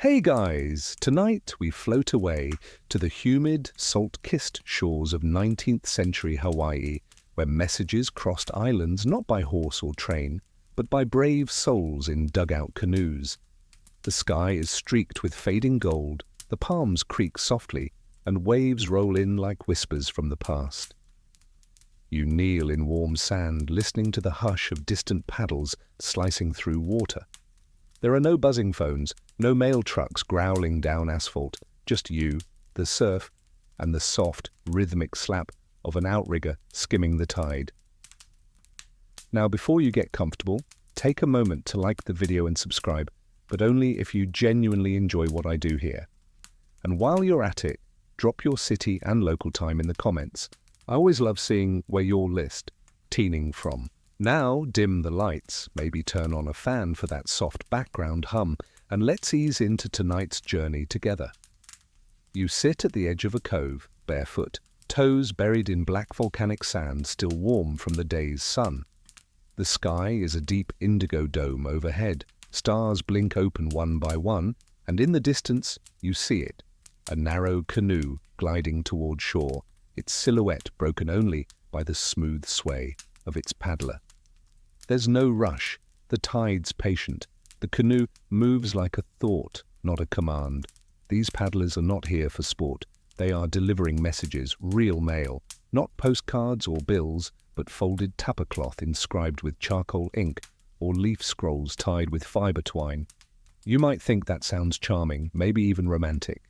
Hey guys! Tonight we float away to the humid, salt-kissed shores of 19th century Hawaii, where messages crossed islands not by horse or train, but by brave souls in dugout canoes. The sky is streaked with fading gold, the palms creak softly, and waves roll in like whispers from the past. You kneel in warm sand, listening to the hush of distant paddles slicing through water. There are no buzzing phones, no mail trucks growling down asphalt, just you, the surf, and the soft, rhythmic slap of an outrigger skimming the tide. Now, before you get comfortable, take a moment to like the video and subscribe, but only if you genuinely enjoy what I do here. And while you're at it, drop your city and local time in the comments. I always love seeing where you're teaming from. Now dim the lights, maybe turn on a fan for that soft background hum, and let's ease into tonight's journey together. You sit at the edge of a cove, barefoot, toes buried in black volcanic sand still warm from the day's sun. The sky is a deep indigo dome overhead, stars blink open one by one, and in the distance you see it, a narrow canoe gliding toward shore, its silhouette broken only by the smooth sway of its paddler. There's no rush, the tide's patient. The canoe moves like a thought, not a command. These paddlers are not here for sport. They are delivering messages, real mail, not postcards or bills, but folded tapa cloth inscribed with charcoal ink or leaf scrolls tied with fiber twine. You might think that sounds charming, maybe even romantic.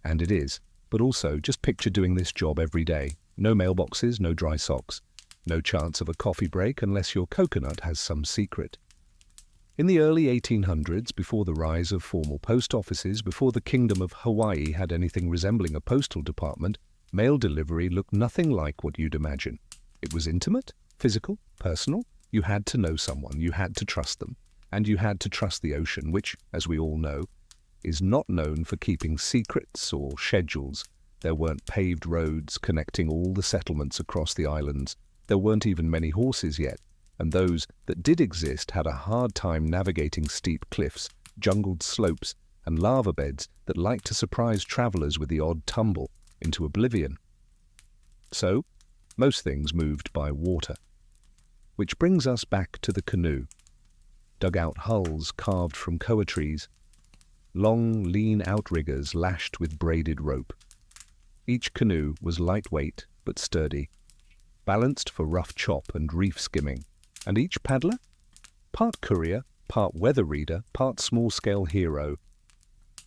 And it is, but also just picture doing this job every day. No mailboxes, no dry socks. No chance of a coffee break unless your coconut has some secret. In the early 1800s, before the rise of formal post offices, before the Kingdom of Hawaii had anything resembling a postal department, mail delivery looked nothing like what you'd imagine. It was intimate, physical, personal. You had to know someone, you had to trust them, and you had to trust the ocean, which, as we all know, is not known for keeping secrets or schedules. There weren't paved roads connecting all the settlements across the islands. There weren't even many horses yet, and those that did exist had a hard time navigating steep cliffs, jungled slopes, and lava beds that liked to surprise travelers with the odd tumble into oblivion. So, most things moved by water. Which brings us back to the canoe. Dugout hulls carved from koa trees, long, lean outriggers lashed with braided rope. Each canoe was lightweight but sturdy, balanced for rough chop and reef skimming, and each paddler, part courier, part weather reader, part small-scale hero.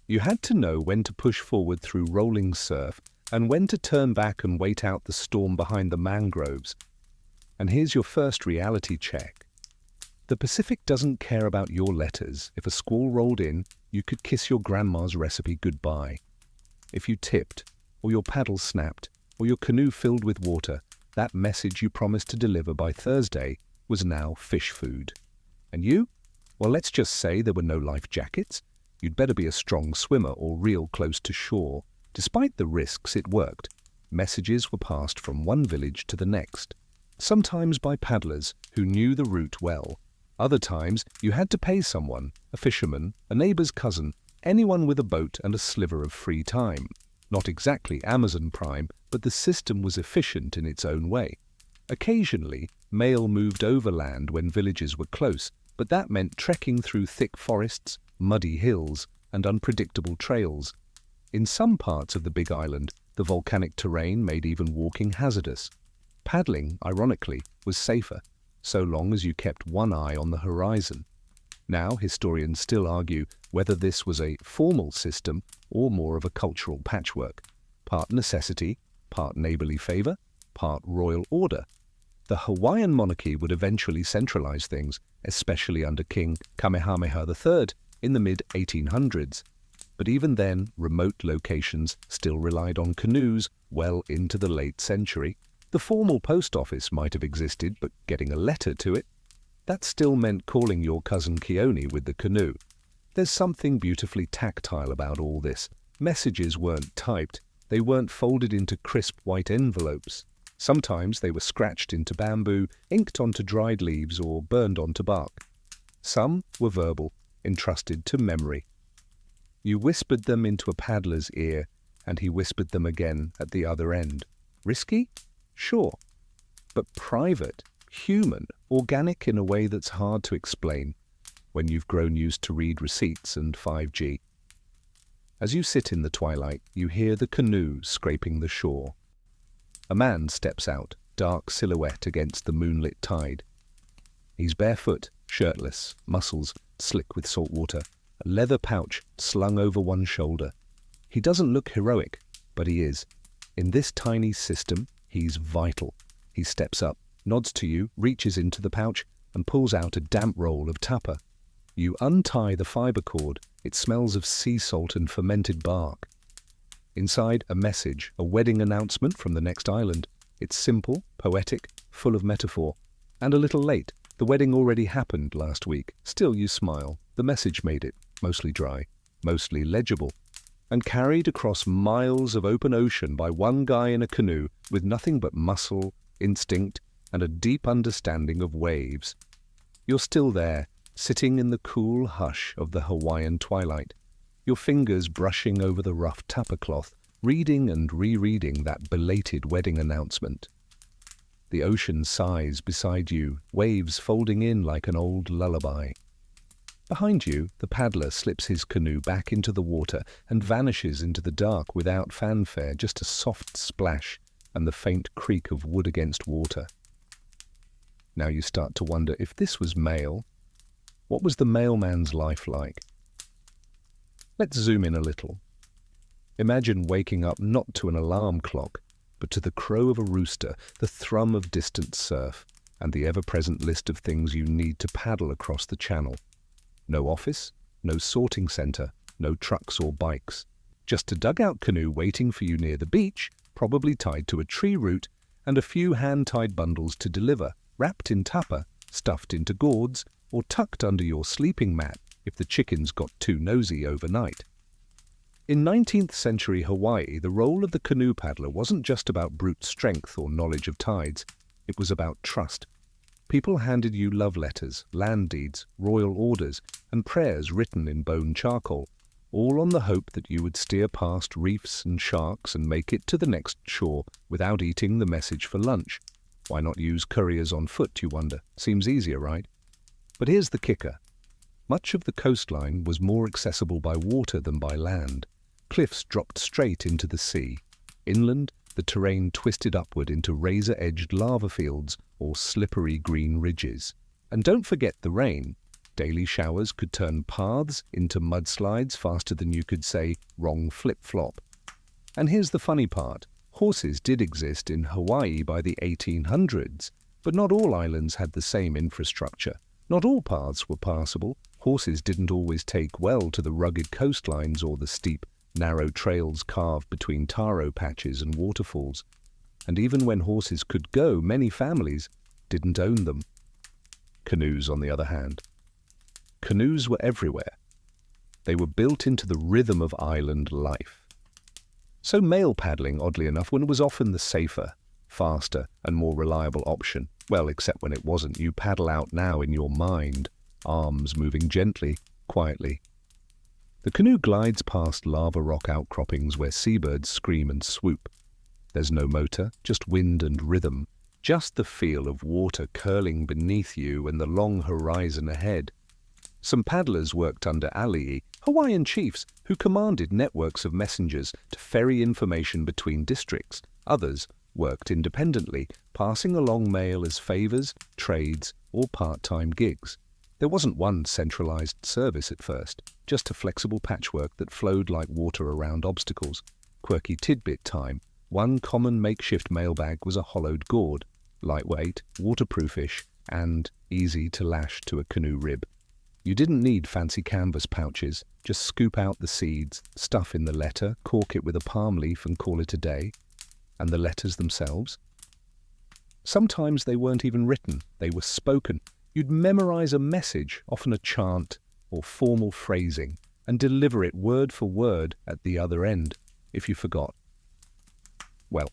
You had to know when to push forward through rolling surf and when to turn back and wait out the storm behind the mangroves. And here's your first reality check. The Pacific doesn't care about your letters. If a squall rolled in, you could kiss your grandma's recipe goodbye. If you tipped, or your paddle snapped, or your canoe filled with water, that message you promised to deliver by Thursday was now fish food. And you? Well, let's just say there were no life jackets. You'd better be a strong swimmer or real close to shore. Despite the risks, it worked. Messages were passed from one village to the next, sometimes by paddlers who knew the route well. Other times, you had to pay someone, a fisherman, a neighbor's cousin, anyone with a boat and a sliver of free time. Not exactly Amazon Prime, but the system was efficient in its own way. Occasionally, mail moved overland when villages were close, but that meant trekking through thick forests, muddy hills, and unpredictable trails. In some parts of the Big Island, the volcanic terrain made even walking hazardous. Paddling, ironically, was safer, so long as you kept one eye on the horizon. Now, historians still argue whether this was a formal system or more of a cultural patchwork, part necessity, part neighborly favor, part royal order. The Hawaiian monarchy would eventually centralize things, especially under King Kamehameha III in the mid-1800s. But even then, remote locations still relied on canoes well into the late century. The formal post office might have existed, but getting a letter to it, that still meant calling your cousin Keone with the canoe. There's something beautifully tactile about all this. Messages weren't typed, they weren't folded into crisp white envelopes. Sometimes they were scratched into bamboo, inked onto dried leaves, or burned onto bark. Some were verbal, entrusted to memory. You whispered them into a paddler's ear, and he whispered them again at the other end. Risky? Sure. But private, human, organic in a way that's hard to explain when you've grown used to read receipts and 5G. As you sit in the twilight, you hear the canoe scraping the shore. A man steps out, dark silhouette against the moonlit tide. He's barefoot, shirtless, muscles slick with salt water, a leather pouch slung over one shoulder. He doesn't look heroic, but he is. In this tiny system, he's vital. He steps up, nods to you, reaches into the pouch, and pulls out a damp roll of tapa. You untie the fiber cord. It smells of sea salt and fermented bark. Inside, a message, a wedding announcement from the next island. It's simple, poetic, full of metaphor. And a little late. The wedding already happened last week. Still you smile. The message made it, mostly dry, mostly legible, and carried across miles of open ocean by one guy in a canoe with nothing but muscle, instinct, and a deep understanding of waves. You're still there, sitting in the cool hush of the Hawaiian twilight, your fingers brushing over the rough tapa cloth, reading and rereading that belated wedding announcement. The ocean sighs beside you, waves folding in like an old lullaby. Behind you, the paddler slips his canoe back into the water and vanishes into the dark without fanfare, just a soft splash and the faint creak of wood against water. Now you start to wonder, if this was male, what was the mailman's life like? Let's zoom in a little. Imagine waking up not to an alarm clock, but to the crow of a rooster, the thrum of distant surf, and the ever-present list of things you need to paddle across the channel. No office, no sorting centre, no trucks or bikes. Just a dugout canoe waiting for you near the beach, probably tied to a tree root, and a few hand-tied bundles to deliver, wrapped in tapa, stuffed into gourds, or tucked under your sleeping mat if the chickens got too nosy overnight. In 19th century Hawaii, the role of the canoe paddler wasn't just about brute strength or knowledge of tides. It was about trust. People handed you love letters, land deeds, royal orders, and prayers written in bone charcoal, all on the hope that you would steer past reefs and sharks and make it to the next shore without eating the message for lunch. Why not use couriers on foot, you wonder? Seems easier, right? But here's the kicker. Much of the coastline was more accessible by water than by land. Cliffs dropped straight into the sea. Inland, the terrain twisted upward into razor-edged lava fields or slippery green ridges. And don't forget the rain. Daily showers could turn paths into mudslides faster than you could say, wrong flip-flop. And here's the funny part. Horses did exist in Hawaii by the 1800s, but not all islands had the same infrastructure. Not all paths were passable. Horses didn't always take well to the rugged coastlines or the steep, narrow trails carved between taro patches and waterfalls. And even when horses could go, many families didn't own them. Canoes, on the other hand. Canoes were everywhere. They were built into the rhythm of island life. So mail paddling, oddly enough, was often the safer, faster, and more reliable option. Well, except when it wasn't. You paddle out now in your mind, arms moving gently, quietly. The canoe glides past lava rock outcroppings where seabirds scream and swoop. There's no motor, just wind and rhythm, just the feel of water curling beneath you and the long horizon ahead. Some paddlers worked under alii, Hawaiian chiefs, who commanded networks of messengers to ferry information between districts. Others worked independently, passing along mail as favors, trades, or part-time gigs. There wasn't one centralized service at first, just a flexible patchwork that flowed like water around obstacles. Quirky tidbit time. One common makeshift mailbag was a hollowed gourd, lightweight, waterproofish, and easy to lash to a canoe rib. You didn't need fancy canvas pouches. Just scoop out the seeds, stuff in the letter, cork it with a palm leaf and call it a day. And the letters themselves? Sometimes they weren't even written, they were spoken. You'd memorize a message, often a chant or formal phrasing, and deliver it word for word at the other end, if you forgot. Well,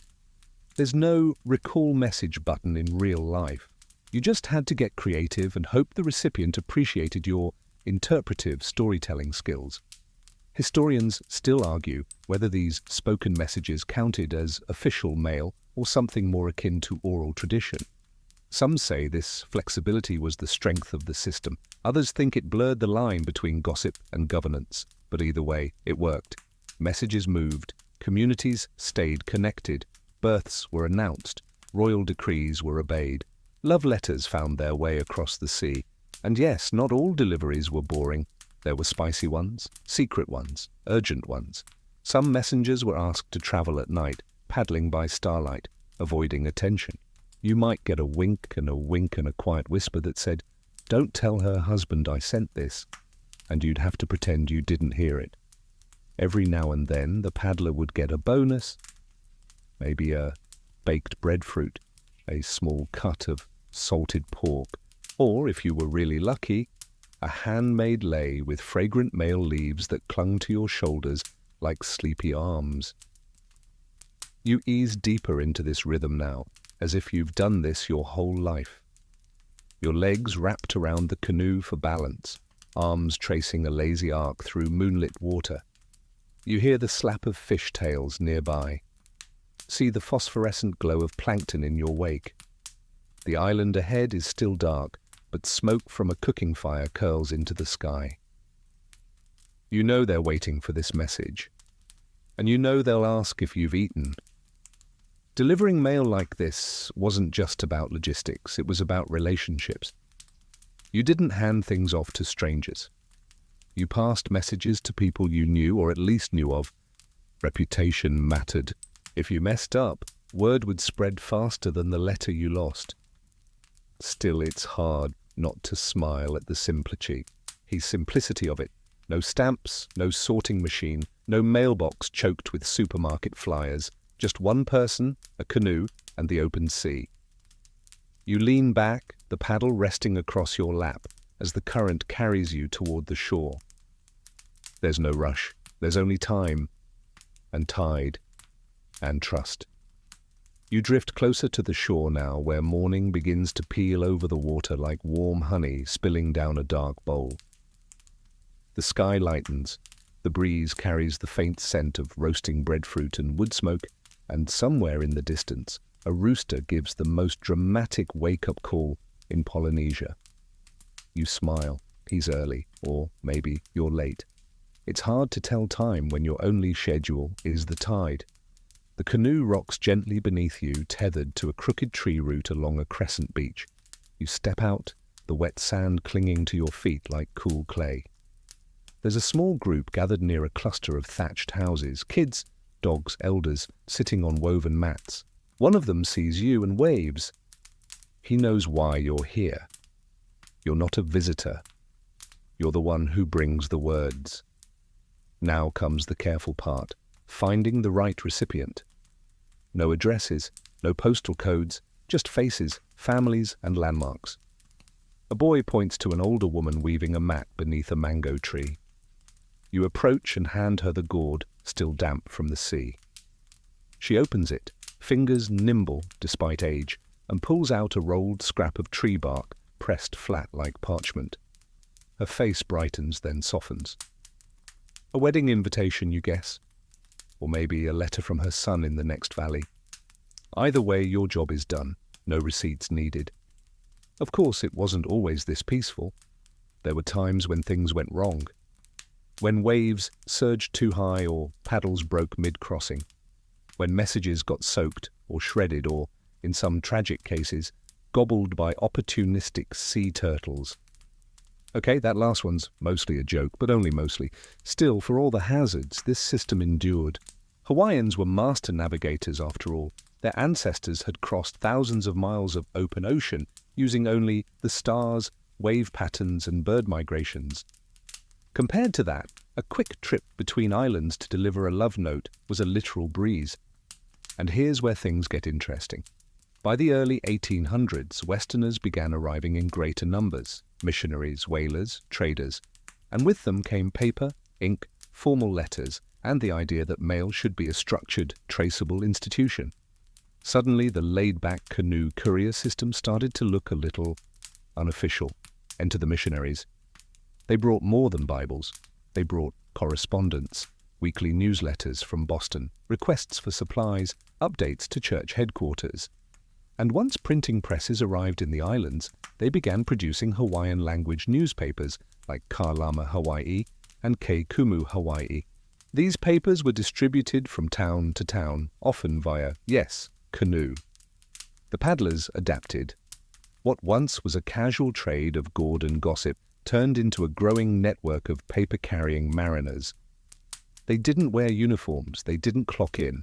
there's no recall message button in real life. You just had to get creative and hope the recipient appreciated your interpretive storytelling skills. Historians still argue whether these spoken messages counted as official mail or something more akin to oral tradition. Some say this flexibility was the strength of the system. Others think it blurred the line between gossip and governance. But either way, it worked. Messages moved, communities stayed connected, births were announced, royal decrees were obeyed, love letters found their way across the sea. And yes, not all deliveries were boring. There were spicy ones, secret ones, urgent ones. Some messengers were asked to travel at night, paddling by starlight, avoiding attention. You might get a wink and a quiet whisper that said, "Don't tell her husband I sent this," and you'd have to pretend you didn't hear it. Every now and then the paddler would get a bonus, maybe a baked breadfruit, a small cut of salted pork, or, if you were really lucky, a handmade lei with fragrant male leaves that clung to your shoulders like sleepy arms. You ease deeper into this rhythm now, as if you've done this your whole life. Your legs wrapped around the canoe for balance, arms tracing a lazy arc through moonlit water. You hear the slap of fish tails nearby. See the phosphorescent glow of plankton in your wake. The island ahead is still dark, but smoke from a cooking fire curls into the sky. You know they're waiting for this message, and you know they'll ask if you've eaten. Delivering mail like this wasn't just about logistics, it was about relationships. You didn't hand things off to strangers. You passed messages to people you knew or at least knew of. Reputation mattered. If you messed up, word would spread faster than the letter you lost. Still, it's hard not to smile at the simplicity of it. No stamps, no sorting machine, no mailbox choked with supermarket flyers. Just one person, a canoe, and the open sea. You lean back, the paddle resting across your lap as the current carries you toward the shore. There's no rush. There's only time, and tide, and trust. You drift closer to the shore now, where morning begins to peel over the water like warm honey spilling down a dark bowl. The sky lightens. The breeze carries the faint scent of roasting breadfruit and wood smoke, and somewhere in the distance, a rooster gives the most dramatic wake-up call in Polynesia. You smile. He's early, or maybe you're late. It's hard to tell time when your only schedule is the tide. The canoe rocks gently beneath you, tethered to a crooked tree root along a crescent beach. You step out, the wet sand clinging to your feet like cool clay. There's a small group gathered near a cluster of thatched houses, kids, dogs, elders, sitting on woven mats. One of them sees you and waves. He knows why you're here. You're not a visitor. You're the one who brings the words. Now comes the careful part. Finding the right recipient. No addresses, no postal codes, just faces, families, and landmarks. A boy points to an older woman weaving a mat beneath a mango tree. You approach and hand her the gourd, still damp from the sea. She opens it, fingers nimble despite age, and pulls out a rolled scrap of tree bark pressed flat like parchment. Her face brightens, then softens. A wedding invitation, you guess? Or maybe a letter from her son in the next valley. Either way, your job is done. No receipts needed. Of course, it wasn't always this peaceful. There were times when things went wrong. When waves surged too high or paddles broke mid-crossing. When messages got soaked or shredded or, in some tragic cases, gobbled by opportunistic sea turtles. Okay, that last one's mostly a joke, but only mostly. Still, for all the hazards, this system endured. Hawaiians were master navigators, after all. Their ancestors had crossed thousands of miles of open ocean using only the stars, wave patterns, and bird migrations. Compared to that, a quick trip between islands to deliver a love note was a literal breeze. And here's where things get interesting. By the early 1800s, Westerners began arriving in greater numbers. Missionaries, whalers, traders, and with them came paper, ink, formal letters, and the idea that mail should be a structured, traceable institution. Suddenly, the laid-back canoe courier system started to look a little unofficial. Enter the missionaries. They brought more than Bibles. They brought correspondence, weekly newsletters from Boston, requests for supplies, updates to church headquarters. And once printing presses arrived in the islands, they began producing Hawaiian-language newspapers like Kālama Hawaii and Kei Kumu Hawaii. These papers were distributed from town to town, often via, yes, canoe. The paddlers adapted. What once was a casual trade of gaud and gossip turned into a growing network of paper-carrying mariners. They didn't wear uniforms, they didn't clock in.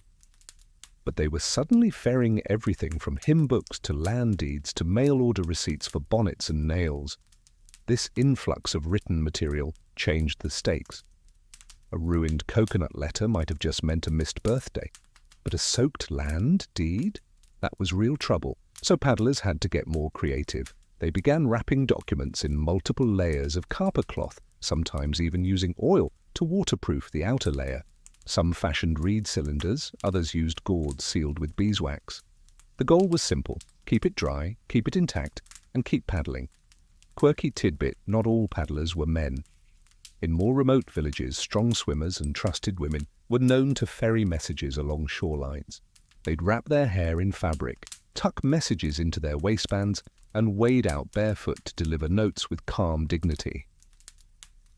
But they were suddenly ferrying everything from hymn books to land deeds to mail-order receipts for bonnets and nails. This influx of written material changed the stakes. A ruined coconut letter might have just meant a missed birthday, but a soaked land deed? That was real trouble, so paddlers had to get more creative. They began wrapping documents in multiple layers of carpet cloth, sometimes even using oil to waterproof the outer layer. Some fashioned reed cylinders, others used gourds sealed with beeswax. The goal was simple: keep it dry, keep it intact, and keep paddling. Quirky tidbit: not all paddlers were men. In more remote villages, strong swimmers and trusted women were known to ferry messages along shorelines. They'd wrap their hair in fabric, tuck messages into their waistbands, and wade out barefoot to deliver notes with calm dignity.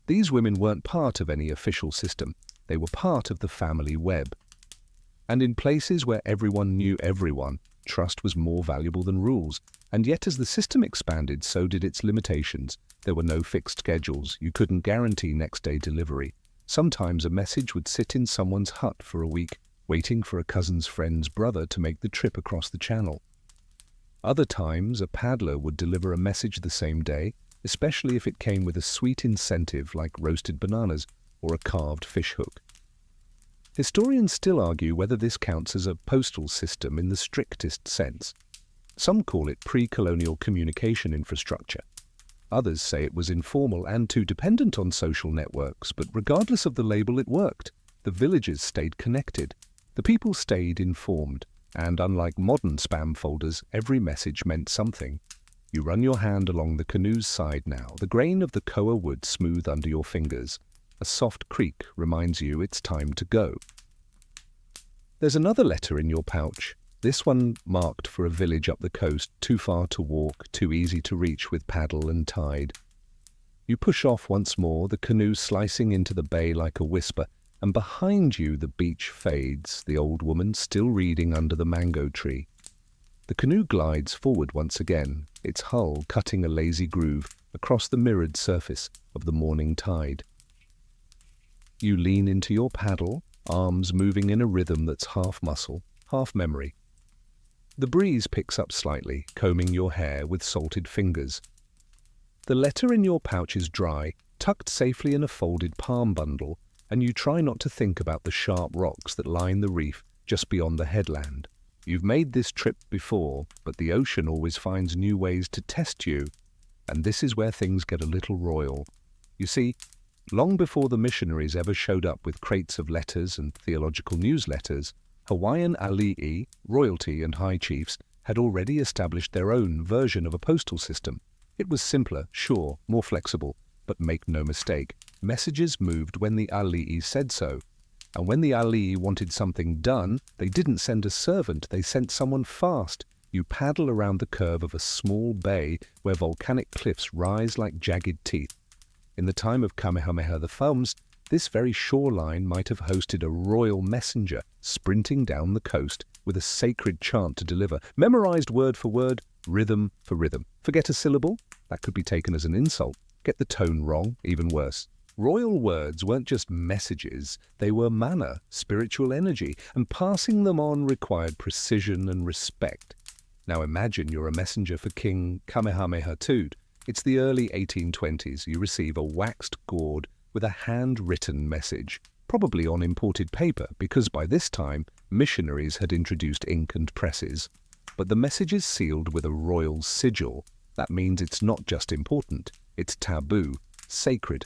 These women weren't part of any official system. They were part of the family web. And in places where everyone knew everyone, trust was more valuable than rules. And yet as the system expanded, so did its limitations. There were no fixed schedules. You couldn't guarantee next-day delivery. Sometimes a message would sit in someone's hut for a week, waiting for a cousin's friend's brother to make the trip across the channel. Other times, a paddler would deliver a message the same day, especially if it came with a sweet incentive like roasted bananas or a carved fish hook. Historians still argue whether this counts as a postal system in the strictest sense. Some call it pre-colonial communication infrastructure. Others say it was informal and too dependent on social networks, but regardless of the label, it worked. The villages stayed connected. The people stayed informed. And unlike modern spam folders, every message meant something. You run your hand along the canoe's side now, the grain of the koa wood smooth under your fingers. A soft creak reminds you it's time to go. There's another letter in your pouch, this one marked for a village up the coast, too far to walk, too easy to reach with paddle and tide. You push off once more, the canoe slicing into the bay like a whisper, and behind you the beach fades, the old woman still reading under the mango tree. The canoe glides forward once again, its hull cutting a lazy groove across the mirrored surface of the morning tide. You lean into your paddle, arms moving in a rhythm that's half muscle, half memory. The breeze picks up slightly, combing your hair with salted fingers. The letter in your pouch is dry, tucked safely in a folded palm bundle, and you try not to think about the sharp rocks that line the reef just beyond the headland. You've made this trip before, but the ocean always finds new ways to test you, and this is where things get a little royal. You see, long before the missionaries ever showed up with crates of letters and theological newsletters, Hawaiian ali'i, royalty and high chiefs, had already established their own version of a postal system. It was simpler, sure, more flexible, but make no mistake, messages moved when the ali'i said so. And when the ali'i wanted something done, they didn't send a servant, they sent someone fast. You paddle around the curve of a small bay where volcanic cliffs rise like jagged teeth. In the time of Kamehameha I, this very shoreline might have hosted a royal messenger sprinting down the coast with a sacred chant to deliver, memorized word for word, rhythm for rhythm. Forget a syllable? That could be taken as an insult. Get the tone wrong? Even worse. Royal words weren't just messages, they were manna, spiritual energy, and passing them on required precision and respect. Now imagine you're a messenger for King Kamehameha II. It's the early 1820s. You receive a waxed gourd with a handwritten message, probably on imported paper, because by this time missionaries had introduced ink and presses. But the message is sealed with a royal sigil. That means it's not just important, it's taboo, sacred.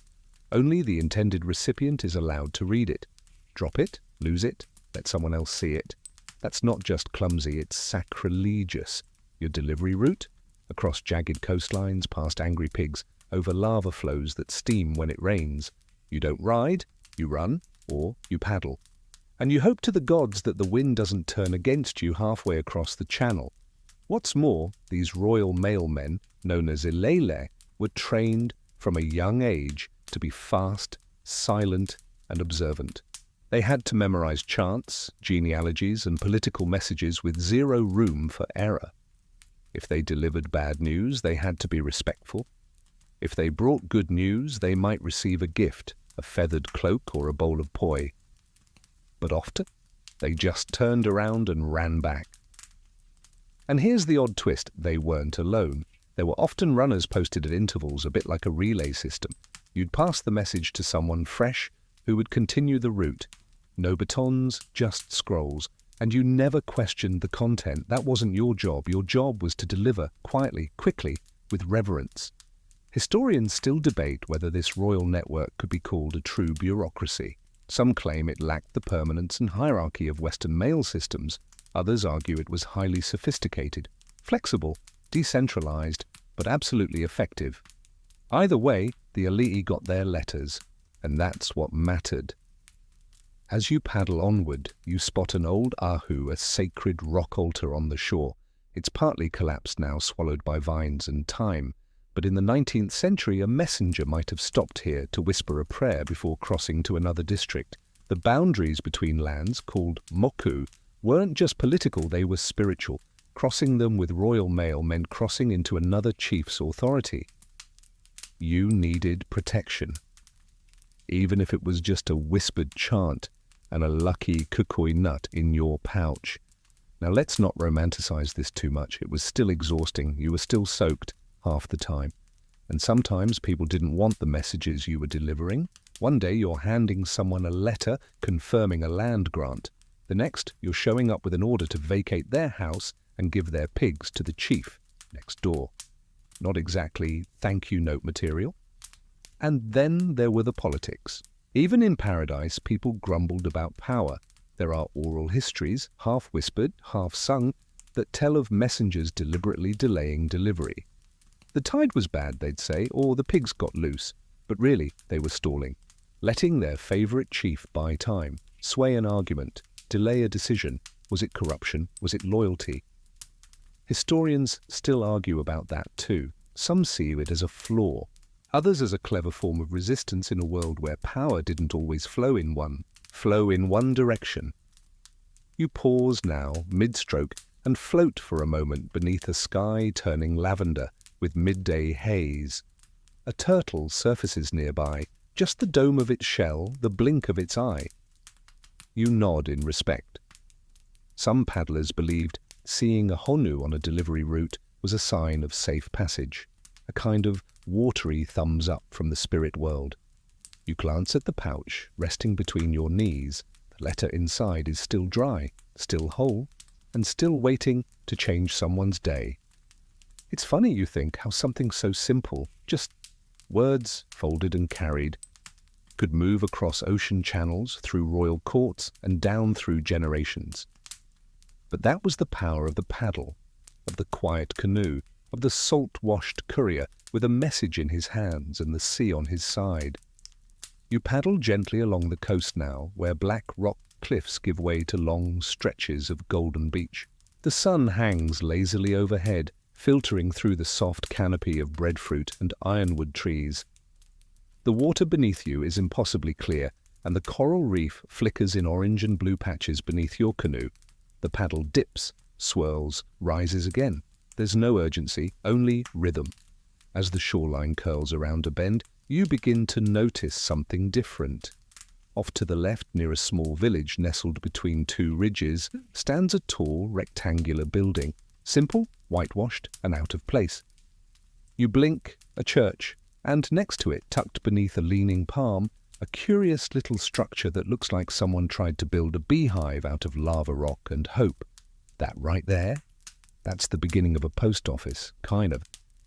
Only the intended recipient is allowed to read it. Drop it, lose it, let someone else see it. That's not just clumsy, it's sacrilegious. Your delivery route? Across jagged coastlines, past angry pigs, over lava flows that steam when it rains. You don't ride, You run or you paddle. And you hope to the gods that the wind doesn't turn against you halfway across the channel. What's more, these royal mailmen, known as Ilele, were trained from a young age to be fast, silent, and observant. They had to memorize chants, genealogies, and political messages with zero room for error. If they delivered bad news, they had to be respectful. If they brought good news, they might receive a gift, a feathered cloak or a bowl of poi. But often, they just turned around and ran back. And here's the odd twist, they weren't alone. There were often runners posted at intervals, a bit like a relay system. You'd pass the message to someone fresh who would continue the route. No batons, just scrolls. And you never questioned the content. That wasn't your job. Your job was to deliver quietly, quickly, with reverence. Historians still debate whether this royal network could be called a true bureaucracy. Some claim it lacked the permanence and hierarchy of Western mail systems. Others argue it was highly sophisticated, flexible, decentralized, but absolutely effective. Either way, the Ali'i got their letters, and that's what mattered. As you paddle onward, you spot an old ahu, a sacred rock altar on the shore. It's partly collapsed now, swallowed by vines and time. But in the 19th century, a messenger might have stopped here to whisper a prayer before crossing to another district. The boundaries between lands, called moku, weren't just political, they were spiritual. Crossing them with royal mail meant crossing into another chief's authority. You needed protection. Even if it was just a whispered chant and a lucky kukui nut in your pouch. Now let's not romanticize this too much. It was still exhausting. You were still soaked half the time. And sometimes people didn't want the messages you were delivering. One day you're handing someone a letter confirming a land grant. The next, you're showing up with an order to vacate their house and give their pigs to the chief next door. Not exactly thank you note material. And then there were the politics. Even in paradise, people grumbled about power. There are oral histories, half-whispered, half-sung, that tell of messengers deliberately delaying delivery. The tide was bad, they'd say, or the pigs got loose, but really they were stalling, letting their favorite chief buy time, sway an argument, delay a decision. Was it corruption? Was it loyalty? Historians still argue about that too. Some see it as a flaw, others as a clever form of resistance in a world where power didn't always flow in one direction. You pause now, mid-stroke, and float for a moment beneath a sky turning lavender with midday haze. A turtle surfaces nearby, just the dome of its shell, the blink of its eye. You nod in respect. Some paddlers believed seeing a honu on a delivery route was a sign of safe passage, a kind of watery thumbs up from the spirit world. You glance at the pouch, resting between your knees. The letter inside is still dry, still whole, and still waiting to change someone's day. It's funny, you think, how something so simple, just words folded and carried, could move across ocean channels, through royal courts, and down through generations. But that was the power of the paddle, of the quiet canoe, of the salt-washed courier with a message in his hands and the sea on his side. You paddle gently along the coast now, where black rock cliffs give way to long stretches of golden beach. The sun hangs lazily overhead, filtering through the soft canopy of breadfruit and ironwood trees. The water beneath you is impossibly clear, and the coral reef flickers in orange and blue patches beneath your canoe. The paddle dips, swirls, rises again. There's no urgency, only rhythm. As the shoreline curls around a bend, you begin to notice something different. Off to the left, near a small village nestled between two ridges, stands a tall, rectangular building. Simple, whitewashed, and out of place. You blink, a church, and next to it, tucked beneath a leaning palm, a curious little structure that looks like someone tried to build a beehive out of lava rock and hope. That right there? That's the beginning of a post office, kind of.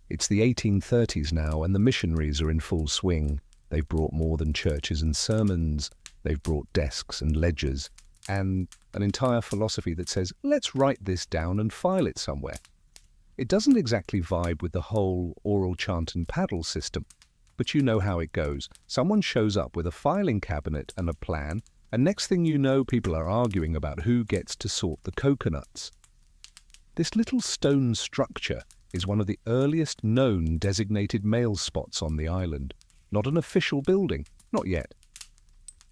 It's the 1830s now, and the missionaries are in full swing. They've brought more than churches and sermons. They've brought desks and ledgers, and an entire philosophy that says, let's write this down and file it somewhere. It doesn't exactly vibe with the whole oral chant and paddle system, But you know how it goes. Someone shows up with a filing cabinet and a plan, and next thing you know, people are arguing about who gets to sort the coconuts. This little stone structure is one of the earliest known designated mail spots on the island. Not an official building, not yet,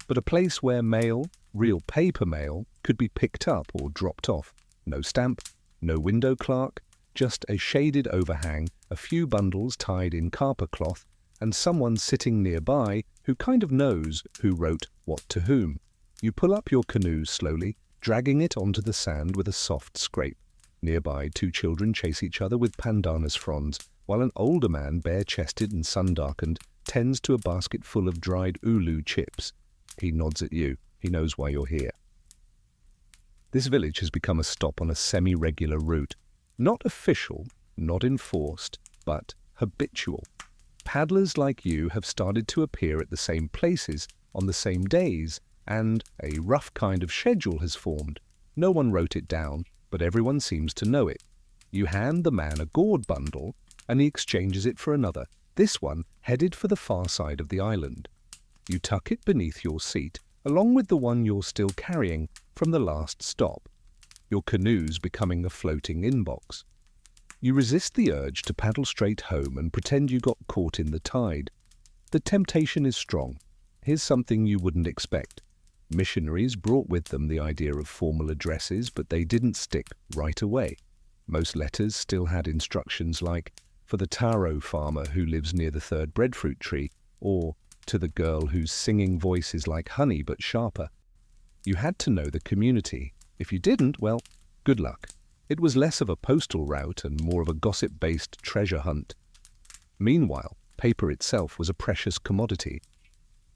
but a place where mail, real paper mail, could be picked up or dropped off. No stamp, no window clerk, just a shaded overhang, a few bundles tied in carper cloth, and someone sitting nearby who kind of knows who wrote what to whom. You pull up your canoe slowly, dragging it onto the sand with a soft scrape. Nearby, two children chase each other with pandanus fronds, while an older man, bare-chested and sun-darkened, tends to a basket full of dried ulu chips. He nods at you. He knows why you're here. This village has become a stop on a semi-regular route. Not official, not enforced, but habitual. Paddlers like you have started to appear at the same places, on the same days, and a rough kind of schedule has formed. No one wrote it down, but everyone seems to know it. You hand the man a gourd bundle, and he exchanges it for another, this one headed for the far side of the island. You tuck it beneath your seat, along with the one you're still carrying from the last stop, your canoe's becoming a floating inbox. You resist the urge to paddle straight home and pretend you got caught in the tide. The temptation is strong. Here's something you wouldn't expect. Missionaries brought with them the idea of formal addresses, but they didn't stick right away. Most letters still had instructions like, for the taro farmer who lives near the third breadfruit tree, or to the girl whose singing voice is like honey but sharper. You had to know the community. If you didn't, well, good luck. It was less of a postal route and more of a gossip-based treasure hunt. Meanwhile, paper itself was a precious commodity.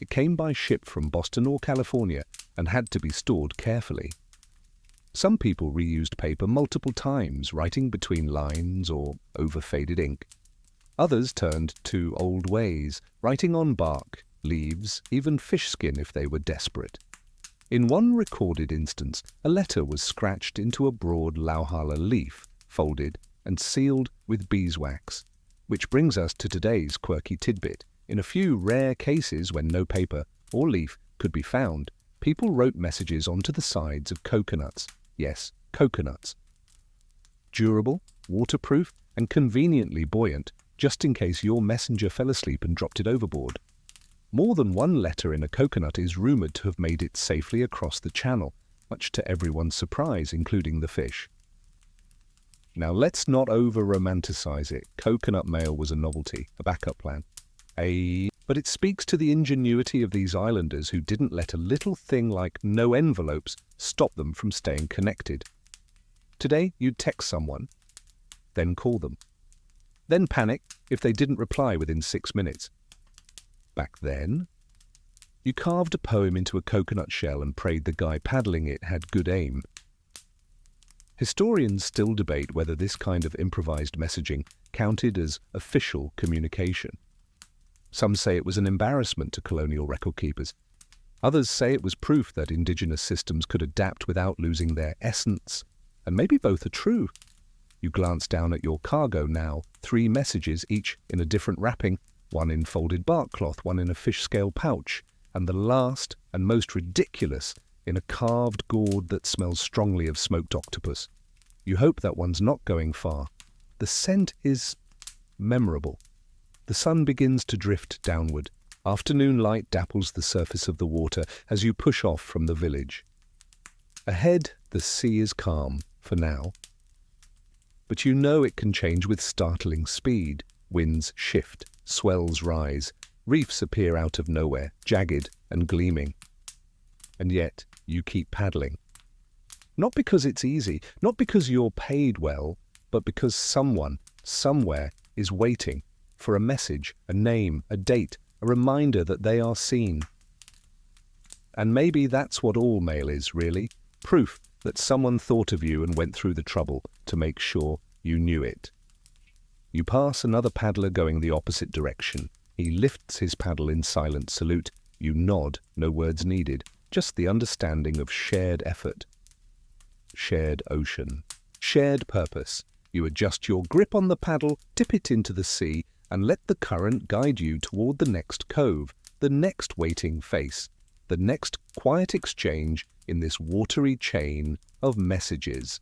It came by ship from Boston or California and had to be stored carefully. Some people reused paper multiple times, writing between lines or over faded ink. Others turned to old ways, writing on bark, leaves, even fish skin if they were desperate. In one recorded instance, a letter was scratched into a broad lauhala leaf, folded and sealed with beeswax. Which brings us to today's quirky tidbit. In a few rare cases when no paper or leaf could be found, people wrote messages onto the sides of coconuts. Yes, coconuts. Durable, waterproof, and conveniently buoyant, just in case your messenger fell asleep and dropped it overboard. More than one letter in a coconut is rumoured to have made it safely across the channel, much to everyone's surprise, including the fish. Now let's not over-romanticize it. Coconut mail was a novelty, a backup plan. But it speaks to the ingenuity of these islanders who didn't let a little thing like no envelopes stop them from staying connected. Today, you'd text someone, then call them, then panic if they didn't reply within 6 minutes. Back then, you carved a poem into a coconut shell and prayed the guy paddling it had good aim. Historians still debate whether this kind of improvised messaging counted as official communication. Some say it was an embarrassment to colonial record keepers. Others say it was proof that indigenous systems could adapt without losing their essence. And maybe both are true. You glance down at your cargo now, 3 messages, each in a different wrapping, one in folded bark cloth, one in a fish scale pouch, and the last and most ridiculous in a carved gourd that smells strongly of smoked octopus. You hope that one's not going far. The scent is memorable. The sun begins to drift downward. Afternoon light dapples the surface of the water as you push off from the village. Ahead, the sea is calm, for now. But you know it can change with startling speed. Winds shift, swells rise, reefs appear out of nowhere, jagged and gleaming. And yet, you keep paddling. Not because it's easy, not because you're paid well, but because someone, somewhere, is waiting for a message, a name, a date, a reminder that they are seen. And maybe that's what all mail is, really. Proof that someone thought of you and went through the trouble to make sure you knew it. You pass another paddler going the opposite direction. He lifts his paddle in silent salute. You nod, no words needed, just the understanding of shared effort. Shared ocean. Shared purpose. You adjust your grip on the paddle, dip it into the sea, and let the current guide you toward the next cove, the next waiting face, the next quiet exchange in this watery chain of messages.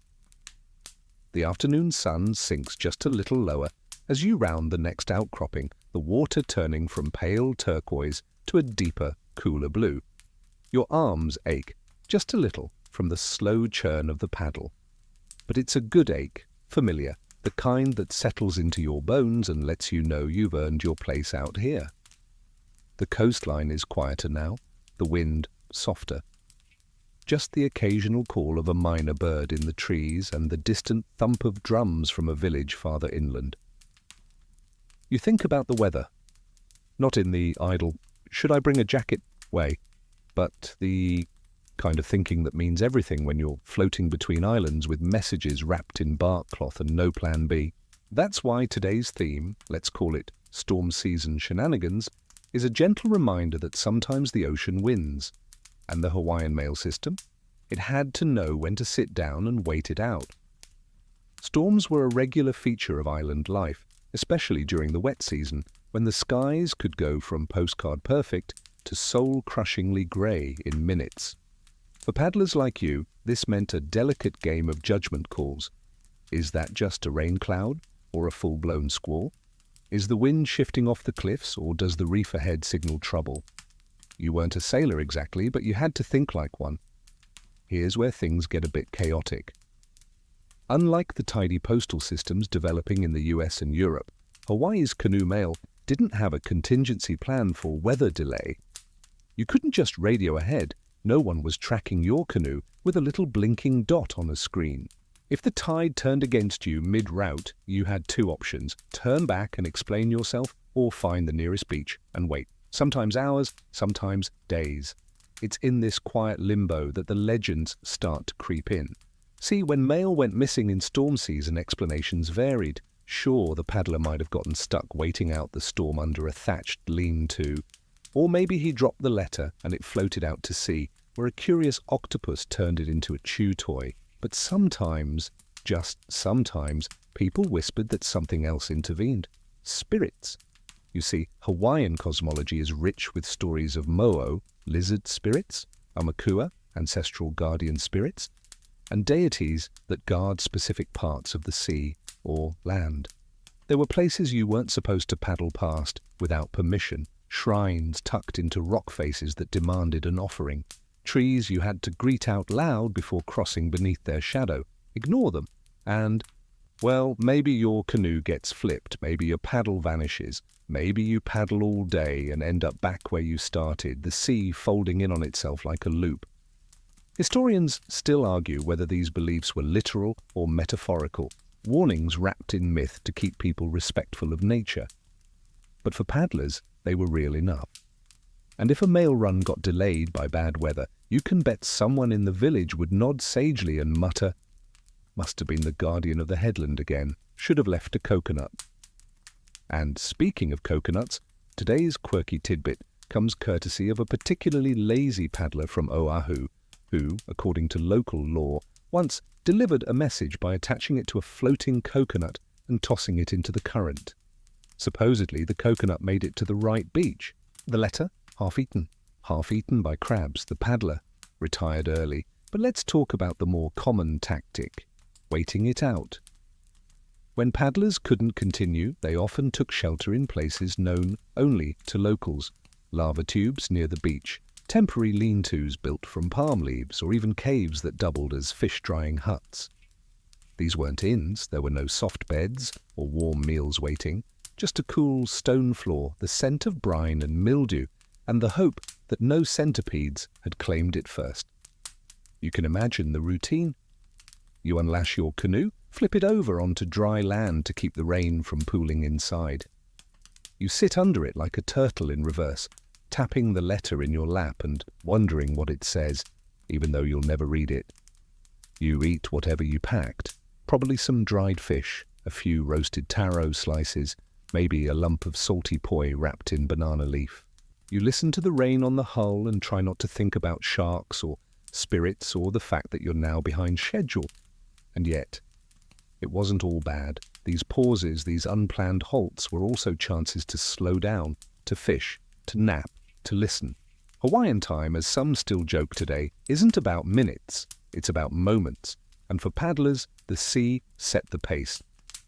The afternoon sun sinks just a little lower as you round the next outcropping, the water turning from pale turquoise to a deeper, cooler blue. Your arms ache just a little from the slow churn of the paddle. But it's a good ache, familiar, the kind that settles into your bones and lets you know you've earned your place out here. The coastline is quieter now, the wind softer. Just the occasional call of a minor bird in the trees and the distant thump of drums from a village farther inland. You think about the weather, not in the idle, should I bring a jacket way, but the kind of thinking that means everything when you're floating between islands with messages wrapped in bark cloth and no plan B. That's why today's theme, let's call it storm season shenanigans, is a gentle reminder that sometimes the ocean wins. And the Hawaiian mail system? It had to know when to sit down and wait it out. Storms were a regular feature of island life, especially during the wet season, when the skies could go from postcard perfect to soul-crushingly grey in minutes. For paddlers like you, this meant a delicate game of judgment calls. Is that just a rain cloud or a full-blown squall? Is the wind shifting off the cliffs, or does the reef ahead signal trouble? You weren't a sailor exactly, but you had to think like one. Here's where things get a bit chaotic. Unlike the tidy postal systems developing in the US and Europe, Hawaii's Canoe mail didn't have a contingency plan for weather delay. You couldn't just radio ahead. No one was tracking your canoe with a little blinking dot on a screen. If the tide turned against you mid-route, you had two options: turn back and explain yourself, or find the nearest beach and wait. Sometimes hours, sometimes days. It's in this quiet limbo that the legends start to creep in. See, when mail went missing in storm season, explanations varied. Sure, the paddler might have gotten stuck waiting out the storm under a thatched lean-to. Or maybe he dropped the letter and it floated out to sea, where a curious octopus turned it into a chew toy. But sometimes, just sometimes, people whispered that something else intervened. Spirits. You see, Hawaiian cosmology is rich with stories of mo'o, lizard spirits, aumakua, ancestral guardian spirits, and deities that guard specific parts of the sea or land. There were places you weren't supposed to paddle past without permission, shrines tucked into rock faces that demanded an offering, trees you had to greet out loud before crossing beneath their shadow. Ignore them, and, well, maybe your canoe gets flipped, maybe your paddle vanishes, maybe you paddle all day and end up back where you started, the sea folding in on itself like a loop. Historians still argue whether these beliefs were literal or metaphorical, warnings wrapped in myth to keep people respectful of nature. But for paddlers, they were real enough. And if a mail run got delayed by bad weather, you can bet someone in the village would nod sagely and mutter, "Must have been the guardian of the headland again, should have left a coconut." And speaking of coconuts, today's quirky tidbit comes courtesy of a particularly lazy paddler from Oahu, who, according to local law, once delivered a message by attaching it to a floating coconut and tossing it into the current. Supposedly, the coconut made it to the right beach. The letter, half eaten by crabs. The paddler retired early. But let's talk about the more common tactic, waiting it out. When paddlers couldn't continue, they often took shelter in places known only to locals. Lava tubes near the beach, temporary lean-tos built from palm leaves, or even caves that doubled as fish-drying huts. These weren't inns, there were no soft beds or warm meals waiting, just a cool stone floor, the scent of brine and mildew, and the hope that no centipedes had claimed it first. You can imagine the routine. You unlash your canoe, flip it over onto dry land to keep the rain from pooling inside. You sit under it like a turtle in reverse, tapping the letter in your lap and wondering what it says, even though you'll never read it. You eat whatever you packed, probably some dried fish, a few roasted taro slices, maybe a lump of salty poi wrapped in banana leaf. You listen to the rain on the hull and try not to think about sharks or spirits or the fact that you're now behind schedule. And yet, It wasn't all bad. These pauses, these unplanned halts were also chances to slow down, to fish, to nap, to listen. Hawaiian time, as some still joke today, isn't about minutes, it's about moments. And for paddlers, the sea set the pace.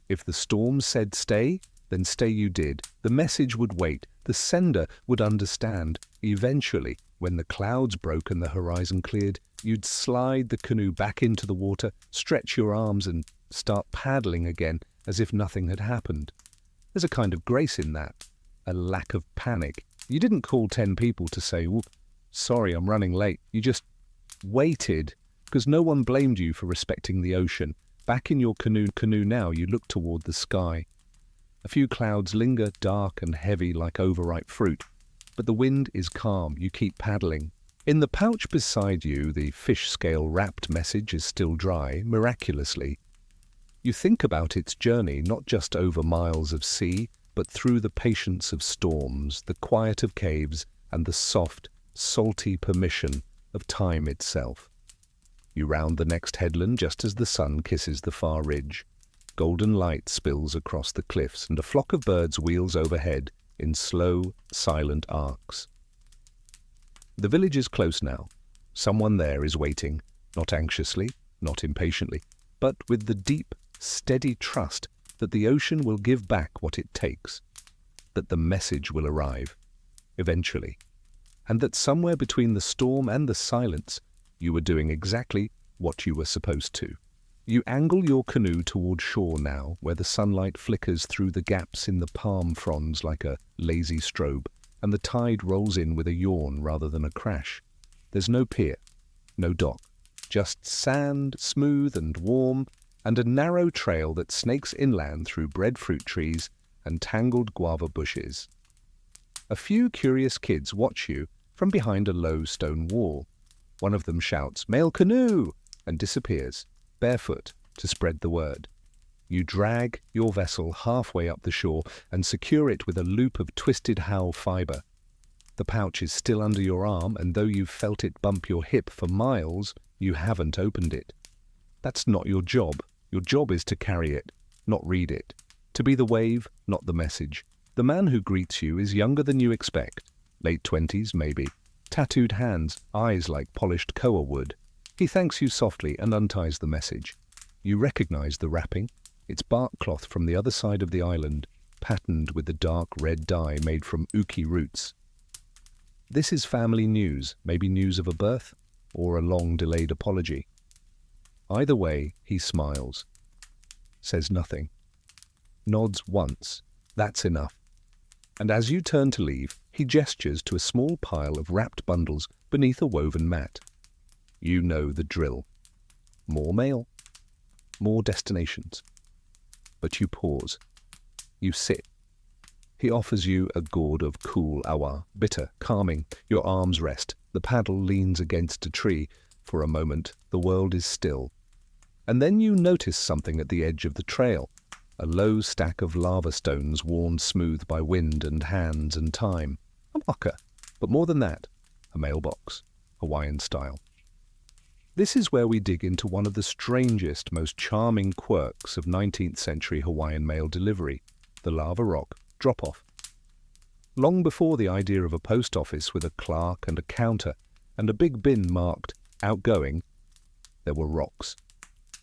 If the storm said stay, then stay you did. The message would wait. The sender would understand. Eventually, when the clouds broke and the horizon cleared, you'd slide the canoe back into the water, stretch your arms and start paddling again as if nothing had happened. There's a kind of grace in that, a lack of panic. You didn't call 10 people to say, "Oh, sorry, I'm running late." You just waited, because no one blamed you for respecting the ocean. Back in your canoe now, you look toward the sky. A few clouds linger, dark and heavy like overripe fruit, but the wind is calm. You keep paddling. In the pouch beside you, the fish scale wrapped message is still dry, miraculously. You think about its journey not just over miles of sea, but through the patience of storms, the quiet of caves, and the soft, salty permission of time itself. You round the next headland just as the sun kisses the far ridge. Golden light spills across the cliffs, and a flock of birds wheels overhead in slow, silent arcs. The village is close now. Someone there is waiting, not anxiously, not impatiently, but with the deep, steady trust that the ocean will give back what it takes, that the message will arrive, eventually, and that somewhere between the storm and the silence, you were doing exactly what you were supposed to. You angle your canoe toward shore now, where the sunlight flickers through the gaps in the palm fronds like a lazy strobe, and the tide rolls in with a yawn rather than a crash. There's no pier, no dock, just sand, smooth and warm, and a narrow trail that snakes inland through breadfruit trees and tangled guava bushes. A few curious kids watch you from behind a low stone wall. One of them shouts, "Mail canoe!" and disappears, barefoot, to spread the word. You drag your vessel halfway up the shore and secure it with a loop of twisted howl fiber. The pouch is still under your arm, and though you've felt it bump your hip for miles, you haven't opened it. That's not your job. Your job is to carry it, not read it. To be the wave, not the message. The man who greets you is younger than you expect. Late 20s, maybe. Tattooed hands, eyes like polished koa wood. He thanks you softly and unties the message. You recognize the wrapping. It's bark cloth from the other side of the island, patterned with the dark red dye made from uki roots. This is family news, maybe news of a birth or a long-delayed apology. Either way, he smiles, says nothing, nods once, that's enough. And as you turn to leave, he gestures to a small pile of wrapped bundles beneath a woven mat. You know the drill. More mail, more destinations. But you pause. You sit. He offers you a gourd of cool awa, bitter, calming. Your arms rest. The paddle leans against a tree. For a moment, the world is still. And then you notice something at the edge of the trail. A low stack of lava stones worn smooth by wind and hands and time. A marker. But more than that, a mailbox, Hawaiian style. This is where we dig into one of the strangest, most charming quirks of 19th century Hawaiian mail delivery, the lava rock drop-off. Long before the idea of a post office with a clerk and a counter and a big bin marked outgoing, there were rocks,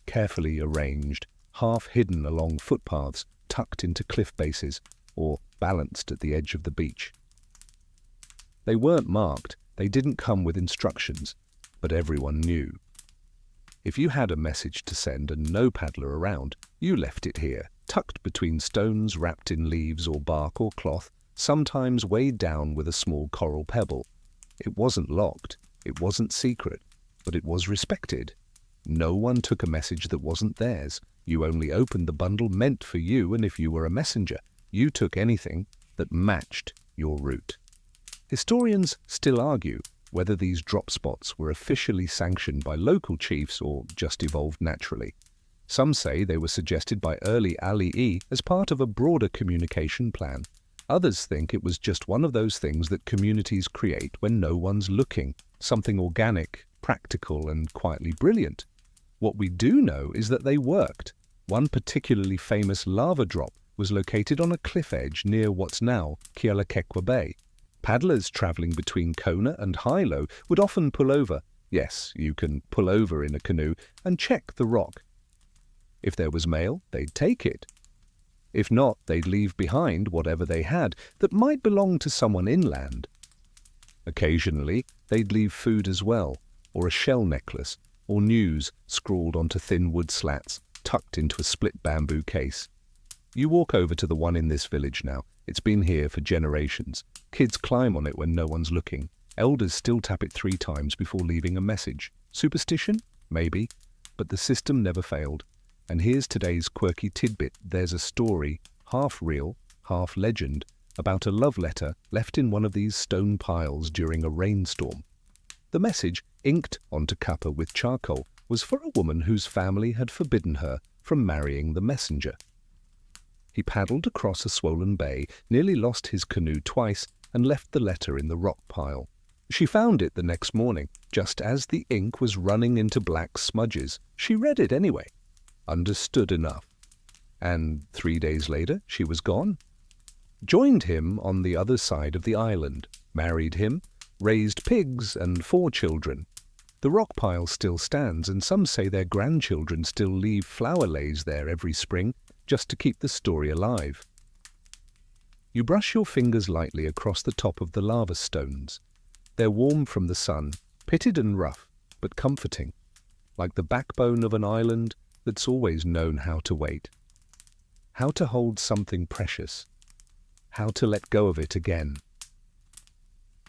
carefully arranged, half hidden along footpaths, tucked into cliff bases, or balanced at the edge of the beach. They weren't marked, they didn't come with instructions, but everyone knew. If you had a message to send and no paddler around, you left it here, tucked between stones wrapped in leaves or bark or cloth, sometimes weighed down with a small coral pebble. It wasn't locked, it wasn't secret, but it was respected. No one took a message that wasn't theirs. You only opened the bundle meant for you, and if you were a messenger, you took anything that matched your route. Historians still argue whether these drop spots were officially sanctioned by local chiefs or just evolved naturally. Some say they were suggested by early ali'i as part of a broader communication plan. Others think it was just one of those things that communities create when no one's looking, something organic, practical, and quietly brilliant. What we do know is that they worked. One particularly famous lava drop was located on a cliff edge near what's now Kealakekwa Bay. Paddlers traveling between Kona and Hilo would often pull over. Yes, you can pull over in a canoe and check the rock. If there was mail, they'd take it. If not, they'd leave behind whatever they had that might belong to someone inland. Occasionally, they'd leave food as well, or a shell necklace, or news scrawled onto thin wood slats, tucked into a split bamboo case. You walk over to the one in this village now. It's been here for generations. Kids climb on it when no one's looking. Elders still tap it 3 times before leaving a message. Superstition? Maybe. But the system never failed. And here's today's quirky tidbit. There's a story, half real, half legend, about a love letter left in one of these stone piles during a rainstorm. The message, inked onto kapa with charcoal, was for a woman whose family had forbidden her from marrying the messenger. He paddled across a swollen bay, nearly lost his canoe twice, and left the letter in the rock pile. She found it the next morning, just as the ink was running into black smudges. She read it anyway. Understood enough. And 3 days later, she was gone. Joined him on the other side of the island, married him, raised pigs and 4 children. The rock pile still stands, and some say their grandchildren still leave flower leis there every spring, just to keep the story alive. You brush your fingers lightly across the top of the lava stones. They're warm from the sun, pitted and rough, but comforting, like the backbone of an island that's always known how to wait, how to hold something precious, how to let go of it again.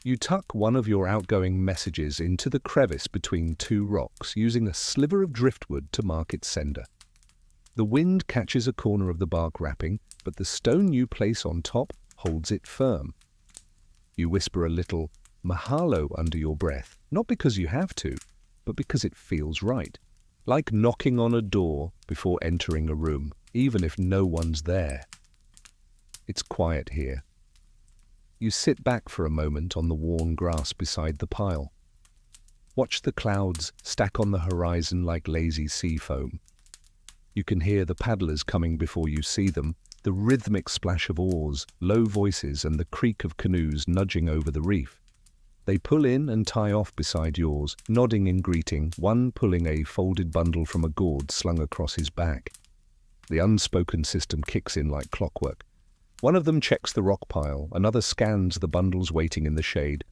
You tuck one of your outgoing messages into the crevice between 2 rocks, using a sliver of driftwood to mark its sender. The wind catches a corner of the bark wrapping, but the stone you place on top holds it firm. You whisper a little mahalo under your breath, not because you have to, but because it feels right. Like knocking on a door before entering a room, even if no one's there. It's quiet here. You sit back for a moment on the worn grass beside the pile. Watch the clouds stack on the horizon like lazy sea foam. You can hear the paddlers coming before you see them, the rhythmic splash of oars, low voices, and the creak of canoes nudging over the reef. They pull in and tie off beside yours, nodding in greeting, one pulling a folded bundle from a gourd slung across his back. The unspoken system kicks in like clockwork. One of them checks the rock pile, another scans the bundles waiting in the shade.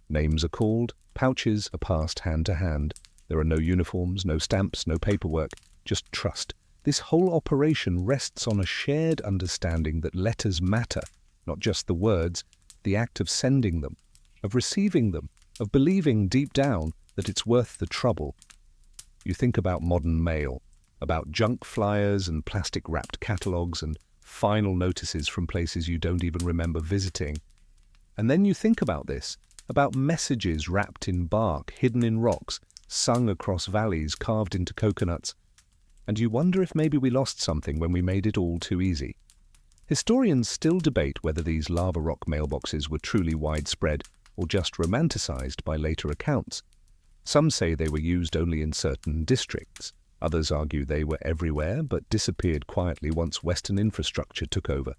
Names are called, pouches are passed hand to hand. There are no uniforms, no stamps, no paperwork, just trust. This whole operation rests on a shared understanding that letters matter, not just the words, the act of sending them, of receiving them, of believing deep down that it's worth the trouble. You think about modern mail, about junk flyers and plastic-wrapped catalogues and final notices from places you don't even remember visiting. And then you think about this, about messages wrapped in bark, hidden in rocks, sung across valleys, carved into coconuts. And you wonder if maybe we lost something when we made it all too easy. Historians still debate whether these lava rock mailboxes were truly widespread or just romanticized by later accounts. Some say they were used only in certain districts. Others argue they were everywhere but disappeared quietly once Western infrastructure took over.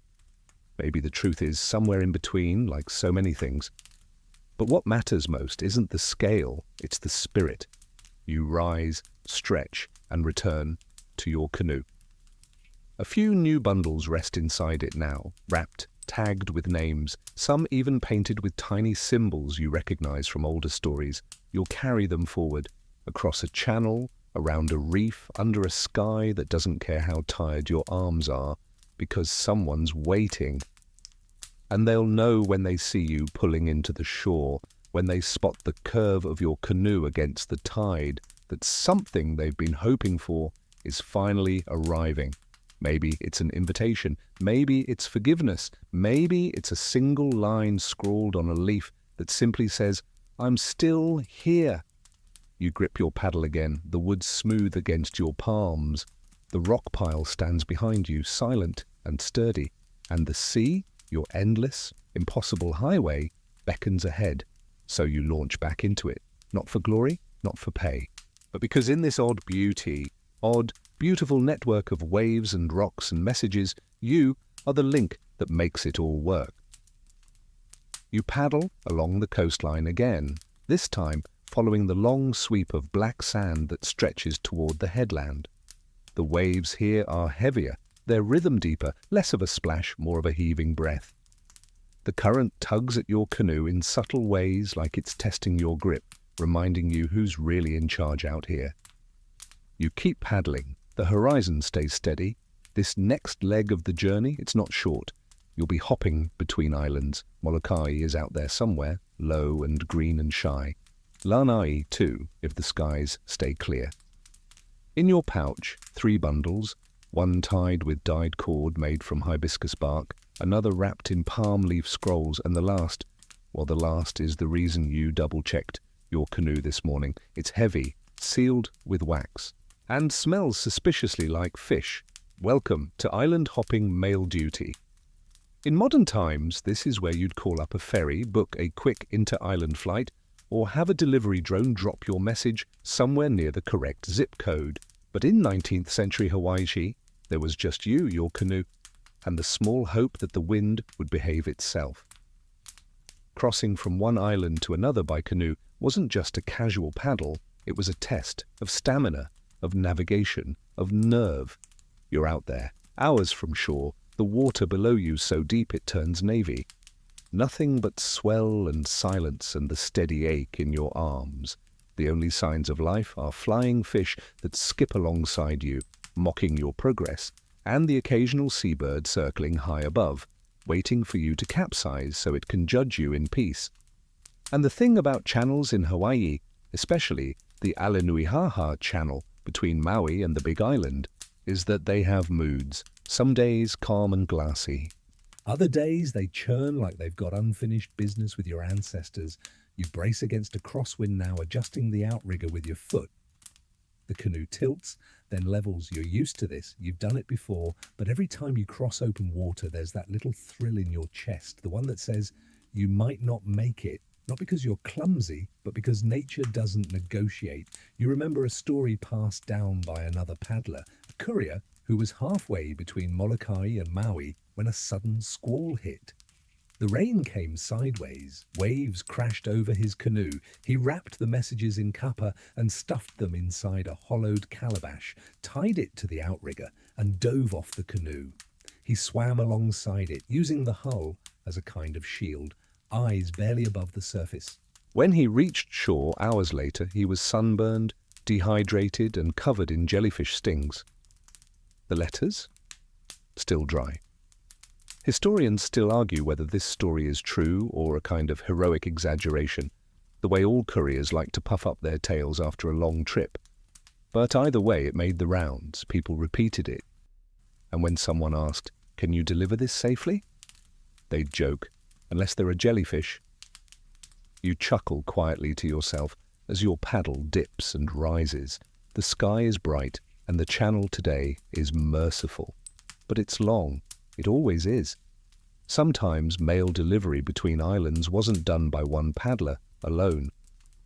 Maybe the truth is somewhere in between, like so many things. But what matters most isn't the scale, it's the spirit. You rise, stretch, and return to your canoe. A few new bundles rest inside it now, wrapped, tagged with names, some even painted with tiny symbols you recognize from older stories. You'll carry them forward, across a channel, around a reef, under a sky that doesn't care how tired your arms are, because someone's waiting. And they'll know when they see you pulling into the shore, when they spot the curve of your canoe against the tide, that something they've been hoping for is finally arriving. Maybe it's an invitation, maybe it's forgiveness, maybe it's a single line scrawled on a leaf that simply says, "I'm still here." You grip your paddle again, the wood smooth against your palms. The rock pile stands behind you, silent and sturdy, and the sea, your endless, impossible highway, beckons ahead. So you launch back into it, not for glory, not for pay, but because in this odd beauty beautiful network of waves and rocks and messages, you are the link that makes it all work. You paddle along the coastline again, this time following the long sweep of black sand that stretches toward the headland. The waves here are heavier, their rhythm deeper, less of a splash, more of a heaving breath. The current tugs at your canoe in subtle ways like it's testing your grip, reminding you who's really in charge out here. You keep paddling, the horizon stays steady. This next leg of the journey, it's not short. You'll be hopping between islands. Molokai is out there somewhere, low and green and shy. Lanai, too, if the skies stay clear. In your pouch, 3 bundles, one tied with dyed cord made from hibiscus bark, another wrapped in palm leaf scrolls, and the last is the reason you double-checked your canoe this morning. It's heavy, sealed with wax, and smells suspiciously like fish. Welcome to island-hopping mail duty. In modern times, this is where you'd call up a ferry, book a quick inter-island flight, or have a delivery drone drop your message somewhere near the correct zip code. But in 19th century Hawaii, there was just you, your canoe, and the small hope that the wind would behave itself. Crossing from one island to another by canoe wasn't just a casual paddle, it was a test of stamina, of navigation, of nerve. You're out there, hours from shore, the water below you so deep it turns navy. Nothing but swell and silence and the steady ache in your arms. The only signs of life are flying fish that skip alongside you, mocking your progress, and the occasional seabird circling high above, waiting for you to capsize so it can judge you in peace. And the thing about channels in Hawaii, especially the Alenuihaha Channel between Maui and the Big Island, is that they have moods. Some days calm and glassy. Other days they churn like they've got unfinished business with your ancestors. You brace against a crosswind now, adjusting the outrigger with your foot. The canoe tilts, then levels. You're used to this, you've done it before, but every time you cross open water, there's that little thrill in your chest, the one that says you might not make it, not because you're clumsy, but because nature doesn't negotiate. You remember a story passed down by another paddler, a courier who was halfway between Molokai and Maui when a sudden squall hit. The rain came sideways, waves crashed over his canoe. He wrapped the messages in kapa and stuffed them inside a hollowed calabash, tied it to the outrigger, and dove off the canoe. He swam alongside it, using the hull as a kind of shield, eyes barely above the surface. When he reached shore hours later, he was sunburned, dehydrated, and covered in jellyfish stings. The letters? Still dry. Historians still argue whether this story is true or a kind of heroic exaggeration, the way all couriers like to puff up their tails after a long trip. But either way, it made the rounds. People repeated it. And when someone asked, "Can you deliver this safely?" they'd joke, "Unless there are jellyfish." You chuckle quietly to yourself as your paddle dips and rises. The sky is bright, and the channel today is merciful. But it's long. It always is. Sometimes mail delivery between islands wasn't done by one paddler alone.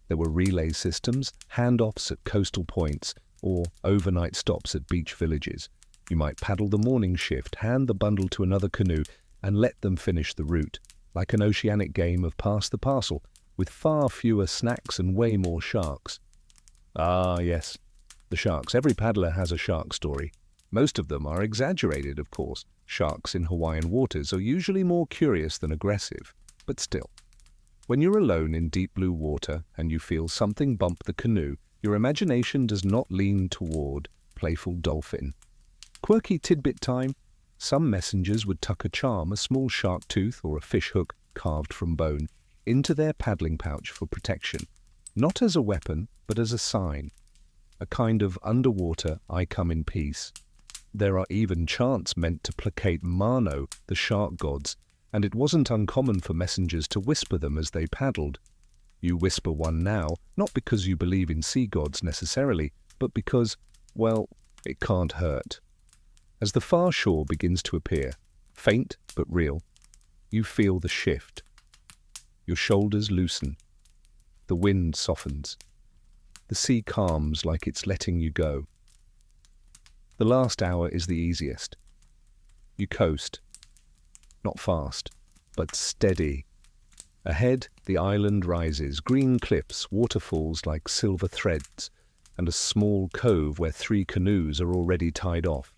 There were relay systems, handoffs at coastal points, or overnight stops at beach villages. You might paddle the morning shift, hand the bundle to another canoe, and let them finish the route, like an oceanic game of pass the parcel, with far fewer snacks and way more sharks. Ah, yes, the sharks. Every paddler has a shark story. Most of them are exaggerated, of course. Sharks in Hawaiian waters are usually more curious than aggressive, but still. When you're alone in deep blue water and you feel something bump the canoe, your imagination does not lean toward playful dolphin. Quirky tidbit time. Some messengers would tuck a charm, a small shark tooth or a fish hook carved from bone, into their paddling pouch for protection, not as a weapon, but as a sign, a kind of underwater "I come in peace." There are even chants meant to placate Mano, the shark gods, and it wasn't uncommon for messengers to whisper them as they paddled. You whisper one now, not because you believe in sea gods necessarily, but because, well, it can't hurt. As the far shore begins to appear, faint but real, you feel the shift. Your shoulders loosen. The wind softens. The sea calms like it's letting you go. The last hour is the easiest. You coast, not fast, but steady. Ahead, the island rises, green cliffs, waterfalls like silver threads, and a small cove where 3 canoes are already tied off.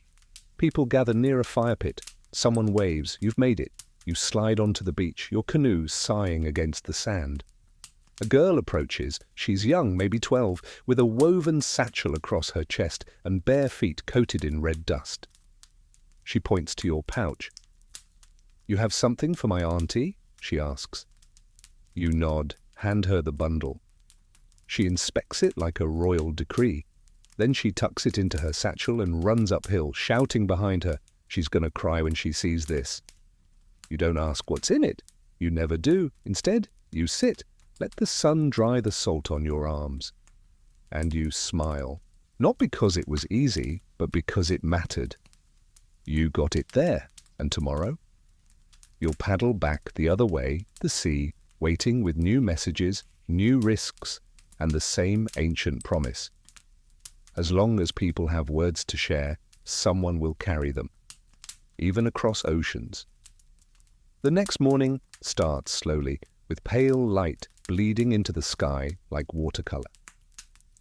People gather near a fire pit. Someone waves. You've made it. You slide onto the beach, your canoe sighing against the sand. A girl approaches. She's young, maybe 12, with a woven satchel across her chest and bare feet coated in red dust. She points to your pouch. "You have something for my auntie?" she asks. You nod, hand her the bundle. She inspects it like a royal decree. Then she tucks it into her satchel and runs uphill, shouting behind her. She's gonna cry when she sees this. You don't ask what's in it. You never do. Instead, you sit. Let the sun dry the salt on your arms. And you smile. Not because it was easy, but because it mattered. You got it there. And tomorrow? You'll paddle back the other way, the sea, waiting with new messages, new risks, and the same ancient promise. As long as people have words to share, someone will carry them, even across oceans. The next morning starts slowly, with pale light bleeding into the sky like watercolor.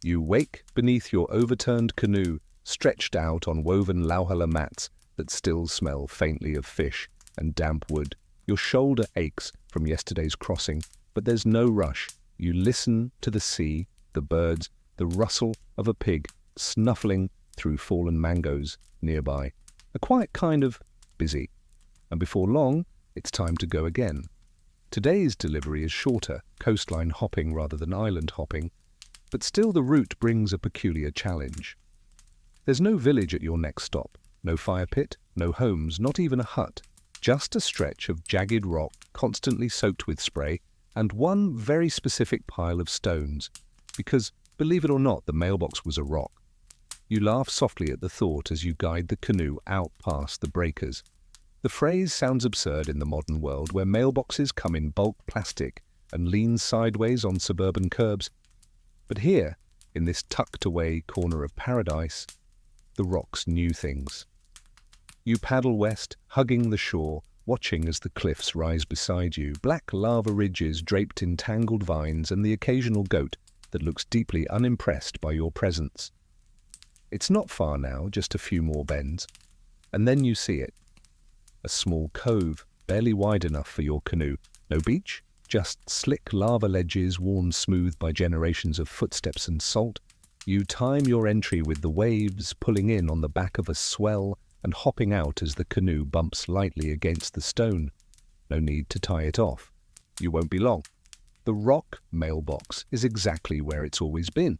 You wake beneath your overturned canoe, stretched out on woven lauhala mats that still smell faintly of fish and damp wood. Your shoulder aches from yesterday's crossing, but there's no rush. You listen to the sea, the birds, the rustle of a pig snuffling through fallen mangoes nearby. A quiet kind of busy. And before long, it's time to go again. Today's delivery is shorter, coastline hopping rather than island hopping, but still the route brings a peculiar challenge. There's no village at your next stop, no fire pit, no homes, not even a hut, just a stretch of jagged rock constantly soaked with spray and one very specific pile of stones, because, believe it or not, the mailbox was a rock. You laugh softly at the thought as you guide the canoe out past the breakers. The phrase sounds absurd in the modern world where mailboxes come in bulk plastic and lean sideways on suburban curbs. But here, in this tucked-away corner of paradise, the rocks knew things. You paddle west, hugging the shore, watching as the cliffs rise beside you, black lava ridges draped in tangled vines and the occasional goat that looks deeply unimpressed by your presence. It's not far now, just a few more bends. And then you see it. A small cove, barely wide enough for your canoe. No beach, just slick lava ledges worn smooth by generations of footsteps and salt. You time your entry with the waves pulling in on the back of a swell and hopping out as the canoe bumps lightly against the stone. No need to tie it off. You won't be long. The rock mailbox is exactly where it's always been,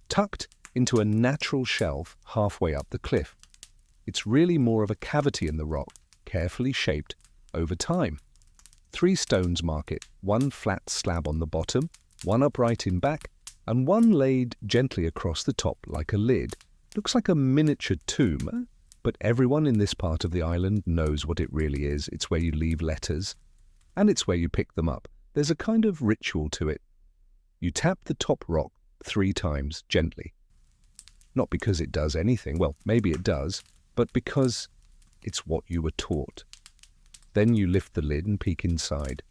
tucked into a natural shelf halfway up the cliff. It's really more of a cavity in the rock, carefully shaped over time. 3 stones mark it, one flat slab on the bottom, one upright in back, and one laid gently across the top like a lid. Looks like a miniature tomb, but everyone in this part of the island knows what it really is. It's where you leave letters, and it's where you pick them up. There's a kind of ritual to it. You tap the top rock 3 times, gently. Not because it does anything, well, maybe it does, but because it's what you were taught. Then you lift the lid and peek inside.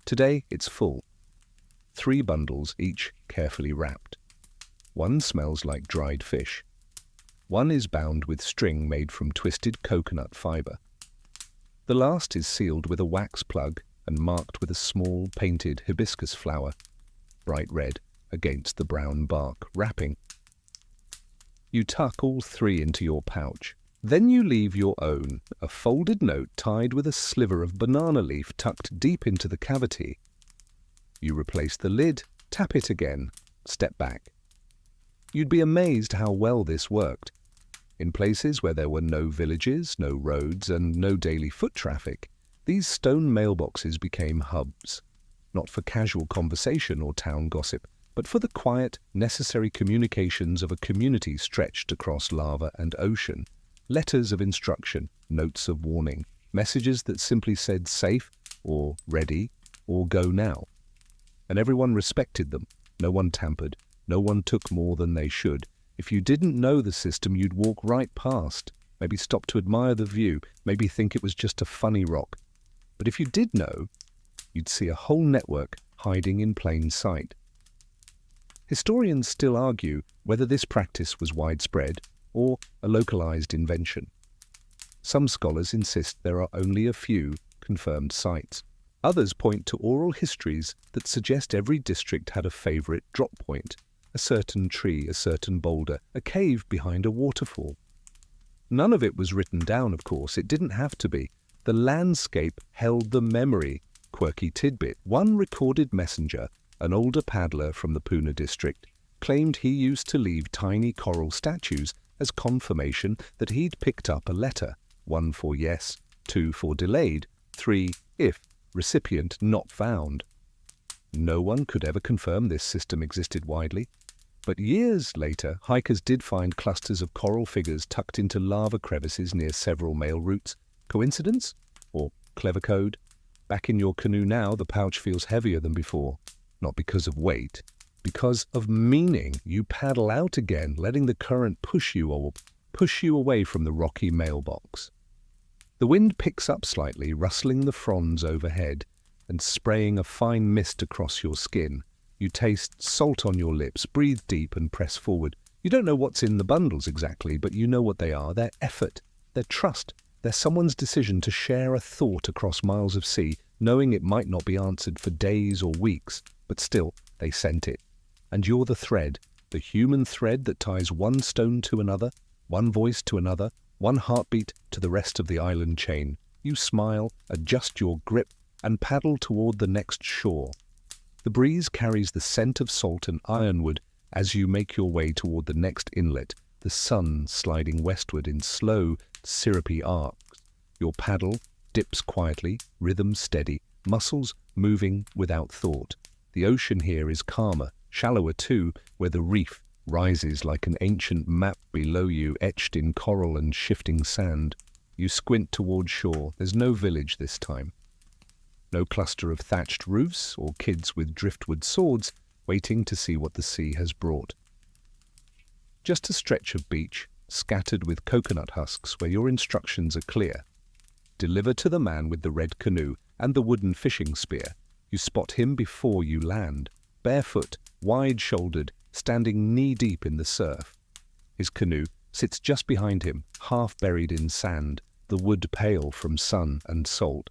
Today, it's full. 3 bundles, each carefully wrapped. One smells like dried fish. One is bound with string made from twisted coconut fiber. The last is sealed with a wax plug and marked with a small painted hibiscus flower, bright red against the brown bark wrapping. You tuck all 3 into your pouch. Then you leave your own, a folded note tied with a sliver of banana leaf tucked deep into the cavity. You replace the lid, tap it again, step back. You'd be amazed how well this worked. In places where there were no villages, no roads, and no daily foot traffic, these stone mailboxes became hubs, not for casual conversation or town gossip, but for the quiet, necessary communications of a community stretched across lava and ocean. Letters of instruction, notes of warning, messages that simply said safe, or ready, or go now. And everyone respected them. No one tampered. No one took more than they should. If you didn't know the system, you'd walk right past, maybe stop to admire the view, maybe think it was just a funny rock. But if you did know, you'd see a whole network hiding in plain sight. Historians still argue whether this practice was widespread or a localized invention. Some scholars insist there are only a few confirmed sites. Others point to oral histories that suggest every district had a favorite drop point, a certain tree, a certain boulder, a cave behind a waterfall. None of it was written down, of course. It didn't have to be. The landscape held the memory. Quirky tidbit: one recorded messenger, an older paddler from the Puna district, claimed he used to leave tiny coral statues as confirmation that he'd picked up a letter, 1 for yes, 2 for delayed, 3 if, recipient not found. No one could ever confirm this system existed widely, but years later, hikers did find clusters of coral figures tucked into lava crevices near several mail routes. Coincidence? Or clever code? Back in your canoe now, the pouch feels heavier than before. Not because of weight, because of meaning. You paddle out again, letting the current push you away from the rocky mailbox. The wind picks up slightly, rustling the fronds overhead and spraying a fine mist across your skin. You taste salt on your lips, breathe deep and press forward. You don't know what's in the bundles exactly, but you know what they are. Their effort, their trust. They're someone's decision to share a thought across miles of sea, knowing it might not be answered for days or weeks, but still, they sent it. And you're the thread, the human thread that ties one stone to another, one voice to another, one heartbeat to the rest of the island chain. You smile, adjust your grip, and paddle toward the next shore. The breeze carries the scent of salt and ironwood as you make your way toward the next inlet, the sun sliding westward in slow, syrupy arcs. Your paddle dips quietly, rhythm steady, muscles moving without thought. The ocean here is calmer, shallower too, where the reef rises like an ancient map below you, etched in coral and shifting sand. You squint toward shore. There's no village this time. No cluster of thatched roofs or kids with driftwood swords waiting to see what the sea has brought. Just a stretch of beach, scattered with coconut husks, where your instructions are clear. Deliver to the man with the red canoe and the wooden fishing spear. You spot him before you land, barefoot, wide-shouldered, standing knee-deep in the surf. His canoe sits just behind him, half buried in sand, the wood pale from sun and salt.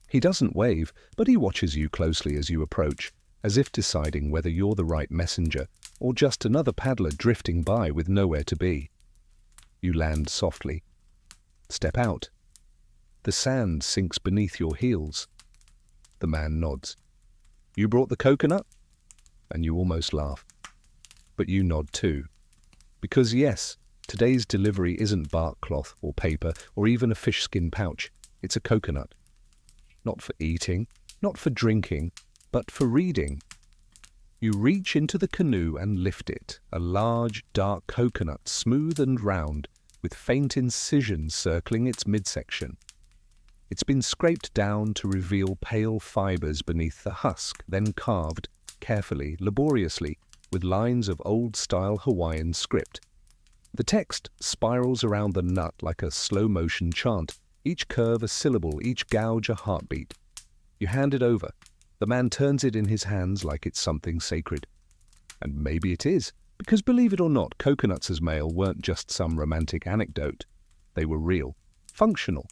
He doesn't wave, but he watches you closely as you approach, as if deciding whether you're the right messenger or just another paddler drifting by with nowhere to be. You land softly. Step out. The sand sinks beneath your heels. The man nods. You brought the coconut? And you almost laugh. But you nod too. Because yes, today's delivery isn't bark cloth or paper or even a fish skin pouch. It's a coconut. Not for eating, not for drinking, but for reading. You reach into the canoe and lift it, a large, dark coconut, smooth and round, with faint incisions circling its midsection. It's been scraped down to reveal pale fibers beneath the husk, then carved, carefully, laboriously, with lines of old-style Hawaiian script. The text spirals around the nut like a slow-motion chant, each curve a syllable, each gouge a heartbeat. You hand it over. The man turns it in his hands like it's something sacred. And maybe it is, because believe it or not, coconuts as mail weren't just some romantic anecdote. They were real, functional,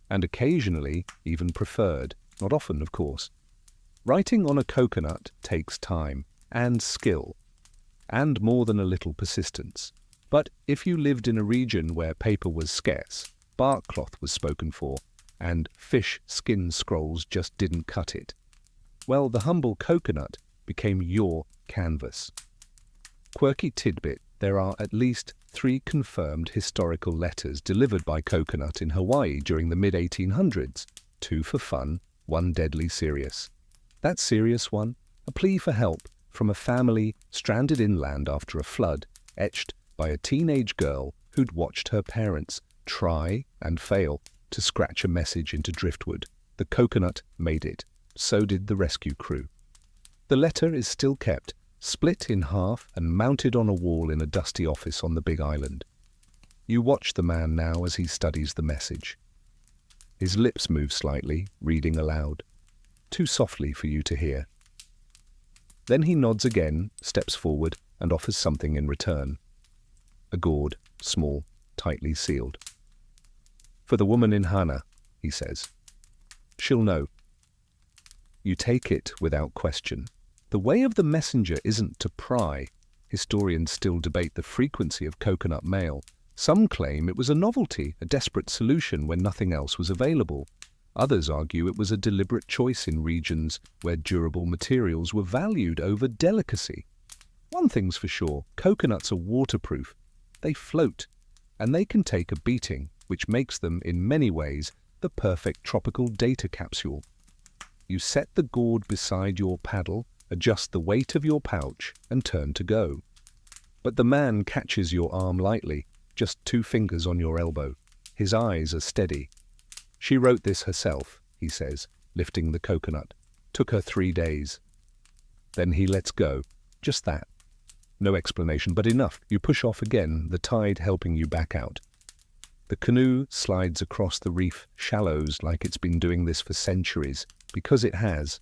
and occasionally even preferred, not often, of course. Writing on a coconut takes time and skill, and more than a little persistence. But if you lived in a region where paper was scarce, bark cloth was spoken for, and fish skin scrolls just didn't cut it, well, the humble coconut became your canvas. Quirky tidbit: there are at least 3 confirmed historical letters delivered by coconut in Hawaii during the mid-1800s, 2 for fun, 1 deadly serious. That serious one, a plea for help from a family stranded inland after a flood, etched by a teenage girl who'd watched her parents try and fail to scratch a message into driftwood. The coconut made it. So did the rescue crew. The letter is still kept, split in half and mounted on a wall in a dusty office on the Big Island. You watch the man now as he studies the message. His lips move slightly, reading aloud, too softly for you to hear. Then he nods again, steps forward, and offers something in return. A gourd, small, tightly sealed. "For the woman in Hana," he says. "She'll know." You take it without question. The way of the messenger isn't to pry. Historians still debate the frequency of coconut mail. Some claim it was a novelty, a desperate solution when nothing else was available. Others argue it was a deliberate choice in regions where durable materials were valued over delicacy. One thing's for sure, coconuts are waterproof. They float, and they can take a beating, which makes them, in many ways, the perfect tropical data capsule. You set the gourd beside your paddle, adjust the weight of your pouch, and turn to go. But the man catches your arm lightly, just 2 fingers on your elbow. His eyes are steady. "She wrote this herself," he says, lifting the coconut. "Took her 3 days." Then he lets go. Just that. No explanation, but enough. You push off again, the tide helping you back out. The canoe slides across the reef shallows like it's been doing this for centuries, because it has.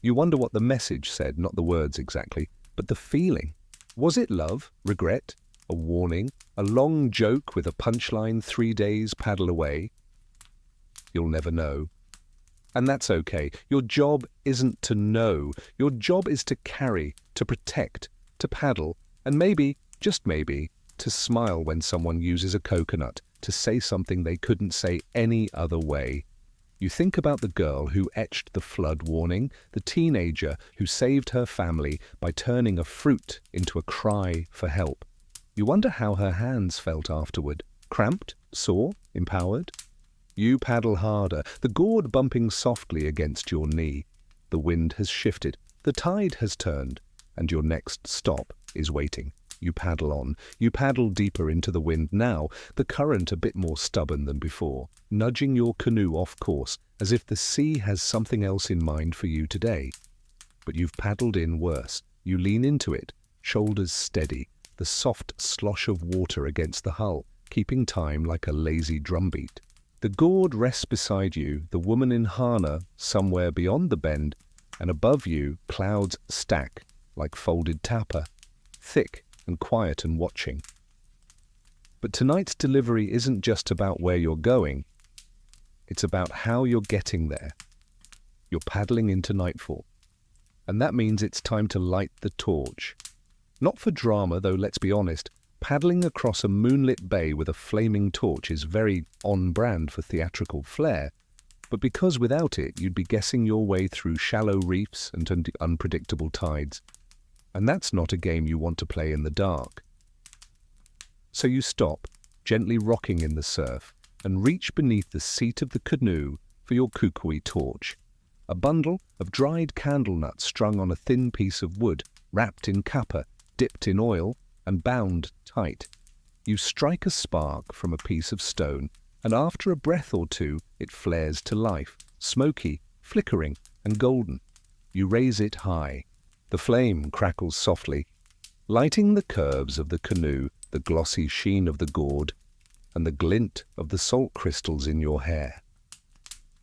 You wonder what the message said, not the words exactly, but the feeling. Was it love, regret, a warning, a long joke with a punchline, 3 days paddle away? You'll never know. And that's okay. Your job isn't to know. Your job is to carry, to protect, to paddle, and maybe, just maybe, to smile when someone uses a coconut, to say something they couldn't say any other way. You think about the girl who etched the flood warning, the teenager who saved her family by turning a fruit into a cry for help. You wonder how her hands felt afterward. Cramped? Sore? Empowered? You paddle harder, the gourd bumping softly against your knee. The wind has shifted, the tide has turned, and your next stop is waiting. You paddle on. You paddle deeper into the wind now, the current a bit more stubborn than before, nudging your canoe off course, as if the sea has something else in mind for you today. But you've paddled in worse. You lean into it, shoulders steady, the soft slosh of water against the hull, keeping time like a lazy drumbeat. The gourd rests beside you, the woman in Hana somewhere beyond the bend, and above you clouds stack like folded tapa, thick and quiet and watching. But tonight's delivery isn't just about where you're going. It's about how you're getting there. You're paddling into nightfall. And that means it's time to light the torch. Not for drama, though, let's be honest. Paddling across a moonlit bay with a flaming torch is very on-brand for theatrical flair, but because without it you'd be guessing your way through shallow reefs and unpredictable tides. And that's not a game you want to play in the dark. So you stop, gently rocking in the surf, and reach beneath the seat of the canoe for your kukui torch. A bundle of dried candle nuts strung on a thin piece of wood, wrapped in kapa, dipped in oil, and bound tight. You strike a spark from a piece of stone, and after a breath or two it flares to life, smoky, flickering, and golden. You raise it high. The flame crackles softly, lighting the curves of the canoe, the glossy sheen of the gourd, and the glint of the salt crystals in your hair.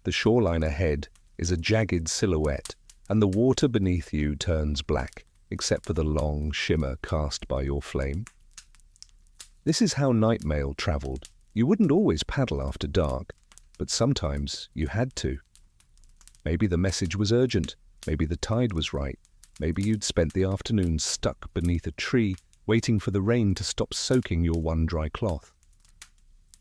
The shoreline ahead is a jagged silhouette, and the water beneath you turns black, except for the long shimmer cast by your flame. This is how night mail travelled. You wouldn't always paddle after dark, but sometimes you had to. Maybe the message was urgent, maybe the tide was right, maybe you'd spent the afternoon stuck beneath a tree, waiting for the rain to stop soaking your one dry cloth.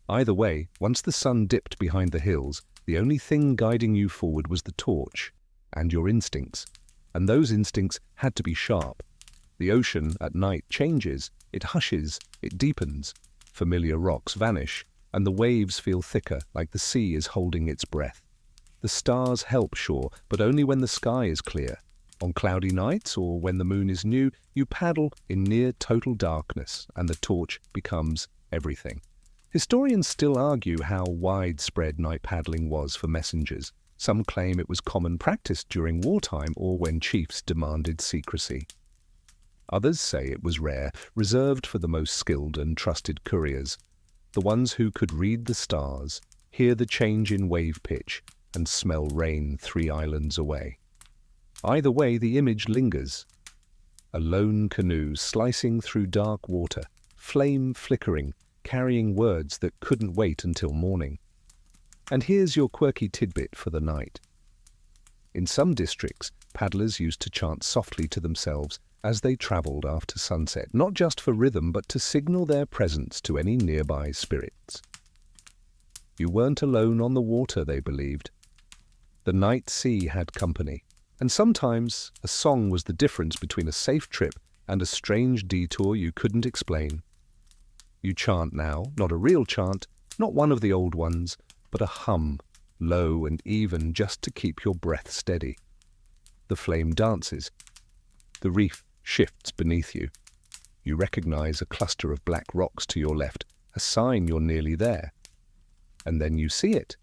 Either way, once the sun dipped behind the hills, the only thing guiding you forward was the torch and your instincts. And those instincts had to be sharp. The ocean at night changes, it hushes, it deepens. Familiar rocks vanish, and the waves feel thicker, like the sea is holding its breath. The stars help, sure, but only when the sky is clear. On cloudy nights, or when the moon is new, you paddle in near total darkness, and the torch becomes everything. Historians still argue how widespread night paddling was for messengers. Some claim it was common practice during wartime or when chiefs demanded secrecy. Others say it was rare, reserved for the most skilled and trusted couriers, the ones who could read the stars, hear the change in wave pitch, and smell rain 3 islands away. Either way, the image lingers. A lone canoe slicing through dark water, flame flickering, carrying words that couldn't wait until morning. And here's your quirky tidbit for the night. In some districts, paddlers used to chant softly to themselves as they travelled after sunset, not just for rhythm, but to signal their presence to any nearby spirits. You weren't alone on the water, they believed. The night sea had company, and sometimes a song was the difference between a safe trip and a strange detour you couldn't explain. You chant now, not a real chant, not one of the old ones, but a hum, low and even, just to keep your breath steady. The flame dances. The reef shifts beneath you. You recognize a cluster of black rocks to your left, a sign you're nearly there. And then you see it.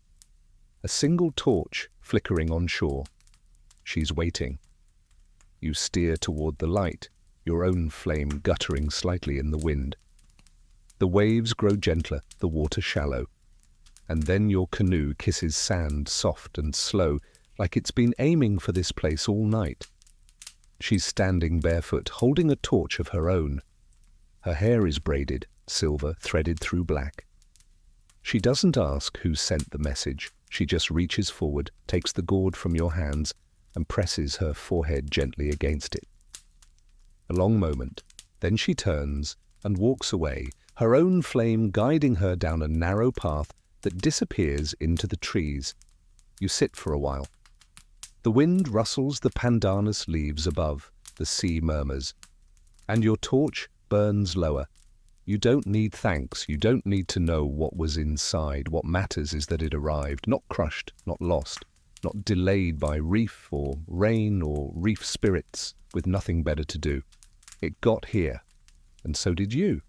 A single torch flickering on shore. She's waiting. You steer toward the light, your own flame guttering slightly in the wind. The waves grow gentler, the water shallow. And then your canoe kisses sand soft and slow, like it's been aiming for this place all night. She's standing barefoot, holding a torch of her own. Her hair is braided, silver, threaded through black. She doesn't ask who sent the message. She just reaches forward, takes the gourd from your hands, and presses her forehead gently against it. A long moment, then she turns and walks away, her own flame guiding her down a narrow path that disappears into the trees. You sit for a while. The wind rustles the pandanus leaves above, the sea murmurs, and your torch burns lower. You don't need thanks, you don't need to know what was inside. What matters is that it arrived, not crushed, not lost, not delayed by reef or rain or reef spirits with nothing better to do. It got here, and so did you.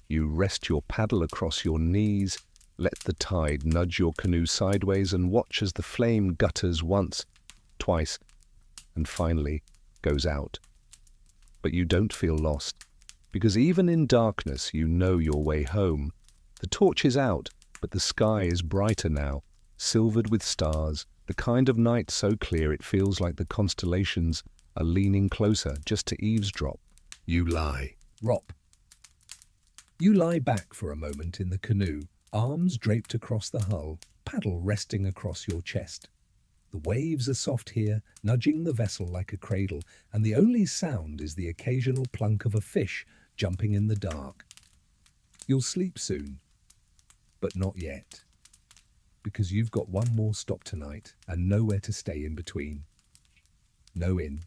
You rest your paddle across your knees, let the tide nudge your canoe sideways, and watch as the flame gutters once, twice, and finally goes out. But you don't feel lost, because even in darkness you know your way home. The torch is out, but the sky is brighter now, silvered with stars, the kind of night so clear it feels like the constellations are leaning closer just to eavesdrop. You lie. Rop. You lie back for a moment in the canoe, arms draped across the hull, paddle resting across your chest. The waves are soft here, nudging the vessel like a cradle, and the only sound is the occasional plunk of a fish jumping in the dark. You'll sleep soon, but not yet, because you've got one more stop tonight and nowhere to stay in between. No inn,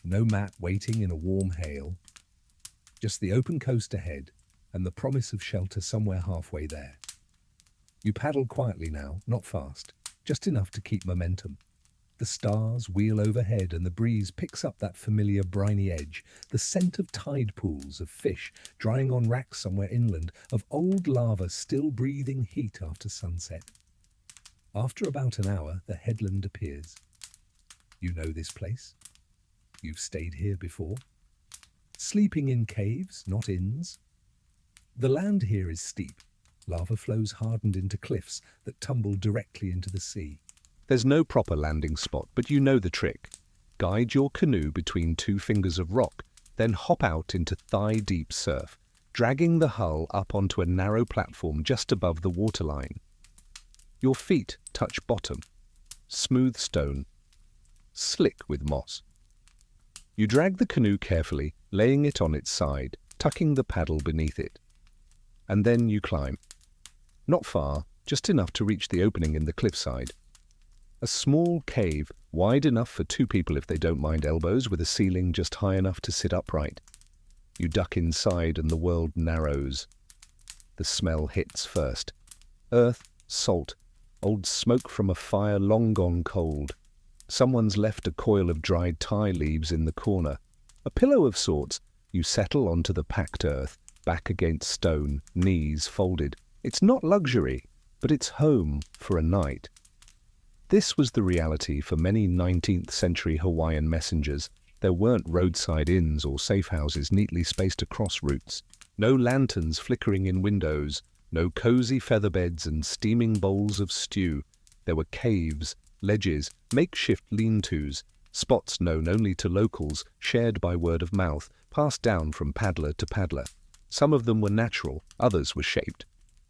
no mat waiting in a warm hail, just the open coast ahead and the promise of shelter somewhere halfway there. You paddle quietly now, not fast, just enough to keep momentum. The stars wheel overhead and the breeze picks up that familiar briny edge, the scent of tide pools, of fish drying on racks somewhere inland, of old lava still breathing heat after sunset. After about an hour, the headland appears. You know this place. You've stayed here before. Sleeping in caves, not inns. The land here is steep. Lava flows hardened into cliffs that tumble directly into the sea. There's no proper landing spot, but you know the trick. Guide your canoe between 2 fingers of rock, then hop out into thigh-deep surf, dragging the hull up onto a narrow platform just above the waterline. Your feet touch bottom, smooth stone, slick with moss. You drag the canoe carefully, laying it on its side, tucking the paddle beneath it. And then you climb. Not far, just enough to reach the opening in the cliffside. A small cave, wide enough for 2 people if they don't mind elbows, with a ceiling just high enough to sit upright. You duck inside and the world narrows. The smell hits first. Earth, salt, old smoke from a fire long gone cold. Someone's left a coil of dried thai leaves in the corner. A pillow of sorts. You settle onto the packed earth, back against stone, knees folded. It's not luxury, but it's home for a night. This was the reality for many 19th century Hawaiian messengers, There weren't roadside inns or safe houses neatly spaced across routes. No lanterns flickering in windows, no cozy featherbeds and steaming bowls of stew. There were caves, ledges, makeshift lean-tos, spots known only to locals, shared by word of mouth, passed down from paddler to paddler. Some of them were natural, others were shaped,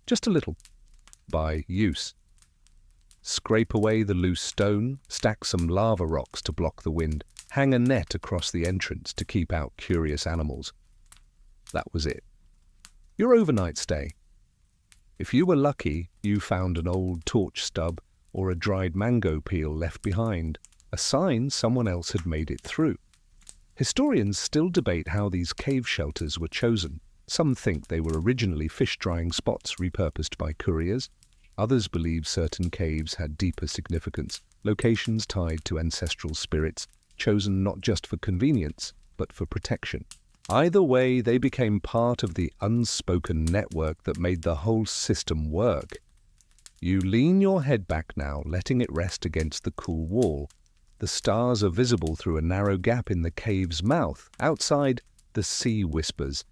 just a little, by use. Scrape away the loose stone, stack some lava rocks to block the wind, hang a net across the entrance to keep out curious animals. That was it. Your overnight stay. If you were lucky, you found an old torch stub or a dried mango peel left behind, a sign someone else had made it through. Historians still debate how these cave shelters were chosen. Some think they were originally fish-drying spots repurposed by couriers. Others believe certain caves had deeper significance, locations tied to ancestral spirits, chosen not just for convenience, but for protection. Either way, they became part of the unspoken network that made the whole system work. You lean your head back now, letting it rest against the cool wall. The stars are visible through a narrow gap in the cave's mouth. Outside, the sea whispers.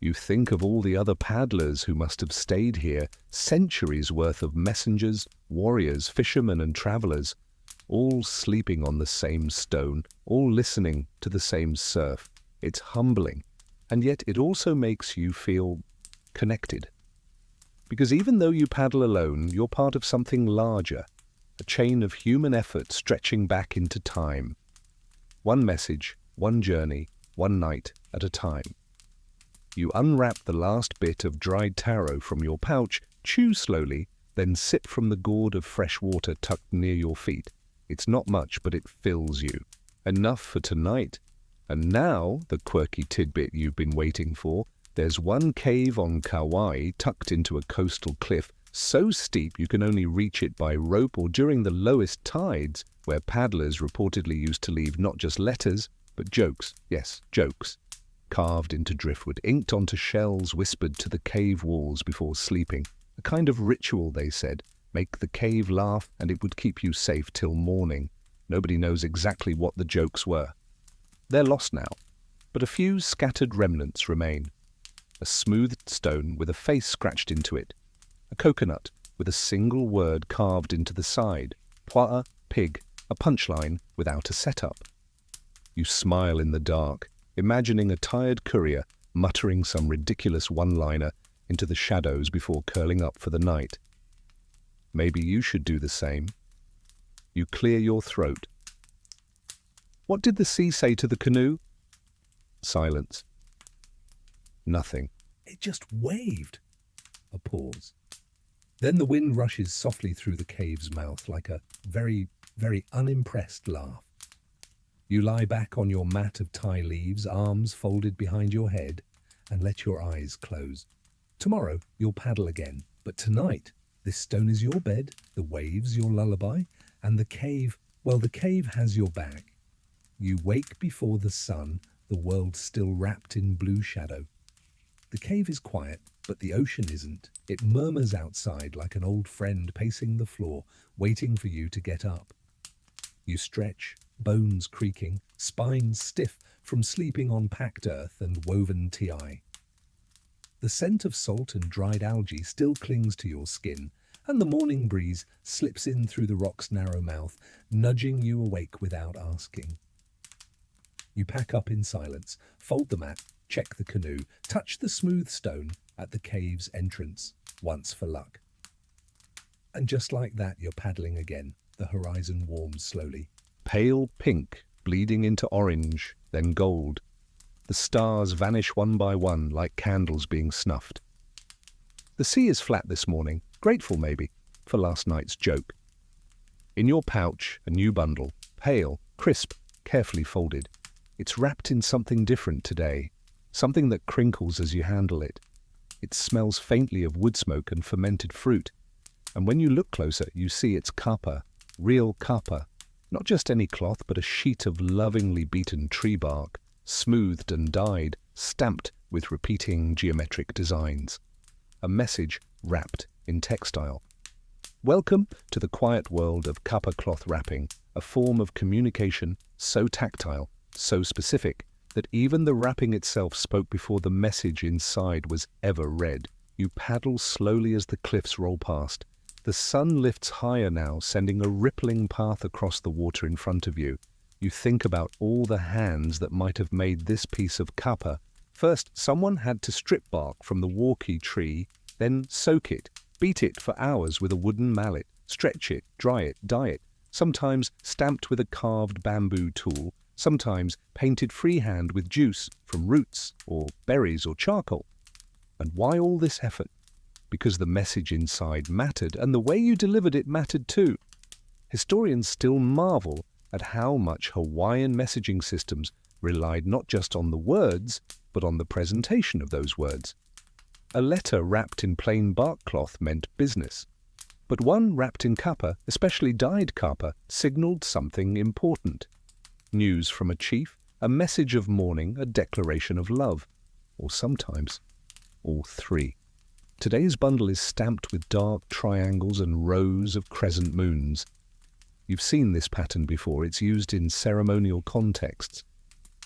You think of all the other paddlers who must have stayed here, centuries worth of messengers, warriors, fishermen and travelers, all sleeping on the same stone, all listening to the same surf. It's humbling, and yet it also makes you feel connected. Because even though you paddle alone, you're part of something larger, a chain of human effort stretching back into time. One message, one journey, one night at a time. You unwrap the last bit of dried taro from your pouch, chew slowly, then sip from the gourd of fresh water tucked near your feet. It's not much, but it fills you. Enough for tonight. And now, the quirky tidbit you've been waiting for, there's one cave on Kauai tucked into a coastal cliff, so steep you can only reach it by rope or during the lowest tides, where paddlers reportedly used to leave not just letters, but jokes. Yes, jokes. Carved into driftwood, inked onto shells, whispered to the cave walls before sleeping. A kind of ritual, they said. Make the cave laugh, and it would keep you safe till morning. Nobody knows exactly what the jokes were. They're lost now, but a few scattered remnants remain. A smoothed stone with a face scratched into it. A coconut with a single word carved into the side. Poa, pig, a punchline without a setup. You smile in the dark, imagining a tired courier muttering some ridiculous one-liner into the shadows before curling up for the night. Maybe you should do the same. You clear your throat. What did the sea say to the canoe? Silence. Nothing. It just waved. A pause. Then the wind rushes softly through the cave's mouth like a very, very unimpressed laugh. You lie back on your mat of Thai leaves, arms folded behind your head, and let your eyes close. Tomorrow you'll paddle again, but tonight this stone is your bed, the waves your lullaby, and the cave, well, the cave has your back. You wake before the sun, the world still wrapped in blue shadow. The cave is quiet, but the ocean isn't. It murmurs outside like an old friend pacing the floor, waiting for you to get up. You stretch, bones creaking, spines stiff from sleeping on packed earth and woven ti. The scent of salt and dried algae still clings to your skin, and the morning breeze slips in through the rock's narrow mouth, nudging you awake without asking. You pack up in silence, fold the mat, check the canoe, touch the smooth stone at the cave's entrance, once for luck. And just like that, you're paddling again. The horizon warms slowly. Pale pink, bleeding into orange, then gold. The stars vanish one by one like candles being snuffed. The sea is flat this morning, grateful maybe, for last night's joke. In your pouch, a new bundle, pale, crisp, carefully folded. It's wrapped in something different today, something that crinkles as you handle it. It smells faintly of wood smoke and fermented fruit, and when you look closer, you see it's kapa, real kapa. Not just any cloth, but a sheet of lovingly beaten tree bark, smoothed and dyed, stamped with repeating geometric designs. A message wrapped in textile. Welcome to the quiet world of kapa cloth wrapping, a form of communication so tactile so specific that even the wrapping itself spoke before the message inside was ever read. You paddle slowly as the cliffs roll past. The sun lifts higher now, sending a rippling path across the water in front of you. You think about all the hands that might have made this piece of kapa. First, someone had to strip bark from the walkie tree, then soak it, beat it for hours with a wooden mallet, stretch it, dry it, dye it, sometimes stamped with a carved bamboo tool, sometimes painted freehand with juice from roots or berries or charcoal. And why all this effort? Because the message inside mattered, and the way you delivered it mattered too. Historians still marvel at how much Hawaiian messaging systems relied not just on the words, but on the presentation of those words. A letter wrapped in plain bark cloth meant business, but one wrapped in kapa, especially dyed kapa, signaled something important. News from a chief, a message of mourning, a declaration of love, or sometimes all three. Today's bundle is stamped with dark triangles and rows of crescent moons. You've seen this pattern before. It's used in ceremonial contexts.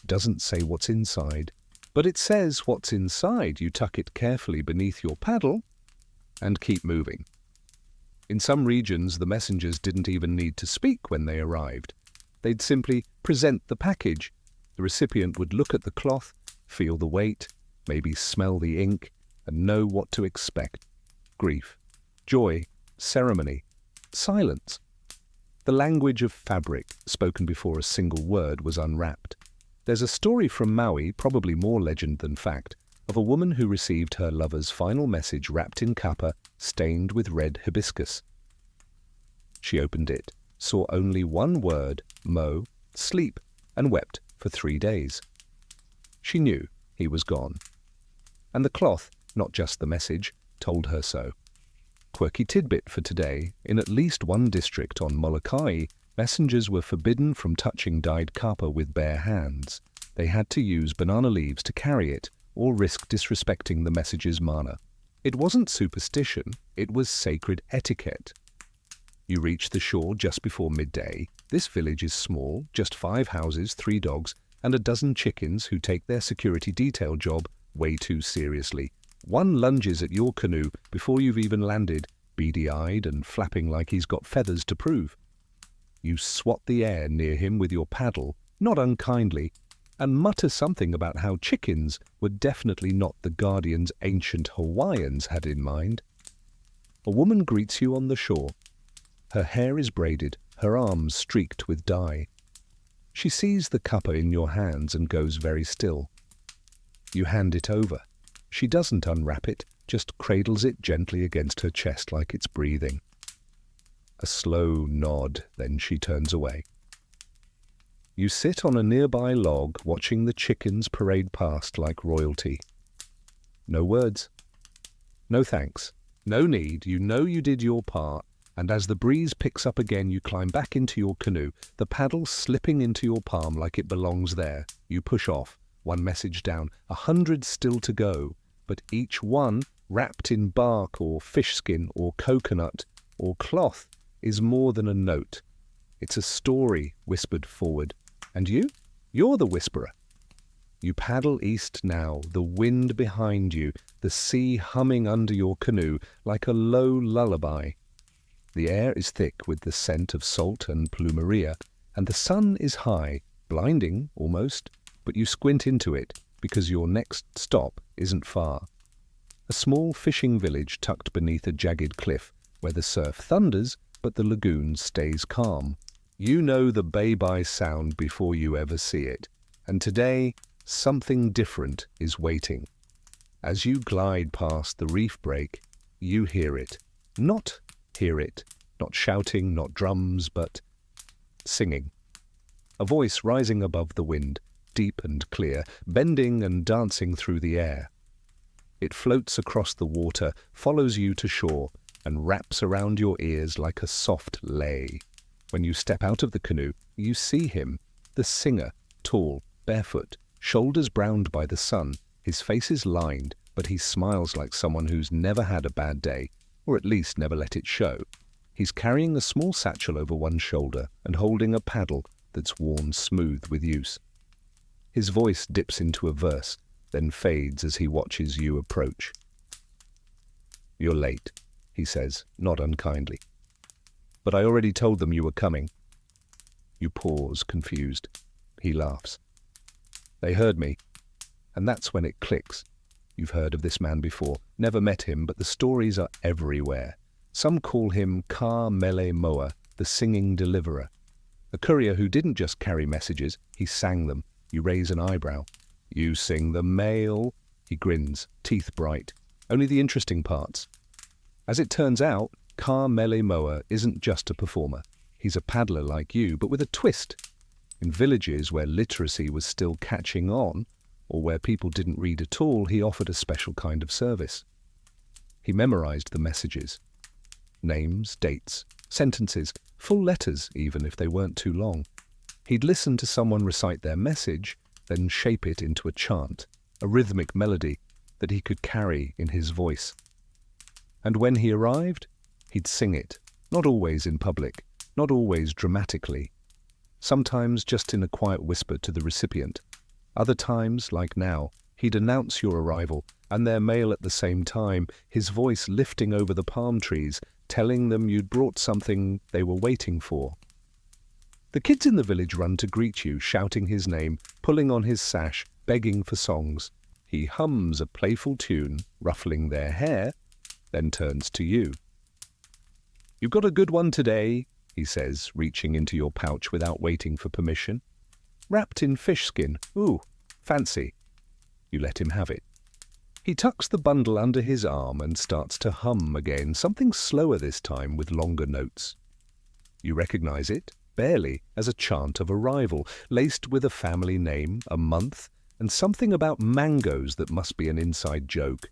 It doesn't say what's inside, but it says what's inside. You tuck it carefully beneath your paddle and keep moving. In some regions, the messengers didn't even need to speak when they arrived. They'd simply present the package. The recipient would look at the cloth, feel the weight, maybe smell the ink, and know what to expect. Grief, joy, ceremony, silence. The language of fabric, spoken before a single word was unwrapped. There's a story from Maui, probably more legend than fact, of a woman who received her lover's final message wrapped in kapa, stained with red hibiscus. She opened it, saw only one word, mo, sleep, and wept for 3 days. She knew he was gone. And the cloth, not just the message, told her so. Quirky tidbit for today: in at least one district on Molokai, messengers were forbidden from touching dyed kapa with bare hands. They had to use banana leaves to carry it, or risk disrespecting the message's mana. It wasn't superstition, it was sacred etiquette. You reach the shore just before midday. This village is small, just 5 houses, 3 dogs, and a dozen chickens who take their security detail job way too seriously. One lunges at your canoe before you've even landed, beady-eyed and flapping like he's got feathers to prove. You swat the air near him with your paddle, not unkindly, and mutter something about how chickens were definitely not the guardians ancient Hawaiians had in mind. A woman greets you on the shore. Her hair is braided, her arms streaked with dye. She sees the kapa in your hands and goes very still. You hand it over. She doesn't unwrap it, just cradles it gently against her chest like it's breathing. A slow nod, then she turns away. You sit on a nearby log, watching the chickens parade past like royalty. No words. No thanks. No need. You know you did your part, and as the breeze picks up again, you climb back into your canoe, the paddle slipping into your palm like it belongs there. You push off, one message down, 100 still to go, but each one, wrapped in bark or fish skin or coconut or cloth, is more than a note. It's a story whispered forward. And you? You're the whisperer. You paddle east now, the wind behind you, the sea humming under your canoe like a low lullaby. The air is thick with the scent of salt and plumeria, and the sun is high, blinding almost, but you squint into it because your next stop isn't far. A small fishing village tucked beneath a jagged cliff where the surf thunders but the lagoon stays calm. You know the bay-by sound before you ever see it, and today something different is waiting. As you glide past the reef break, you hear it. Not hear it, not shouting, not drums, but singing. A voice rising above the wind, deep and clear, bending and dancing through the air. It floats across the water, follows you to shore, and wraps around your ears like a soft lei. When you step out of the canoe, you see him, the singer, tall, barefoot, shoulders browned by the sun. His face is lined, but he smiles like someone who's never had a bad day, or at least never let it show. He's carrying a small satchel over one shoulder and holding a paddle that's worn smooth with use. His voice dips into a verse, then fades as he watches you approach. "You're late," he says, not unkindly. "But I already told them you were coming." You pause, confused. He laughs. "They heard me." And that's when it clicks. You've heard of this man before, never met him, but the stories are everywhere. Some call him Ka Mele Moa, the singing deliverer. A courier who didn't just carry messages, he sang them. You raise an eyebrow. "You sing the mail." He grins, teeth bright. "Only the interesting parts." As it turns out, Ka Mele Moa isn't just a performer. He's a paddler like you, but with a twist. In villages where literacy was still catching on, or where people didn't read at all, he offered a special kind of service. He memorized the messages. Names, dates, sentences, full letters even if they weren't too long. He'd listen to someone recite their message, then shape it into a chant, a rhythmic melody that he could carry in his voice. And when he arrived, he'd sing it, not always in public, not always dramatically. Sometimes just in a quiet whisper to the recipient. Other times, like now, he'd announce your arrival and their mail at the same time, his voice lifting over the palm trees, telling them you'd brought something they were waiting for. The kids in the village run to greet you, shouting his name, pulling on his sash, begging for songs. He hums a playful tune, ruffling their hair, then turns to you. "You've got a good one today," he says, reaching into your pouch without waiting for permission. "Wrapped in fish skin. Ooh, fancy." You let him have it. He tucks the bundle under his arm and starts to hum again, something slower this time with longer notes. You recognize it, barely, as a chant of arrival, laced with a family name, a month, and something about mangoes that must be an inside joke.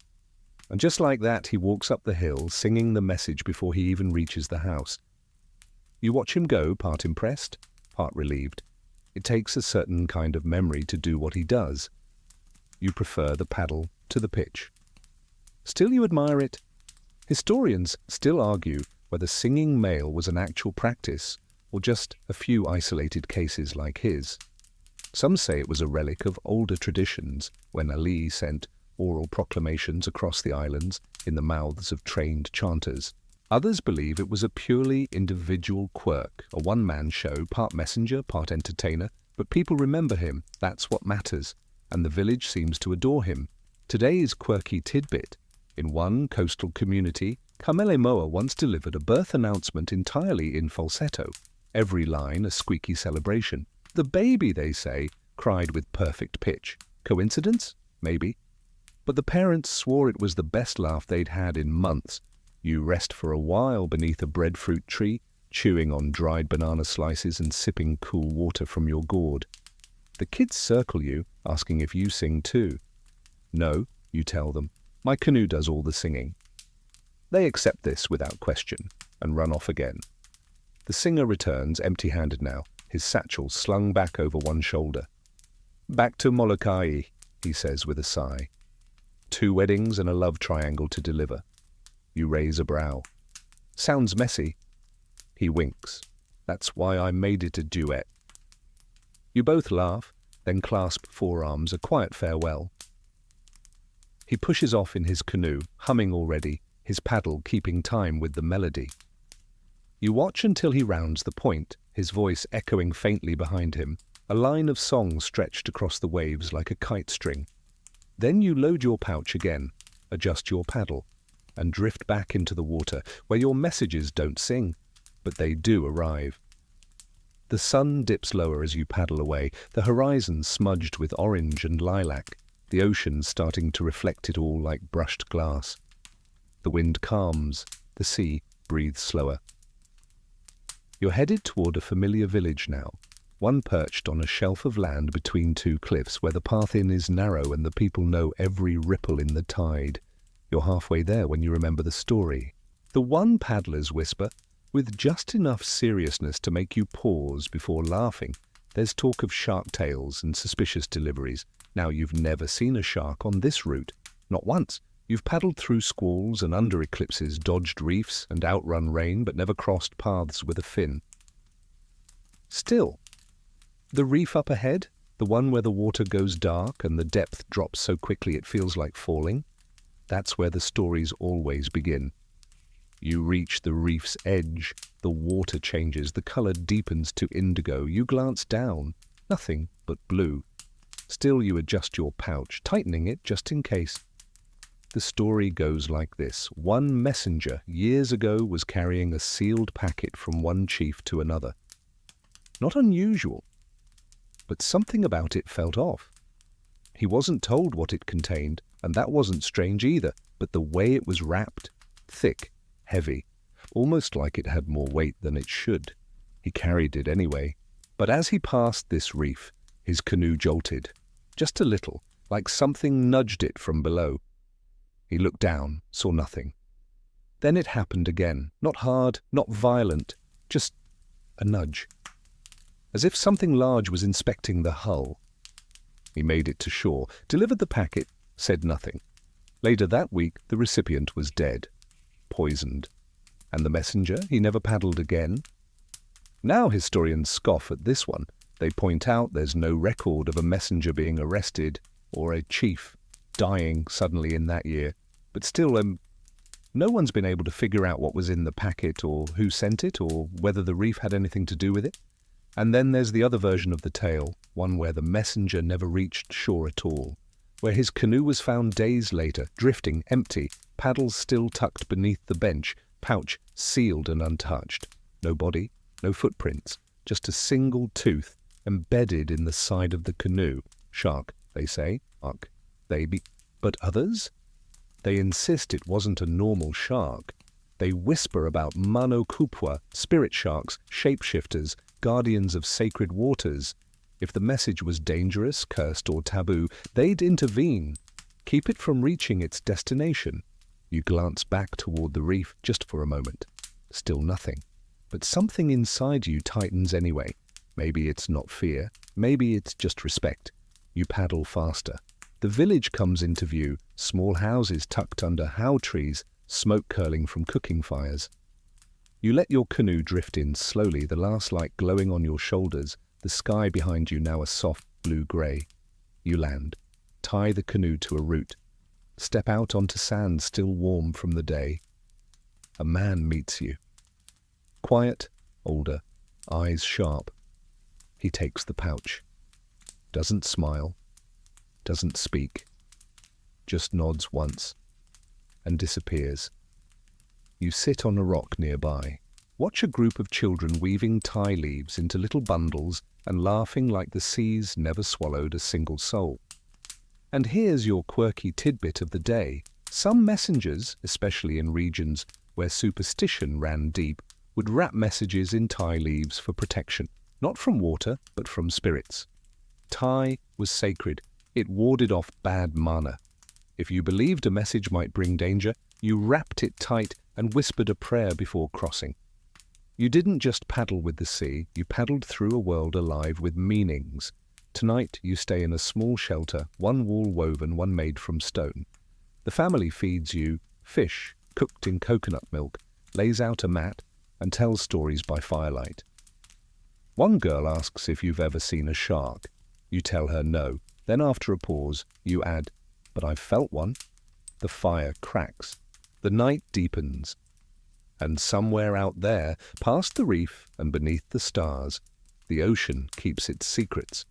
And just like that, he walks up the hill, singing the message before he even reaches the house. You watch him go, part impressed, part relieved. It takes a certain kind of memory to do what he does. You prefer the paddle to the pitch. Still you admire it. Historians still argue whether singing mail was an actual practice or just a few isolated cases like his. Some say it was a relic of older traditions when Ali sent oral proclamations across the islands in the mouths of trained chanters. Others believe it was a purely individual quirk, a one-man show, part messenger, part entertainer, but people remember him, that's what matters, and the village seems to adore him. Today's quirky tidbit. In one coastal community, Kamele Moa once delivered a birth announcement entirely in falsetto, every line a squeaky celebration. The baby, they say, cried with perfect pitch. Coincidence? Maybe. But the parents swore it was the best laugh they'd had in months. You rest for a while beneath a breadfruit tree, chewing on dried banana slices and sipping cool water from your gourd. The kids circle you, asking if you sing too. No, you tell them. My canoe does all the singing. They accept this without question and run off again. The singer returns, empty-handed now, his satchel slung back over one shoulder. "Back to Molokai," he says with a sigh. 2 weddings and a love triangle to deliver. You raise a brow. "Sounds messy." He winks. "That's why I made it a duet." You both laugh, then clasp forearms, a quiet farewell. He pushes off in his canoe, humming already, his paddle keeping time with the melody. You watch until he rounds the point, his voice echoing faintly behind him, a line of song stretched across the waves like a kite string. Then you load your pouch again, adjust your paddle, and drift back into the water, where your messages don't sing, but they do arrive. The sun dips lower as you paddle away, the horizon smudged with orange and lilac, the ocean starting to reflect it all like brushed glass. The wind calms, the sea breathes slower. You're headed toward a familiar village now, one perched on a shelf of land between 2 cliffs where the path in is narrow and the people know every ripple in the tide. You're halfway there when you remember the story. The one paddler's whisper, with just enough seriousness to make you pause before laughing. There's talk of shark tales and suspicious deliveries. Now you've never seen a shark on this route. Not once. You've paddled through squalls and under eclipses, dodged reefs and outrun rain, but never crossed paths with a fin. Still, the reef up ahead, the The one where the water goes dark and the depth drops so quickly it feels like falling? That's where the stories always begin. You reach the reef's edge, the water changes, the color deepens to indigo. You glance down, nothing but blue. Still you adjust your pouch, tightening it just in case. The story goes like this. One messenger years ago was carrying a sealed packet from one chief to another. Not unusual, but something about it felt off. He wasn't told what it contained, and that wasn't strange either, but the way it was wrapped, thick, heavy, almost like it had more weight than it should. He carried it anyway. But as he passed this reef, his canoe jolted, just a little, like something nudged it from below. He looked down, saw nothing. Then it happened again, not hard, not violent, just a nudge. As if something large was inspecting the hull. He made it to shore, delivered the packet, said nothing. Later that week, the recipient was dead, poisoned. And the messenger, he never paddled again. Now historians scoff at this one. They point out there's no record of a messenger being arrested or a chief dying suddenly in that year. But still, no one's been able to figure out what was in the packet or who sent it or whether the reef had anything to do with it. And then there's the other version of the tale, one where the messenger never reached shore at all, where his canoe was found days later, drifting, empty, paddles still tucked beneath the bench, pouch sealed and untouched. No body, no footprints, just a single tooth embedded in the side of the canoe. Shark, they say. Shark, but others? They insist it wasn't a normal shark. They whisper about mano kupua, spirit sharks, shapeshifters, guardians of sacred waters. If the message was dangerous, cursed, or taboo, they'd intervene, keep it from reaching its destination. You glance back toward the reef just for a moment. Still nothing. But something inside you tightens anyway. Maybe it's not fear. Maybe it's just respect. You paddle faster. The village comes into view, small houses tucked under hau trees, smoke curling from cooking fires. You let your canoe drift in slowly, the last light glowing on your shoulders, the sky behind you now a soft blue-grey. You land, tie the canoe to a root, step out onto sand still warm from the day. A man meets you. Quiet, older, eyes sharp. He takes the pouch. Doesn't smile. Doesn't speak. Just nods once and disappears. You sit on a rock nearby. Watch a group of children weaving tie leaves into little bundles and laughing like the seas never swallowed a single soul. And here's your quirky tidbit of the day. Some messengers, especially in regions where superstition ran deep, would wrap messages in tie leaves for protection, not from water, but from spirits. Tie was sacred. It warded off bad mana. If you believed a message might bring danger, you wrapped it tight and whispered a prayer before crossing. You didn't just paddle with the sea, you paddled through a world alive with meanings. Tonight you stay in a small shelter, one wall woven, one made from stone. The family feeds you fish cooked in coconut milk, lays out a mat, and tells stories by firelight. One girl asks if you've ever seen a shark. You tell her no. Then after a pause, you add, "But I've felt one." The fire cracks. The night deepens. And somewhere out there, past the reef and beneath the stars, the ocean keeps its secrets.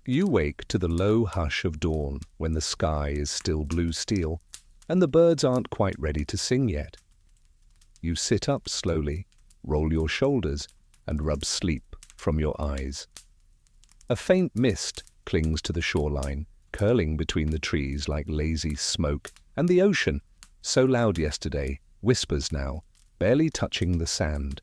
You wake to the low hush of dawn when the sky is still blue steel and the birds aren't quite ready to sing yet. You sit up slowly, roll your shoulders, and rub sleep from your eyes. A faint mist clings to the shoreline, curling between the trees like lazy smoke, and the ocean, so loud yesterday, whispers now, barely touching the sand.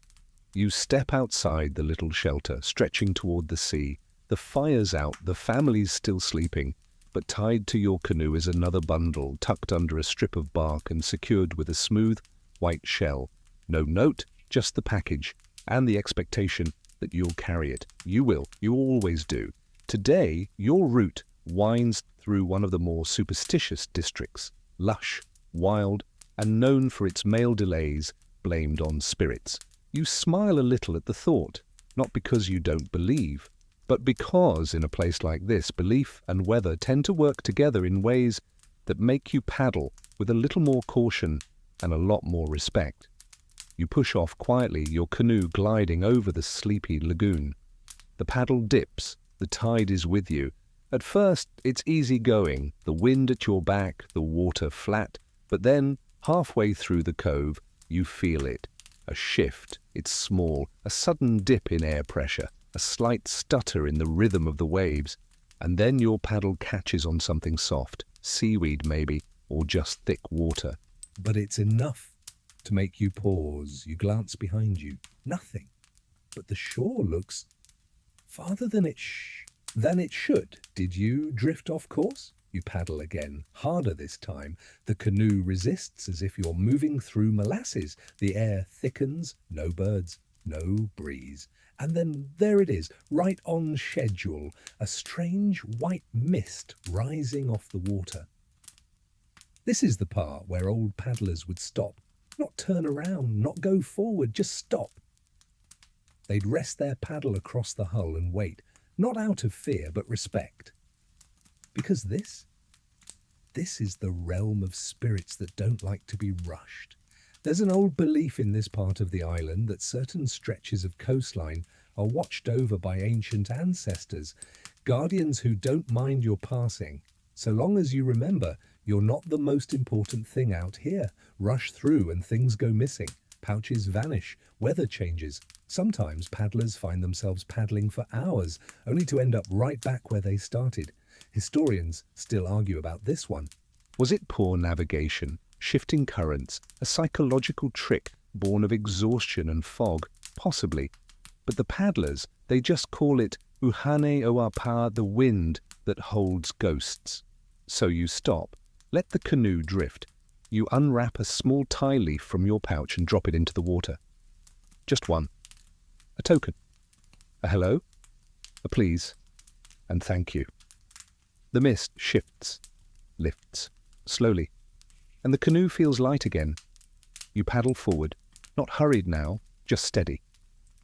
You step outside the little shelter, stretching toward the sea. The fire's out, the family's still sleeping, but tied to your canoe is another bundle tucked under a strip of bark and secured with a smooth, white shell. No note, just the package, and the expectation that you'll carry it. You will, you always do. Today, your route winds through one of the more superstitious districts, lush, wild, and known for its mail delays blamed on spirits. You smile a little at the thought, not because you don't believe, But because in a place like this, belief and weather tend to work together in ways that make you paddle with a little more caution and a lot more respect. You push off quietly, your canoe gliding over the sleepy lagoon. The paddle dips, the tide is with you. At first, it's easy going, the wind at your back, the water flat, but then, halfway through the cove, you feel it. A shift, it's small, a sudden dip in air pressure, a slight stutter in the rhythm of the waves, and then your paddle catches on something soft, seaweed maybe, or just thick water. But it's enough to make you pause. You glance behind you. Nothing. But the shore looks farther than it should. Did you drift off course? You paddle again, harder this time. The canoe resists as if you're moving through molasses. The air thickens, no birds, no breeze. And then there it is, right on schedule, a strange white mist rising off the water. This is the part where old paddlers would stop, not turn around, not go forward, just stop. They'd rest their paddle across the hull and wait, not out of fear, but respect. Because this is the realm of spirits that don't like to be rushed. There's an old belief in this part of the island that certain stretches of coastline are watched over by ancient ancestors, guardians who don't mind your passing, so long as you remember you're not the most important thing out here. Rush through and things go missing. Pouches vanish. Weather changes. Sometimes paddlers find themselves paddling for hours, only to end up right back where they started. Historians still argue about this one. Was it poor navigation, shifting currents, a psychological trick born of exhaustion and fog? Possibly. But the paddlers, they just call it uhane oapa, the wind that holds ghosts. So you stop. Let the canoe drift. You unwrap a small tie leaf from your pouch and drop it into the water. Just one. A token. A hello. A please. And thank you. The mist shifts, lifts, slowly, and the canoe feels light again. You paddle forward, not hurried now, just steady.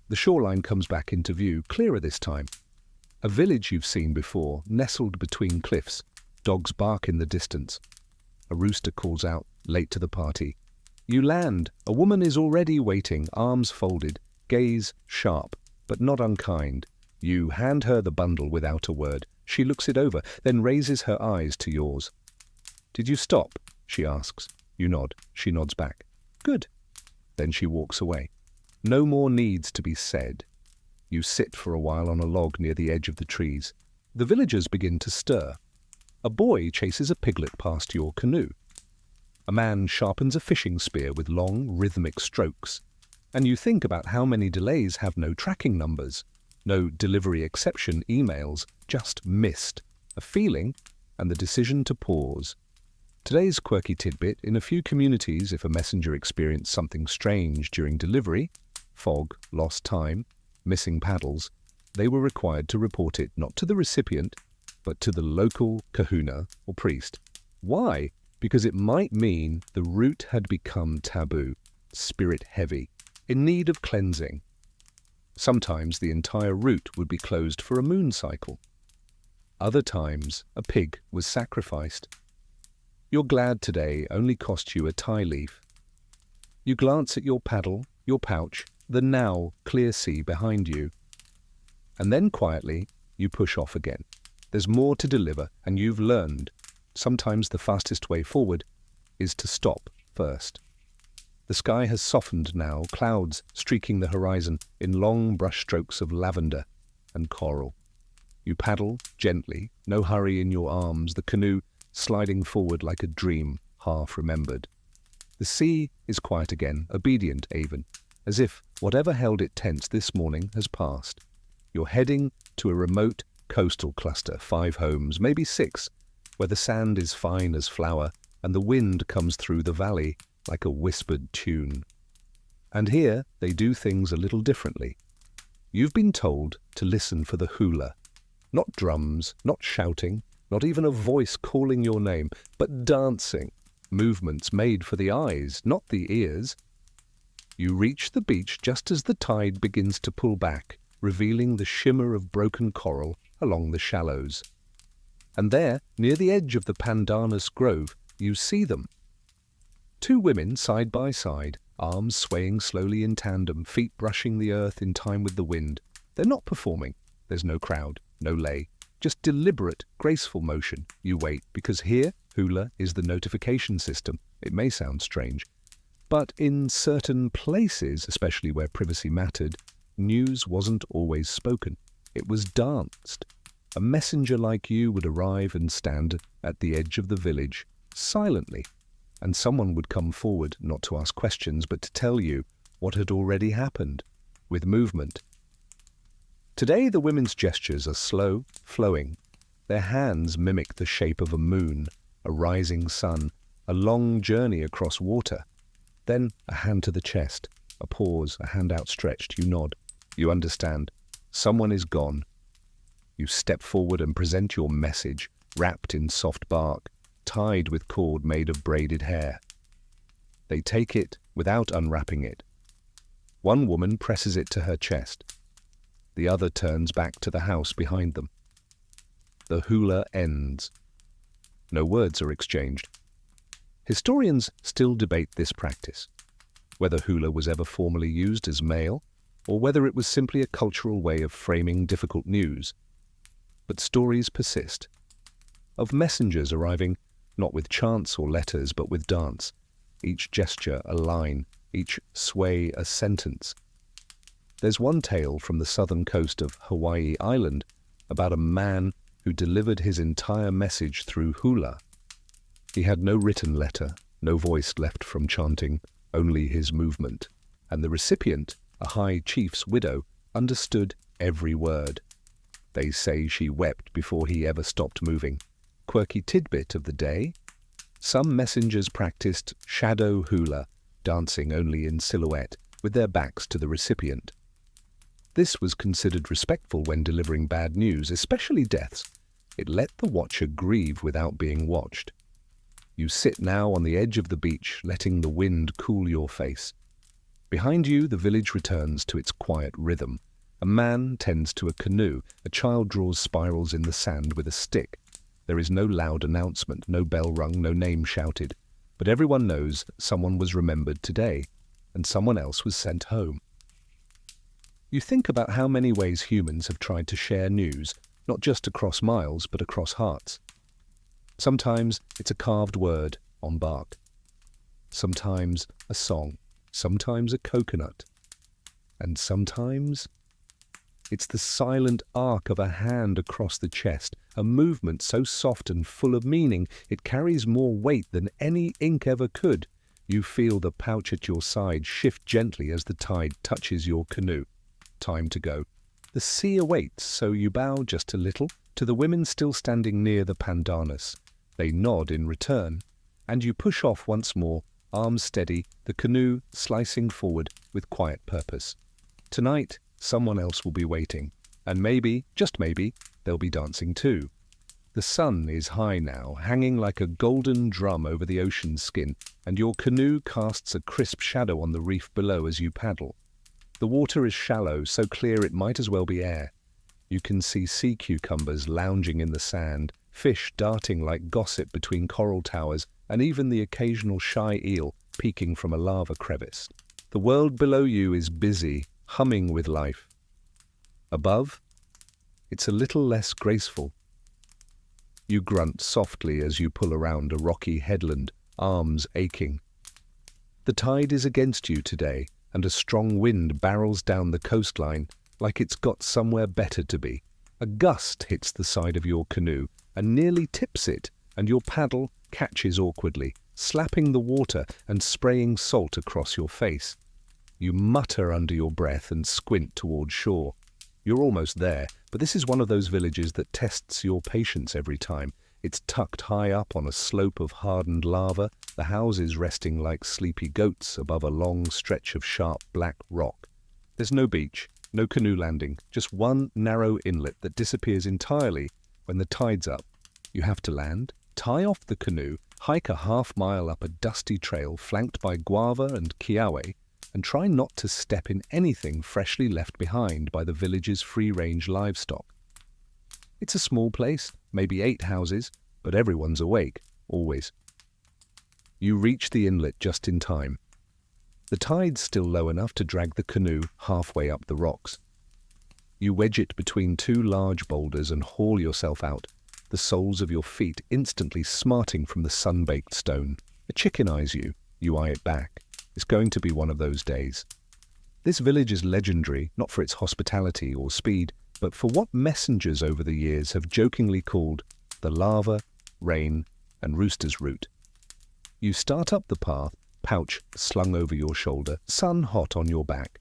The shoreline comes back into view, clearer this time. A village you've seen before, nestled between cliffs. Dogs bark in the distance. A rooster calls out, late to the party. You land. A woman is already waiting, arms folded, gaze sharp, but not unkind. You hand her the bundle without a word. She looks it over, then raises her eyes to yours. Did you stop? She asks. You nod. She nods back. Good. Then she walks away. No more needs to be said. You sit for a while on a log near the edge of the trees. The villagers begin to stir. A boy chases a piglet past your canoe. A man sharpens a fishing spear with long, rhythmic strokes. And you think about how many delays have no tracking numbers, no delivery exception emails, just missed, a feeling, and the decision to pause. Today's quirky tidbit: in a few communities, if a messenger experienced something strange during delivery, fog, lost time, missing paddles, they were required to report it not to the recipient, but to the local kahuna or priest. Why? Because it might mean the route had become taboo, spirit-heavy, in need of cleansing. Sometimes the entire route would be closed for a moon cycle. Other times, a pig was sacrificed. Your glad today only cost you a tie leaf. You glance at your paddle, your pouch, the now clear sea behind you. And then quietly, you push off again. There's more to deliver, and you've learned. Sometimes the fastest way forward is to stop first. The sky has softened now, clouds streaking the horizon in long brushstrokes of lavender and coral. You paddle gently, no hurry in your arms, the canoe sliding forward like a dream half remembered. The sea is quiet again, obedient even, as if whatever held it tense this morning has passed. You're heading to a remote coastal cluster, 5 homes, maybe 6, where the sand is fine as flour and the wind comes through the valley like a whispered tune. And here they do things a little differently. You've been told to listen for the hula. Not drums, not shouting, not even a voice calling your name, but dancing, movements made for the eyes, not the ears. You reach the beach just as the tide begins to pull back. revealing the shimmer of broken coral along the shallows. And there, near the edge of the pandanus grove, you see them. Two women side by side, arms swaying slowly in tandem, feet brushing the earth in time with the wind. They're not performing. There's no crowd, no lay, just deliberate, graceful motion. You wait, because here, hula is the notification system. It may sound strange, but in certain places, especially where privacy mattered, news wasn't always spoken. It was danced. A messenger like you would arrive and stand at the edge of the village, silently, and someone would come forward, not to ask questions, but to tell you what had already happened, with movement. Today the women's gestures are slow, flowing. Their hands mimic the shape of a moon, a rising sun, a long journey across water. Then a hand to the chest, a pause, a hand outstretched. You nod. You understand. Someone is gone. You step forward and present your message, wrapped in soft bark, tied with cord made of braided hair. They take it without unwrapping it. One woman presses it to her chest. The other turns back to the house behind them. The hula ends. No words are exchanged. Historians still debate this practice, whether hula was ever formally used as mail, or whether it was simply a cultural way of framing difficult news. But stories persist, of messengers arriving not with chants or letters, but with dance, each gesture a line, each sway a sentence. There's one tale from the southern coast of Hawaii Island about a man who delivered his entire message through hula. He had no written letter, no voice left from chanting, only his movement. And the recipient, a high chief's widow, understood every word. They say she wept before he ever stopped moving. Quirky tidbit of the day: some messengers practiced shadow hula, dancing only in silhouette, with their backs to the recipient. This was considered respectful when delivering bad news, especially deaths. It let the watcher grieve without being watched. You sit now on the edge of the beach, letting the wind cool your face. Behind you, the village returns to its quiet rhythm. A man tends to a canoe. A child draws spirals in the sand with a stick. There is no loud announcement, no bell rung, no name shouted. But everyone knows someone was remembered today, and someone else was sent home. You think about how many ways humans have tried to share news, not just across miles, but across hearts. Sometimes it's a carved word on bark. Sometimes a song. Sometimes a coconut. And sometimes it's the silent arc of a hand across the chest, a movement so soft and full of meaning it carries more weight than any ink ever could. You feel the pouch at your side shift gently as the tide touches your canoe. Time to go. The sea awaits, so you bow just a little to the women still standing near the pandanus. They nod in return, and you push off once more, arms steady, the canoe slicing forward with quiet purpose. Tonight, someone else will be waiting, and maybe, just maybe, they'll be dancing too. The sun is high now, hanging like a golden drum over the ocean's skin, and your canoe casts a crisp shadow on the reef below as you paddle. The water is shallow, so clear it might as well be air. You can see sea cucumbers lounging in the sand, fish darting like gossip between coral towers, and even the occasional shy eel peeking from a lava crevice. The world below you is busy, humming with life. Above, it's a little less graceful. You grunt softly as you pull around a rocky headland, arms aching. The tide is against you today, and a strong wind barrels down the coastline like it's got somewhere better to be. A gust hits the side of your canoe and nearly tips it, and your paddle catches awkwardly, slapping the water and spraying salt across your face. You mutter under your breath and squint toward shore. You're almost there, but this is one of those villages that tests your patience every time. It's tucked high up on a slope of hardened lava, the houses resting like sleepy goats above a long stretch of sharp black rock. There's no beach, no canoe landing, just one narrow inlet that disappears entirely when the tide's up. You have to land, tie off the canoe, hike a half-mile up a dusty trail flanked by guava and kiawe, and try not to step in anything freshly left behind by the village's free-range livestock. It's a small place, maybe 8 houses, but everyone's awake, always. You reach the inlet just in time. The tide's still low enough to drag the canoe halfway up the rocks. You wedge it between 2 large boulders and haul yourself out, the soles of your feet instantly smarting from the sun-baked stone. A chicken eyes you. You eye it back. It's going to be one of those days. This village is legendary, not for its hospitality or speed, but for what messengers over the years have jokingly called the lava, rain, and rooster's route. You start up the path, pouch slung over your shoulder, sun hot on your back.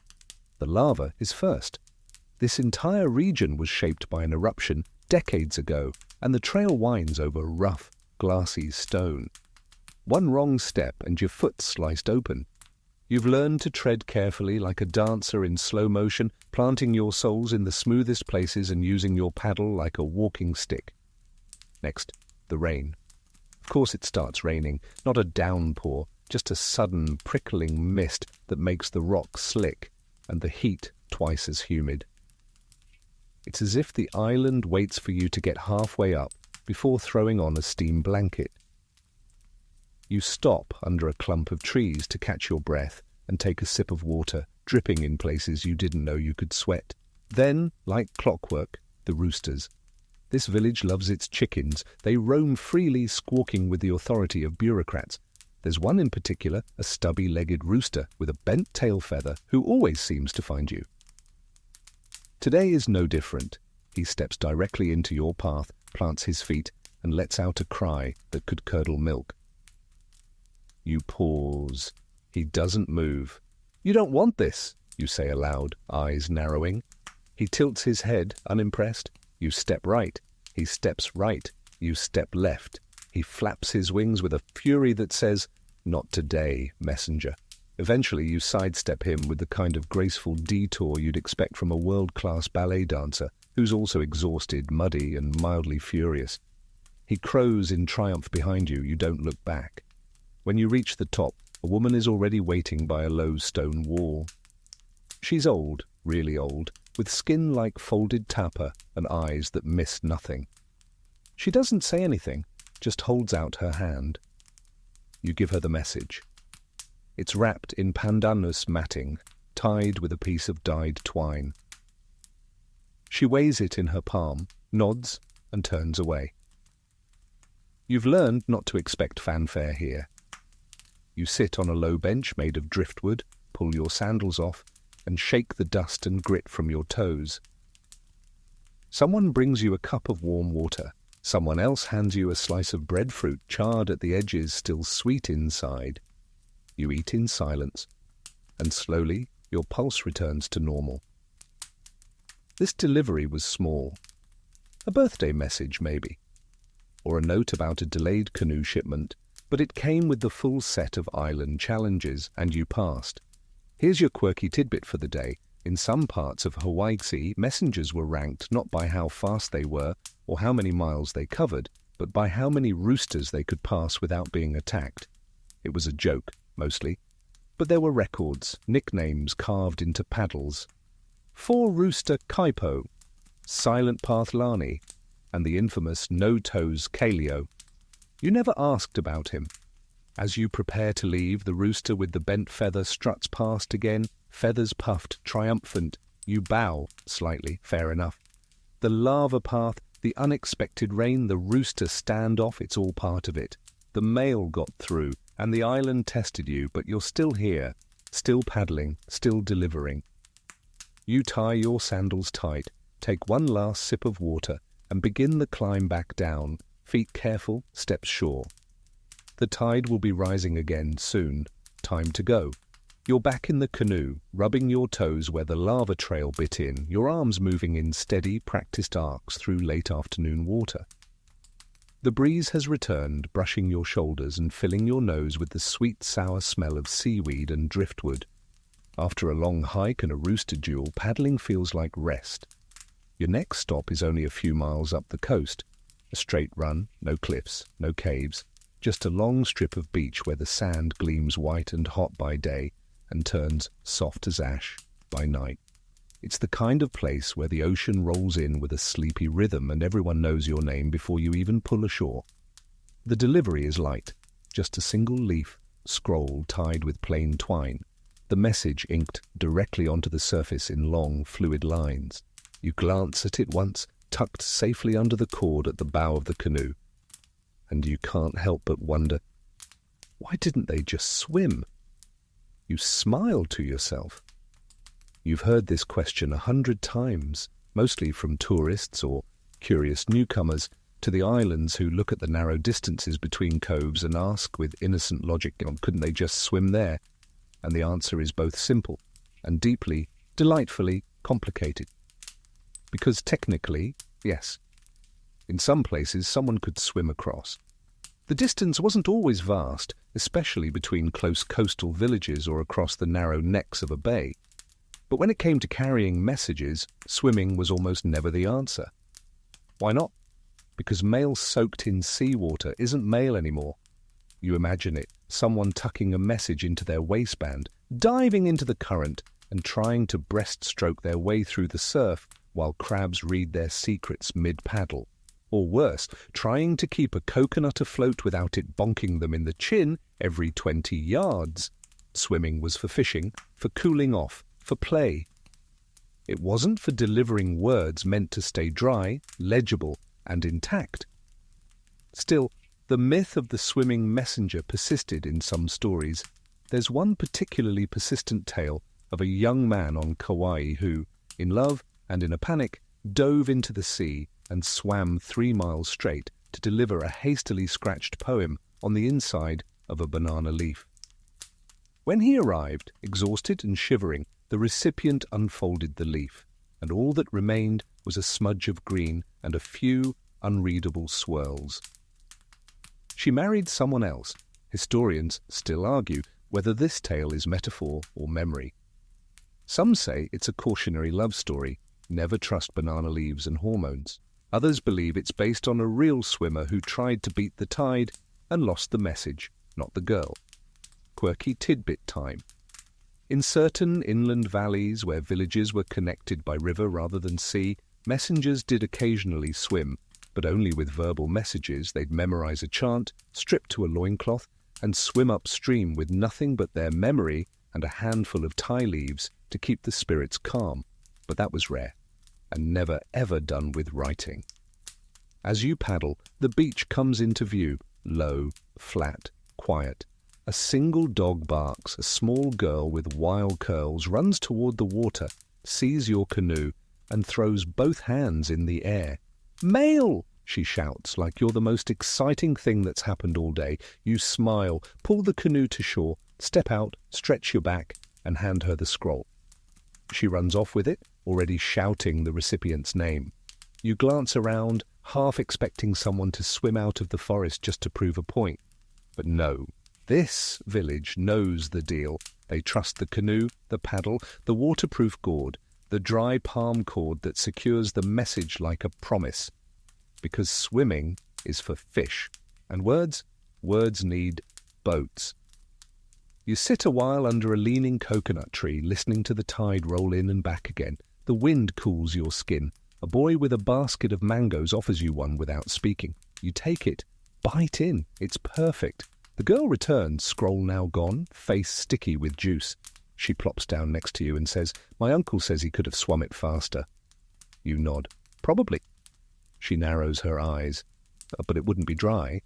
The lava is first. This entire region was shaped by an eruption decades ago, and the trail winds over rough, glassy stone. One wrong step and your foot's sliced open. You've learned to tread carefully like a dancer in slow motion, planting your soles in the smoothest places and using your paddle like a walking stick. Next, the rain. Of course it starts raining, not a downpour, just a sudden prickling mist that makes the rock slick and the heat twice as humid. It's as if the island waits for you to get halfway up before throwing on a steam blanket. You stop under a clump of trees to catch your breath and take a sip of water, dripping in places you didn't know you could sweat. Then, like clockwork, the roosters. This village loves its chickens. They roam freely, squawking with the authority of bureaucrats. There's one in particular, a stubby-legged rooster with a bent tail feather, who always seems to find you. Today is no different. He steps directly into your path, plants his feet, and lets out a cry that could curdle milk. You pause. He doesn't move. "You don't want this," you say aloud, eyes narrowing. He tilts his head, unimpressed. You step right. He steps right. You step left. He flaps his wings with a fury that says, "Not today, messenger." Eventually you sidestep him with the kind of graceful detour you'd expect from a world-class ballet dancer who's also exhausted, muddy, and mildly furious. He crows in triumph behind you. You don't look back. When you reach the top, a woman is already waiting by a low stone wall. She's old, really old, with skin like folded tapa and eyes that miss nothing. She doesn't say anything, just holds out her hand. You give her the message. It's wrapped in pandanus matting, tied with a piece of dyed twine. She weighs it in her palm, nods, and turns away. You've learned not to expect fanfare here. You sit on a low bench made of driftwood, pull your sandals off, and shake the dust and grit from your toes. Someone brings you a cup of warm water. Someone else hands you a slice of breadfruit, charred at the edges, still sweet inside. You eat in silence, and slowly your pulse returns to normal. This delivery was small. A birthday message, maybe, or a note about a delayed canoe shipment, but it came with the full set of island challenges, and you passed. Here's your quirky tidbit for the day. In some parts of Hawaii, messengers were ranked not by how fast they were or how many miles they covered, but by how many roosters they could pass without being attacked. It was a joke, mostly, but there were records, nicknames carved into paddles. 4 Rooster Kaipo, Silent Path Lani, and the infamous No Toes Kaleo. You never asked about him. As you prepare to leave, the rooster with the bent feather struts past again, feathers puffed, triumphant. You bow, slightly, fair enough. The lava path, the unexpected rain, the rooster standoff, it's all part of it. The mail got through, and the island tested you, but you're still here, still paddling, still delivering. You tie your sandals tight, take one last sip of water, and begin the climb back down, feet careful, steps sure. The tide will be rising again soon. Time to go. You're back in the canoe, rubbing your toes where the lava trail bit in, your arms moving in steady, practiced arcs through late afternoon water. The breeze has returned, brushing your shoulders and filling your nose with the sweet, sour smell of seaweed and driftwood. After a long hike and a rooster duel, paddling feels like rest. Your next stop is only a few miles up the coast. A straight run, no cliffs, no caves, just a long strip of beach where the sand gleams white and hot by day and turns soft as ash by night. It's the kind of place where the ocean rolls in with a sleepy rhythm and everyone knows your name before you even pull ashore. The delivery is light, just a single leaf, scroll tied with plain twine, the message inked directly onto the surface in long, fluid lines. You glance at it once, tucked safely under the cord at the bow of the canoe, and you can't help but wonder, why didn't they just swim? You smile to yourself. You've heard this question 100 times, mostly from tourists or curious newcomers to the islands who look at the narrow distances between coves and ask with innocent logic, couldn't they just swim there? And the answer is both simple and deeply, delightfully complicated. Because technically, yes, in some places someone could swim across. The distance wasn't always vast, especially between close coastal villages or across the narrow necks of a bay. But when it came to carrying messages, swimming was almost never the answer. Why not? Because mail soaked in seawater isn't mail anymore. You imagine it, someone tucking a message into their waistband, diving into the current and trying to breaststroke their way through the surf while crabs read their secrets mid-paddle. Or worse, trying to keep a coconut afloat without it bonking them in the chin every 20 yards. Swimming was for fishing, for cooling off, for play. It wasn't for delivering words meant to stay dry, legible, and intact. Still, the myth of the swimming messenger persisted in some stories. There's one particularly persistent tale of a young man on Kauai who, in love and in a panic, dove into the sea and swam 3 miles straight to deliver a hastily scratched poem on the inside of a banana leaf. When he arrived, exhausted and shivering, the recipient unfolded the leaf, and all that remained was a smudge of green and a few unreadable swirls. She married someone else. Historians still argue whether this tale is metaphor or memory. Some say it's a cautionary love story, never trust banana leaves and hormones. Others believe it's based on a real swimmer who tried to beat the tide and lost the message, not the girl. Quirky tidbit time. In certain inland valleys where villages were connected by river rather than sea, messengers did occasionally swim, but only with verbal messages. They'd memorize a chant, strip to a loincloth, and swim upstream with nothing but their memory and a handful of ti leaves to keep the spirits calm. But that was rare, and never ever done with writing. As you paddle, the beach comes into view, low, flat, quiet. A single dog barks, a small girl with wild curls runs toward the water, sees your canoe, and throws both hands in the air. "Mail!" she shouts, like you're the most exciting thing that's happened all day. You smile, pull the canoe to shore, step out, stretch your back, and hand her the scroll. She runs off with it, already shouting the recipient's name. You glance around, half expecting someone to swim out of the forest just to prove a point. But no. This village knows the deal. They trust the canoe, the paddle, the waterproof gourd, the dry palm cord that secures the message like a promise. Because swimming is for fish, and words need boats. You sit a while under a leaning coconut tree, listening to the tide roll in and back again. The wind cools your skin. A boy with a basket of mangoes offers you one without speaking. You take it, bite in. It's perfect. The girl returns, scroll now gone, face sticky with juice. She plops down next to you and says, "My uncle says he could have swum it faster." You nod. "Probably." She narrows her eyes. "But it wouldn't be dry."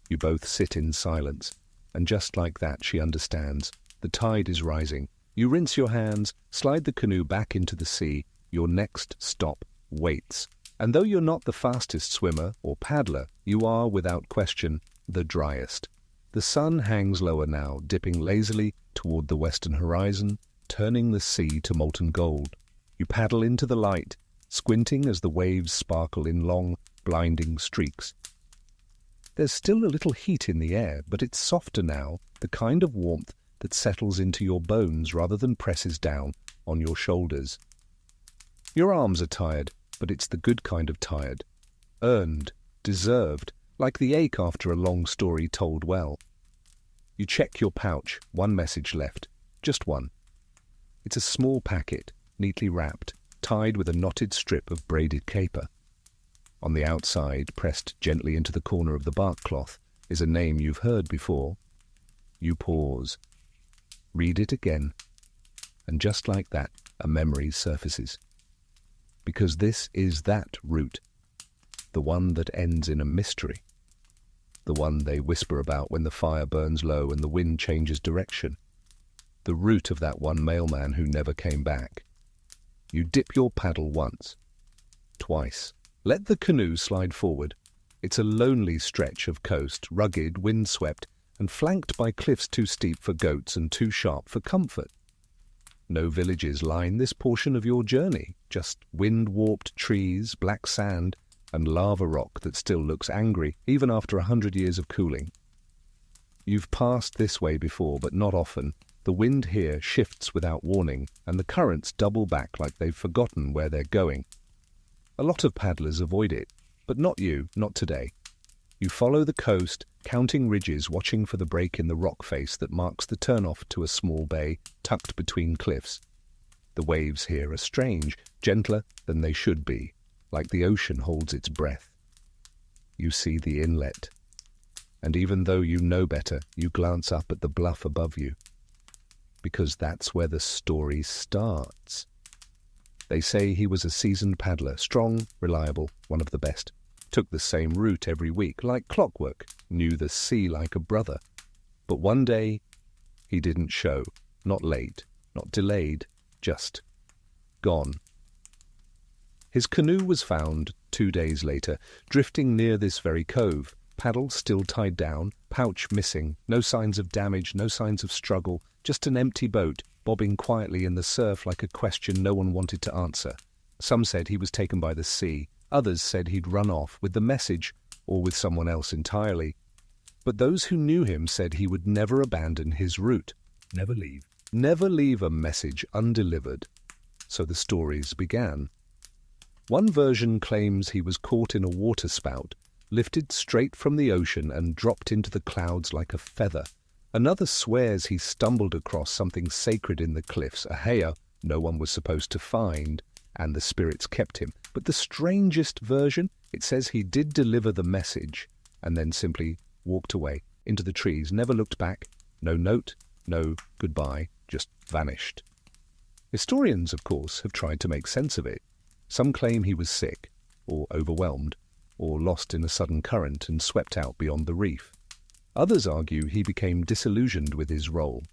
You both sit in silence. And just like that, she understands. The tide is rising. You rinse your hands, slide the canoe back into the sea. Your next stop waits. And though you're not the fastest swimmer or paddler, you are, without question, the driest. The sun hangs lower now, dipping lazily toward the western horizon, turning the sea to molten gold. You paddle into the light, squinting as the waves sparkle in long, blinding streaks. There's still a little heat in the air, but it's softer now, the kind of warmth that settles into your bones rather than presses down on your shoulders. Your arms are tired, but it's the good kind of tired. Earned, deserved, like the ache after a long story told well. You check your pouch, one message left. just one. It's a small packet, neatly wrapped, tied with a knotted strip of braided caper. On the outside, pressed gently into the corner of the bark cloth, is a name you've heard before. You pause. Read it again. And just like that, a memory surfaces. Because this is that route, the one that ends in a mystery. The one they whisper about when the fire burns low and the wind changes direction. The route of that one mailman who never came back. You dip your paddle once, twice. Let the canoe slide forward. It's a lonely stretch of coast, rugged, windswept, and flanked by cliffs too steep for goats and too sharp for comfort. No villages line this portion of your journey, just wind-warped trees, black sand, and lava rock that still looks angry, even after 100 years of cooling. You've passed this way before, but not often. The wind here shifts without warning, and the currents double back like they've forgotten where they're going. A lot of paddlers avoid it, but not you, not today. You follow the coast, counting ridges, watching for the break in the rock face that marks the turnoff to a small bay tucked between cliffs. The waves here are strange, gentler than they should be, like the ocean holds its breath. You see the inlet, and even though you know better, you glance up at the bluff above you, because that's where the story starts. They say he was a seasoned paddler, strong, reliable, one of the best. Took the same route every week, like clockwork, knew the sea like a brother. But one day, he didn't show, not late, not delayed, just gone. His canoe was found 2 days later, drifting near this very cove, paddle still tied down, pouch missing, no signs of damage, no signs of struggle, just an empty boat, bobbing quietly in the surf like a question no one wanted to answer. Some said he was taken by the sea. Others said he'd run off with the message or with someone else entirely. But those who knew him said he would never abandon his route. Never leave. Never leave a message undelivered. So the stories began. One version claims he was caught in a waterspout, lifted straight from the ocean and dropped into the clouds like a feather. Another swears he stumbled across something sacred in the cliffs, a hea no one was supposed to find, and the spirits kept him. But the strangest version, it says he did deliver the message and then simply walked away into the trees, never looked back, no note, no goodbye, just vanished. Historians, of course, have tried to make sense of it. Some claim he was sick, or overwhelmed, or lost in a sudden current and swept out beyond the reef. Others argue he became disillusioned with his role,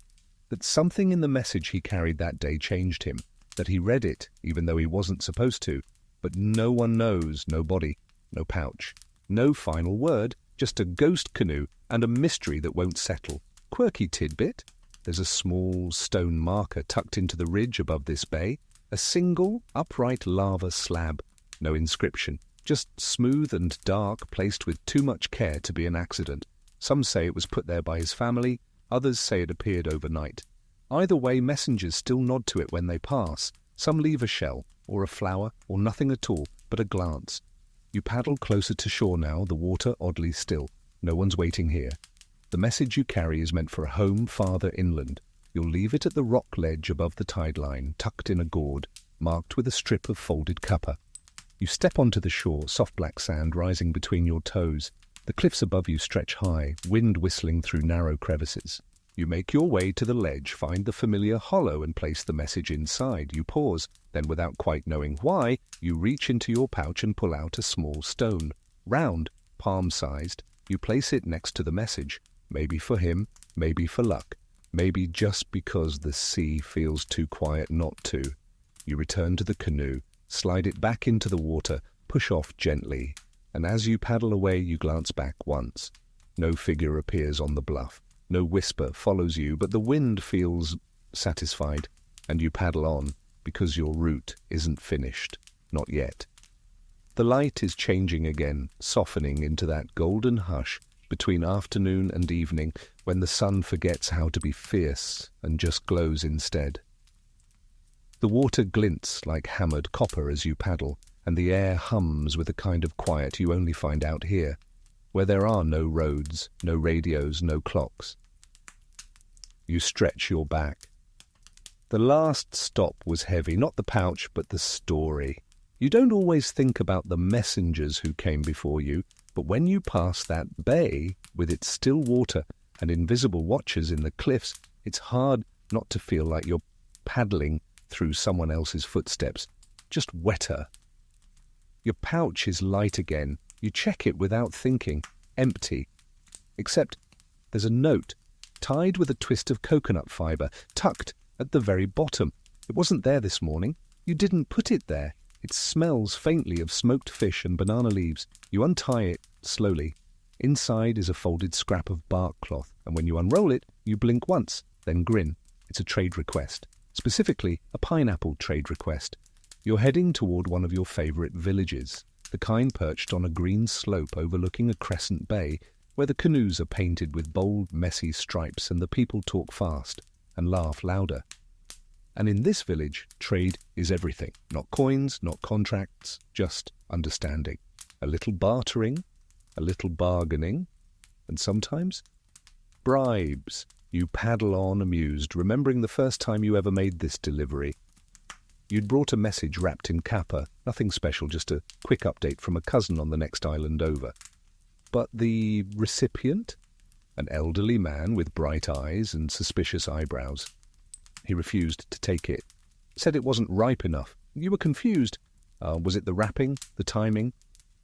that something in the message he carried that day changed him, that he read it even though he wasn't supposed to, but no one knows, no body, no pouch, no final word, just a ghost canoe and a mystery that won't settle. Quirky tidbit, there's a small stone marker tucked into the ridge above this bay, a single upright lava slab, no inscription, just smooth and dark, placed with too much care to be an accident. Some say it was put there by his family, others say it appeared overnight. Either way, messengers still nod to it when they pass. Some leave a shell, or a flower, or nothing at all, but a glance. You paddle closer to shore now, the water oddly still. No one's waiting here. The message you carry is meant for a home farther inland. You'll leave it at the rock ledge above the tide line, tucked in a gourd, marked with a strip of folded copper. You step onto the shore, soft black sand rising between your toes. The cliffs above you stretch high, wind whistling through narrow crevices. You make your way to the ledge, find the familiar hollow and place the message inside. You pause, then without quite knowing why, you reach into your pouch and pull out a small stone. Round, palm-sized, you place it next to the message. Maybe for him, maybe for luck, maybe just because the sea feels too quiet not to. You return to the canoe, slide it back into the water, push off gently, and as you paddle away you glance back once. No figure appears on the bluff. No whisper follows you, but the wind feels satisfied, and you paddle on because your route isn't finished, not yet. The light is changing again, softening into that golden hush between afternoon and evening when the sun forgets how to be fierce and just glows instead. The water glints like hammered copper as you paddle, and the air hums with a kind of quiet you only find out here, where there are no roads, no radios, no clocks. You stretch your back, The last stop was heavy, not the pouch, but the story. You don't always think about the messengers who came before you, but when you pass that bay with its still water and invisible watchers in the cliffs, it's hard not to feel like you're paddling through someone else's footsteps, just wetter. Your pouch is light again. You check it without thinking. Empty. Except there's a note, tied with a twist of coconut fibre, tucked at the very bottom. It wasn't there this morning. You didn't put it there. It smells faintly of smoked fish and banana leaves. You untie it slowly. Inside is a folded scrap of bark cloth, and when you unroll it, you blink once, then grin. It's a trade request. Specifically, a pineapple trade request. You're heading toward one of your favourite villages, the kind perched on a green slope overlooking a crescent bay, where the canoes are painted with bold, messy stripes and the people talk fast and laugh louder. And in this village, trade is everything. Not coins, not contracts, just understanding. A little bartering, a little bargaining, and sometimes bribes. You paddle on amused, remembering the first time you ever made this delivery. You'd brought a message wrapped in kapa, nothing special, just a quick update from a cousin on the next island over. But the recipient? An elderly man with bright eyes and suspicious eyebrows. He refused to take it. Said it wasn't ripe enough. You were confused. Was it the wrapping, the timing?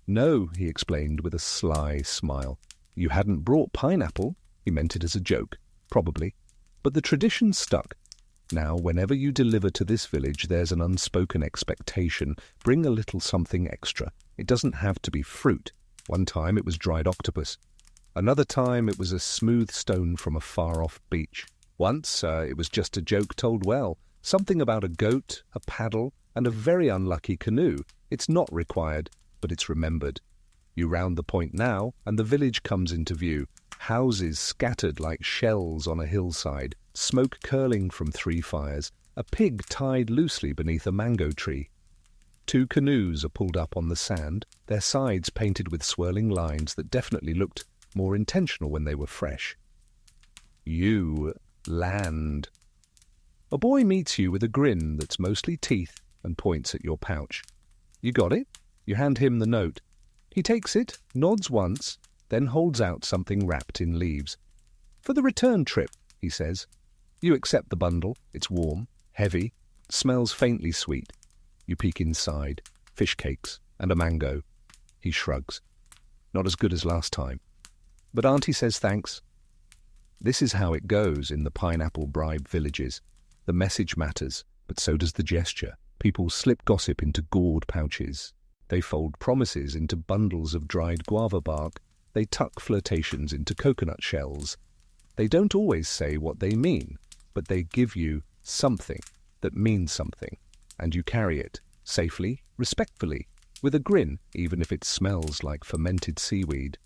No, he explained with a sly smile. You hadn't brought pineapple. He meant it as a joke. Probably. But the tradition stuck. Now, whenever you deliver to this village, there's an unspoken expectation. Bring a little something extra. It doesn't have to be fruit. One time it was dried octopus. Another time it was a smooth stone from a far-off beach. Once it was just a joke told well. Something about a goat, a paddle, and a very unlucky canoe. It's not required, but it's remembered. You round the point now, and the village comes into view. Houses scattered like shells on a hillside, smoke curling from 3 fires, a pig tied loosely beneath a mango tree. 2 canoes are pulled up on the sand, their sides painted with swirling lines that definitely looked more intentional when they were fresh. You land. A boy meets you with a grin that's mostly teeth and points at your pouch. You got it? You hand him the note. He takes it, nods once, then holds out something wrapped in leaves. For the return trip, he says. You accept the bundle. It's warm, heavy, smells faintly sweet. You peek inside. Fish cakes and a mango. He shrugs. Not as good as last time. But Auntie says thanks. This is how it goes in the pineapple bribe villages. The message matters, but so does the gesture. People slip gossip into gourd pouches. They fold promises into bundles of dried guava bark. They tuck flirtations into coconut shells. They don't always say what they mean, but they give you something that means something, and you carry it, safely, respectfully, with a grin, even if it smells like fermented seaweed.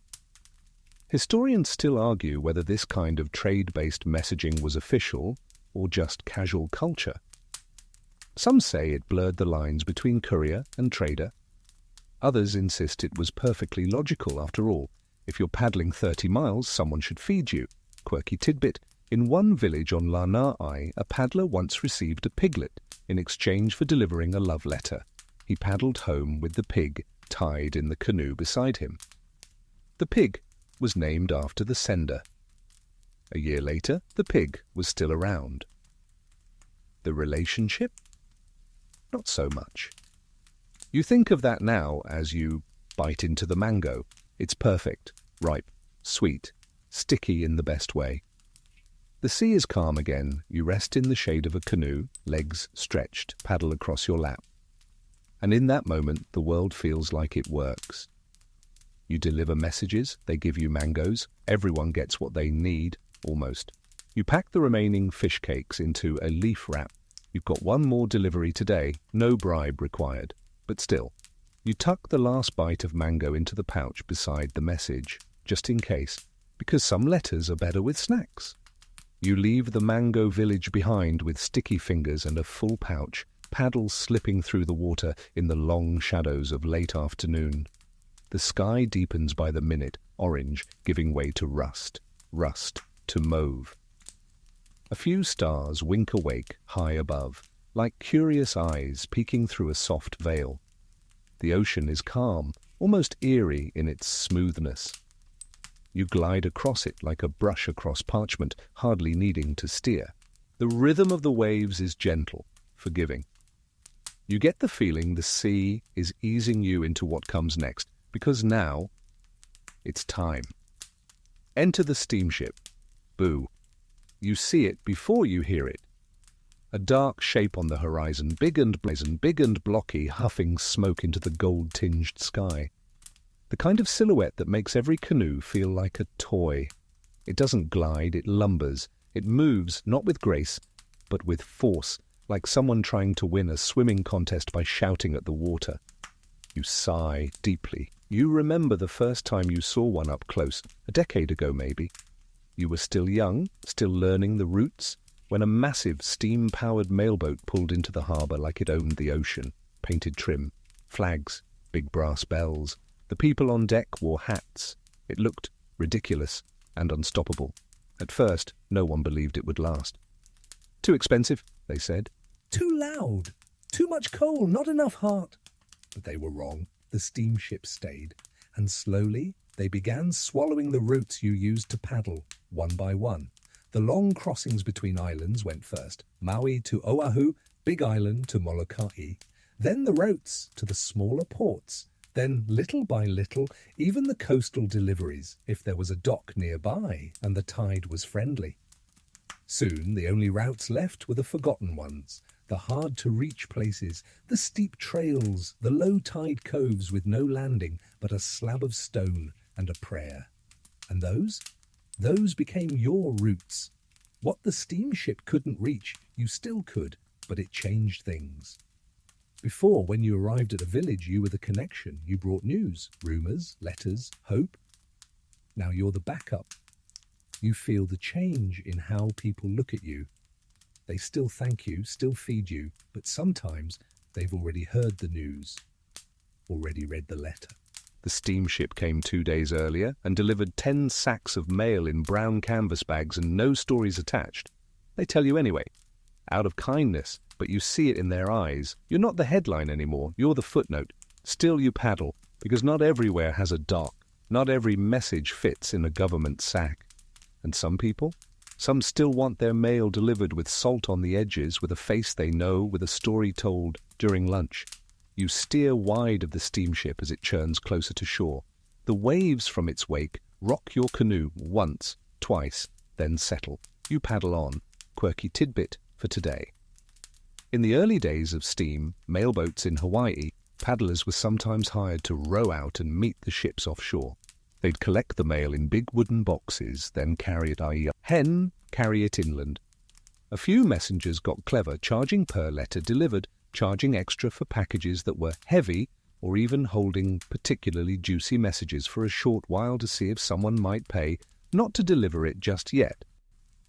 Historians still argue whether this kind of trade-based messaging was official or just casual culture. Some say it blurred the lines between courier and trader. Others insist it was perfectly logical after all. If you're paddling 30 miles, someone should feed you. Quirky tidbit. In one village on Lanai, a paddler once received a piglet in exchange for delivering a love letter. He paddled home with the pig tied in the canoe beside him. The pig was named after the sender. A year later, the pig was still around. The relationship? Not so much. You think of that now as you bite into the mango. It's perfect, ripe, sweet, sticky in the best way. The sea is calm again. You rest in the shade of a canoe, legs stretched, paddle across your lap. And in that moment, the world feels like it works. You deliver messages, they give you mangoes, everyone gets what they need, almost. You pack the remaining fish cakes into a leaf wrap. You've got one more delivery today, no bribe required. But still, you tuck the last bite of mango into the pouch beside the message, just in case, because some letters are better with snacks. You leave the mango village behind with sticky fingers and a full pouch, paddles slipping through the water in the long shadows of late afternoon. The sky deepens by the minute, orange giving way to rust, rust to mauve. A few stars wink awake high above, like curious eyes peeking through a soft veil. The ocean is calm, almost eerie in its smoothness. You glide across it like a brush across parchment, hardly needing to steer. The rhythm of the waves is gentle, forgiving. You get the feeling the sea is easing you into what comes next, because now it's time. Enter the steamship. Boo. You see it before you hear it. A dark shape on the horizon, big and blocky, huffing smoke into the gold-tinged sky. The kind of silhouette that makes every canoe feel like a toy. It doesn't glide, it lumbers. It moves, not with grace, but with force, like someone trying to win a swimming contest by shouting at the water. You sigh deeply. You remember the first time you saw one up close, a decade ago maybe. You were still young, still learning the routes, when a massive steam-powered mailboat pulled into the harbour like it owned the ocean. Painted trim, flags, big brass bells. The people on deck wore hats. It looked ridiculous and unstoppable. At first, no one believed it would last. Too expensive, they said. Too loud. Too much coal, not enough heart. But they were wrong. The steamship stayed, and slowly they began swallowing the routes you used to paddle, one by one. The long crossings between islands went first, Maui to Oahu, Big Island to Molokai, then the routes to the smaller ports, then little by little, even the coastal deliveries, if there was a dock nearby and the tide was friendly. Soon the only routes left were the forgotten ones, the hard-to-reach places, the steep trails, the low-tide coves with no landing but a slab of stone and a prayer. And those became your routes. What the steamship couldn't reach, you still could, but it changed things. Before, when you arrived at a village, you were the connection. You brought news, rumours, letters, hope. Now you're the backup. You feel the change in how people look at you. They still thank you, still feed you, but sometimes they've already heard the news, already read the letter. The steamship came 2 days earlier and delivered 10 sacks of mail in brown canvas bags and no stories attached. They tell you anyway, out of kindness, but you see it in their eyes. You're not the headline anymore, you're the footnote. Still you paddle, because not everywhere has a dock. Not every message fits in a government sack. And some people? Some still want their mail delivered with salt on the edges, with a face they know, with a story told during lunch. You steer wide of the steamship as it churns closer to shore. The waves from its wake rock your canoe once, twice, then settle. You paddle on. Quirky tidbit for today. In the early days of steam, mailboats in Hawaii, paddlers were sometimes hired to row out and meet the ships offshore. They'd collect the mail in big wooden boxes, then carry it inland. A few messengers got clever, charging per letter delivered, charging extra for packages that were heavy or even holding particularly juicy messages for a short while to see if someone might pay not to deliver it just yet.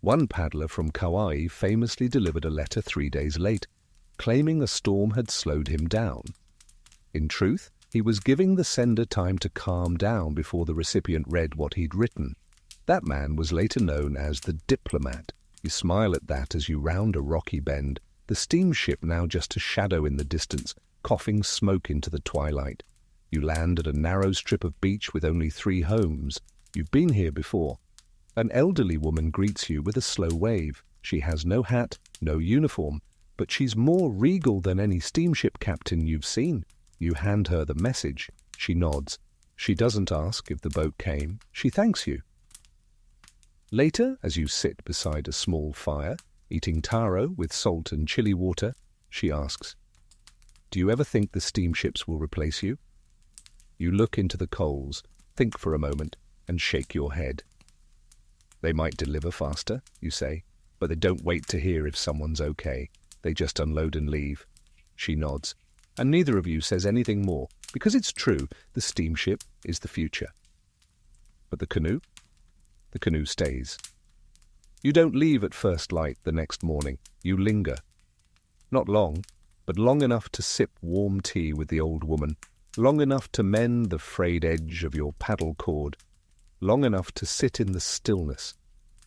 One paddler from Kauai famously delivered a letter 3 days late, claiming a storm had slowed him down. In truth, he was giving the sender time to calm down before the recipient read what he'd written. That man was later known as the diplomat. You smile at that as you round a rocky bend, the steamship now just a shadow in the distance, coughing smoke into the twilight. You land at a narrow strip of beach with only 3 homes. You've been here before. An elderly woman greets you with a slow wave. She has no hat, no uniform, but she's more regal than any steamship captain you've seen. You hand her the message. She nods. She doesn't ask if the boat came. She thanks you. Later, as you sit beside a small fire, eating taro with salt and chili water, she asks, "Do you ever think the steamships will replace you?" You look into the coals, think for a moment, and shake your head. "They might deliver faster," you say, "but they don't wait to hear if someone's okay. They just unload and leave." She nods, and neither of you says anything more, because it's true, the steamship is the future. But the canoe? The canoe stays. You don't leave at first light the next morning. You linger. Not long, but long enough to sip warm tea with the old woman, long enough to mend the frayed edge of your paddle cord, long enough to sit in the stillness,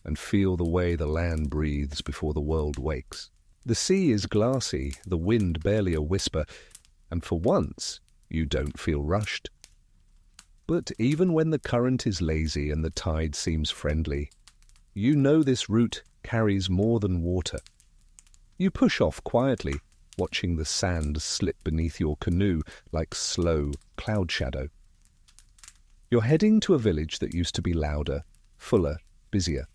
and feel the way the land breathes before the world wakes. The sea is glassy, the wind barely a whisper, and for once you don't feel rushed. But even when the current is lazy and the tide seems friendly, you know this route carries more than water. You push off quietly, watching the sand slip beneath your canoe like slow cloud shadow. You're heading to a village that used to be louder, fuller, busier.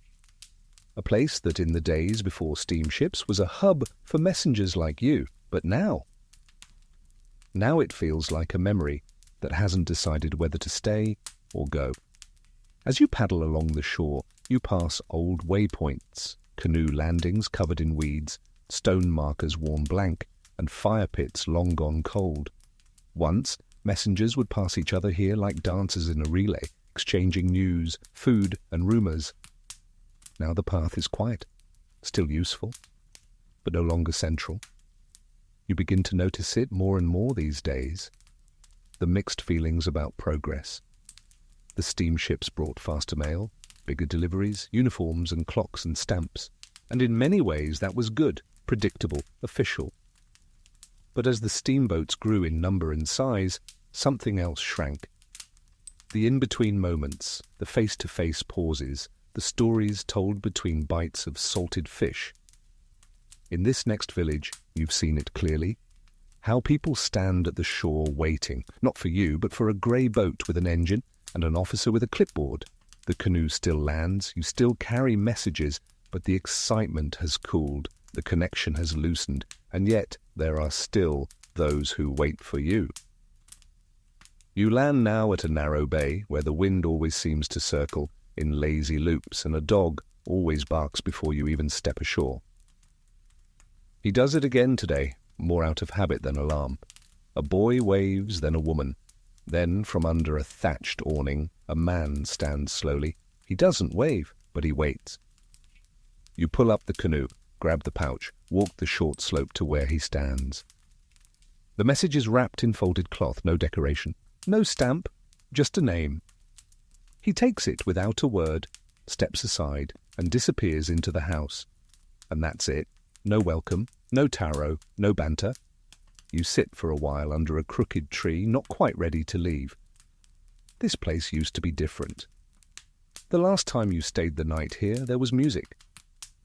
A place that in the days before steamships was a hub for messengers like you, but now it feels like a memory that hasn't decided whether to stay or go. As you paddle along the shore, you pass old waypoints, canoe landings covered in weeds, stone markers worn blank, and fire pits long gone cold. Once, messengers would pass each other here like dancers in a relay, exchanging news, food, and rumours. Now the path is quiet, still useful, but no longer central. You begin to notice it more and more these days. The mixed feelings about progress. The steamships brought faster mail, bigger deliveries, uniforms and clocks and stamps. And in many ways that was good, predictable, official. But as the steamboats grew in number and size, something else shrank. The in-between moments, the face-to-face pauses, the stories told between bites of salted fish. In this next village, you've seen it clearly. How people stand at the shore waiting, not for you, but for a grey boat with an engine and an officer with a clipboard. The canoe still lands, you still carry messages, but the excitement has cooled, the connection has loosened, and yet there are still those who wait for you. You land now at a narrow bay where the wind always seems to circle in lazy loops and a dog always barks before you even step ashore. He does it again today, more out of habit than alarm. A boy waves, then a woman. Then, from under a thatched awning, a man stands slowly. He doesn't wave, but he waits. You pull up the canoe, grab the pouch, walk the short slope to where he stands. The message is wrapped in folded cloth, no decoration, no stamp, just a name. He takes it without a word, steps aside, and disappears into the house. And that's it. No welcome, no taro, no banter. You sit for a while under a crooked tree, not quite ready to leave. This place used to be different. The last time you stayed the night here, there was music.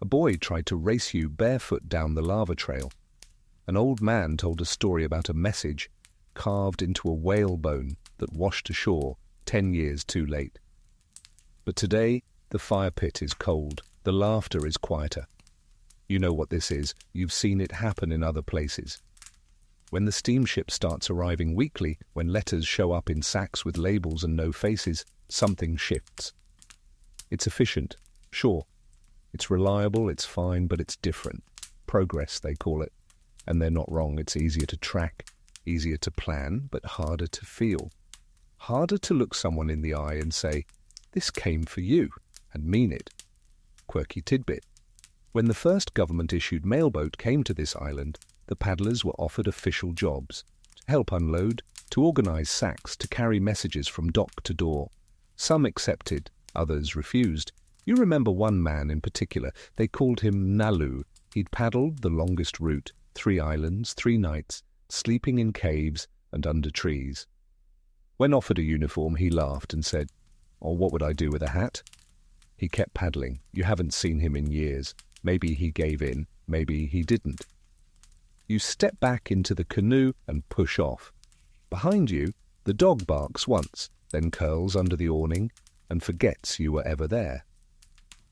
A boy tried to race you barefoot down the lava trail. An old man told a story about a message carved into a whalebone that washed ashore 10 years too late. But today, the fire pit is cold, the laughter is quieter. You know what this is, you've seen it happen in other places. When the steamship starts arriving weekly, when letters show up in sacks with labels and no faces, something shifts. It's efficient, sure. It's reliable, it's fine, but it's different. Progress, they call it. And they're not wrong, it's easier to track, easier to plan, but harder to feel. Harder to look someone in the eye and say, this came for you, and mean it. Quirky tidbit. When the first government-issued mailboat came to this island, the paddlers were offered official jobs, to help unload, to organize sacks, to carry messages from dock to door. Some accepted, others refused. You remember one man in particular, they called him Nalu. He'd paddled the longest route, 3 islands, 3 nights, sleeping in caves and under trees. When offered a uniform, he laughed and said, "Oh, what would I do with a hat?" He kept paddling. You haven't seen him in years. Maybe he gave in, maybe he didn't. You step back into the canoe and push off. Behind you, the dog barks once, then curls under the awning and forgets you were ever there.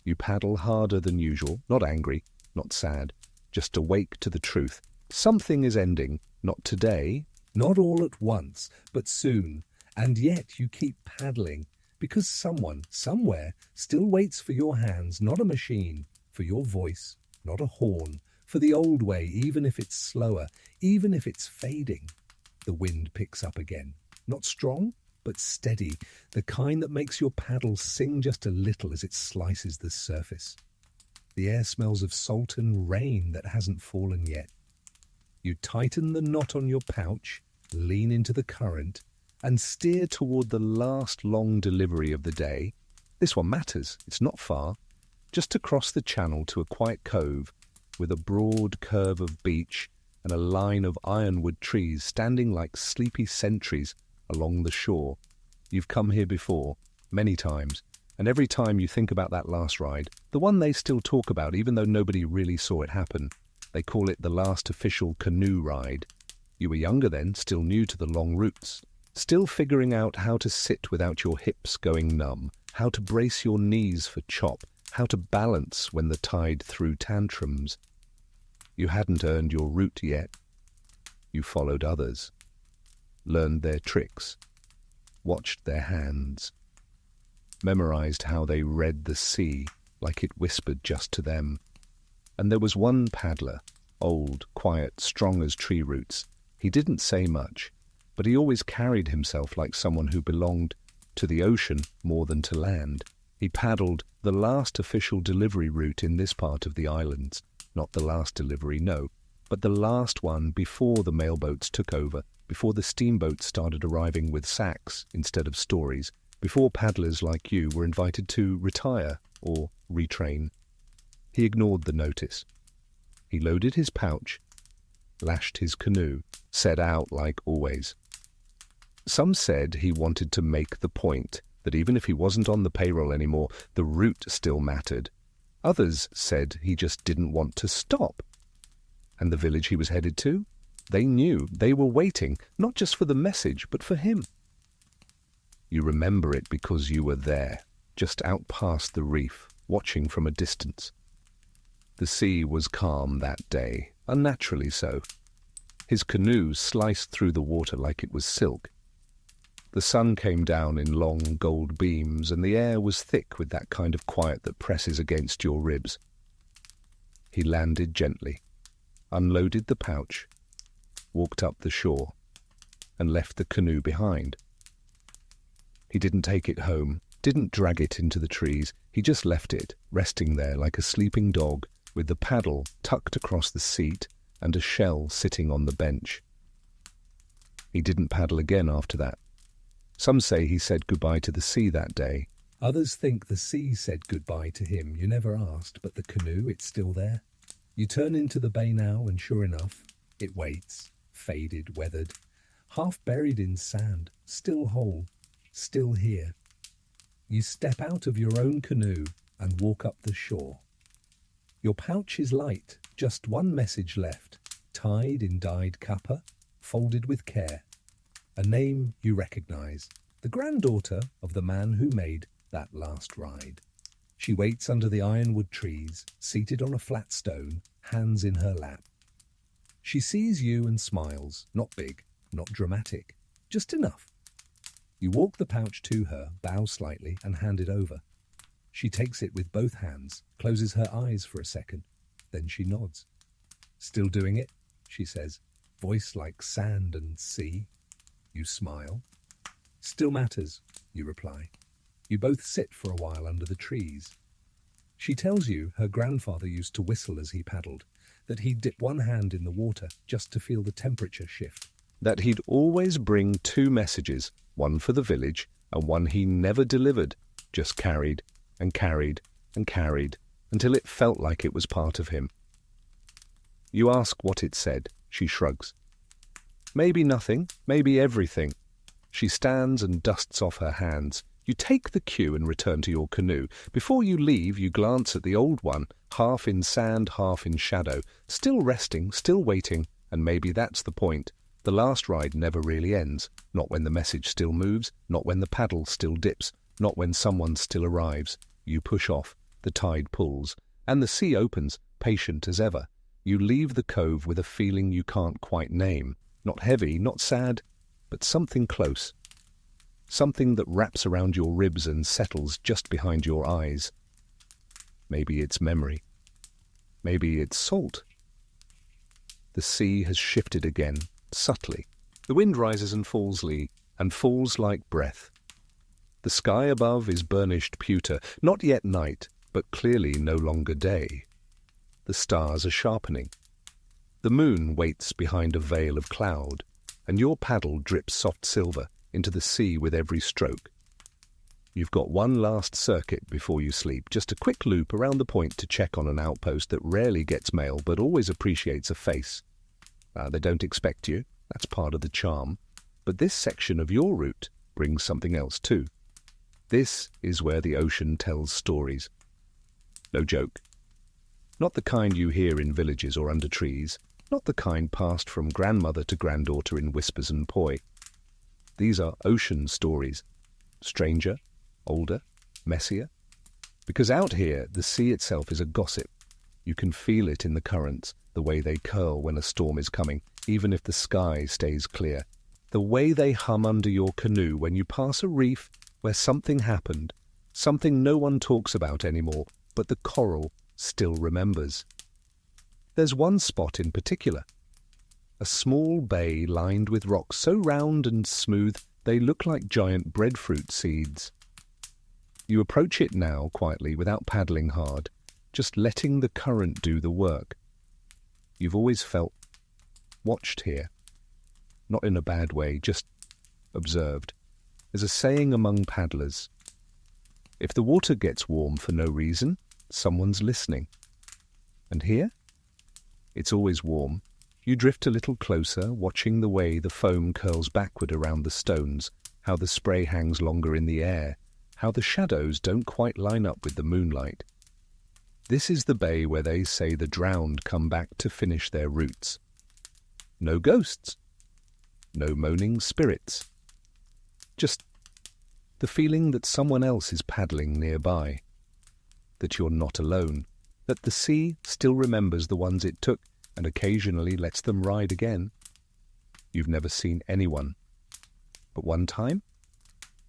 You paddle harder than usual, not angry, not sad, just awake to the truth. Something is ending, not today. Not all at once, but soon. And yet you keep paddling, because someone, somewhere, still waits for your hands, not a machine, for your voice, not a horn, for the old way, even if it's slower, even if it's fading. The wind picks up again, not strong, but steady, the kind that makes your paddle sing just a little as it slices the surface. The air smells of salt and rain that hasn't fallen yet. You tighten the knot on your pouch, lean into the current, and steer toward the last long delivery of the day. This one matters, it's not far. just to cross the channel to a quiet cove with a broad curve of beach and a line of ironwood trees standing like sleepy sentries along the shore. You've come here before, many times, and every time you think about that last ride, the one they still talk about even though nobody really saw it happen, they call it the last official canoe ride. You were younger then, still new to the long routes, still figuring out how to sit without your hips going numb, how to brace your knees for chop, how to balance when the tide threw tantrums. You hadn't earned your route yet. You followed others, learned their tricks, watched their hands, memorized how they read the sea like it whispered just to them. And there was one paddler, old, quiet, strong as tree roots. He didn't say much, but he always carried himself like someone who belonged to the ocean more than to land. He paddled the last official delivery route in this part of the islands. Not the last delivery, no, but the last one before the mailboats took over, before the steamboats started arriving with sacks instead of stories, before paddlers like you were invited to retire or retrain. He ignored the notice. He loaded his pouch, lashed his canoe, set out like always. Some said he wanted to make the point that even if he wasn't on the payroll anymore, the route still mattered. Others said he just didn't want to stop. And the village he was headed to? They knew, they were waiting, not just for the message, but for him. You remember it because you were there, just out past the reef, watching from a distance. The sea was calm that day, unnaturally so. His canoe sliced through the water like it was silk. The sun came down in long gold beams, and the air was thick with that kind of quiet that presses against your ribs. He landed gently, unloaded the pouch, walked up the shore, and left the canoe behind. He didn't take it home, didn't drag it into the trees. He just left it, resting there like a sleeping dog, with the paddle tucked across the seat and a shell sitting on the bench. He didn't paddle again after that. Some say he said goodbye to the sea that day. Others think the sea said goodbye to him. You never asked, but the canoe, it's still there. You turn into the bay now, and sure enough, it waits, faded, weathered, half buried in sand, still whole, still here. You step out of your own canoe and walk up the shore. Your pouch is light, just one message left, tied in dyed kapa, folded with care. A name you recognize, the granddaughter of the man who made that last ride. She waits under the ironwood trees, seated on a flat stone, hands in her lap. She sees you and smiles, not big, not dramatic, just enough. You walk the pouch to her, bow slightly, and hand it over. She takes it with both hands, closes her eyes for a second, then she nods. Still doing it, she says, voice like sand and sea. You smile. Still matters, you reply. You both sit for a while under the trees. She tells you her grandfather used to whistle as he paddled, that he'd dip one hand in the water just to feel the temperature shift. That he'd always bring two messages, one for the village and one he never delivered, just carried and carried and carried until it felt like it was part of him. You ask what it said. She shrugs. Maybe nothing, maybe everything. She stands and dusts off her hands. You take the cue and return to your canoe. Before you leave, you glance at the old one, half in sand, half in shadow, still resting, still waiting, and maybe that's the point. The last ride never really ends, not when the message still moves, not when the paddle still dips, not when someone still arrives. You push off, the tide pulls, and the sea opens, patient as ever. You leave the cove with a feeling you can't quite name. Not heavy, not sad, but something close. Something that wraps around your ribs and settles just behind your eyes. Maybe it's memory. Maybe it's salt. The sea has shifted again, subtly. The wind rises and falls like breath. The sky above is burnished pewter, not yet night, but clearly no longer day. The stars are sharpening. The moon waits behind a veil of cloud, and your paddle drips soft silver into the sea with every stroke. You've got one last circuit before you sleep, just a quick loop around the point to check on an outpost that rarely gets mail but always appreciates a face. They don't expect you, that's part of the charm. But this section of your route brings something else too. This is where the ocean tells stories. No joke. Not the kind you hear in villages or under trees, not the kind passed from grandmother to granddaughter in whispers and poi. These are ocean stories. Stranger, older, messier. Because out here, the sea itself is a gossip. You can feel it in the currents, the way they curl when a storm is coming, even if the sky stays clear. The way they hum under your canoe when you pass a reef where something happened, something no one talks about anymore, but the coral still remembers. There's one spot in particular. A small bay lined with rocks so round and smooth they look like giant breadfruit seeds. You approach it now quietly without paddling hard, just letting the current do the work. You've always felt watched here. Not in a bad way, just observed. There's a saying among paddlers. If the water gets warm for no reason, someone's listening. And here? It's always warm. You drift a little closer, watching the way the foam curls backward around the stones, how the spray hangs longer in the air, how the shadows don't quite line up with the moonlight. This is the bay where they say the drowned come back to finish their routes. No ghosts. No moaning spirits. Just the feeling that someone else is paddling nearby. That you're not alone. That the sea still remembers the ones it took and occasionally lets them ride again. You've never seen anyone. But one time,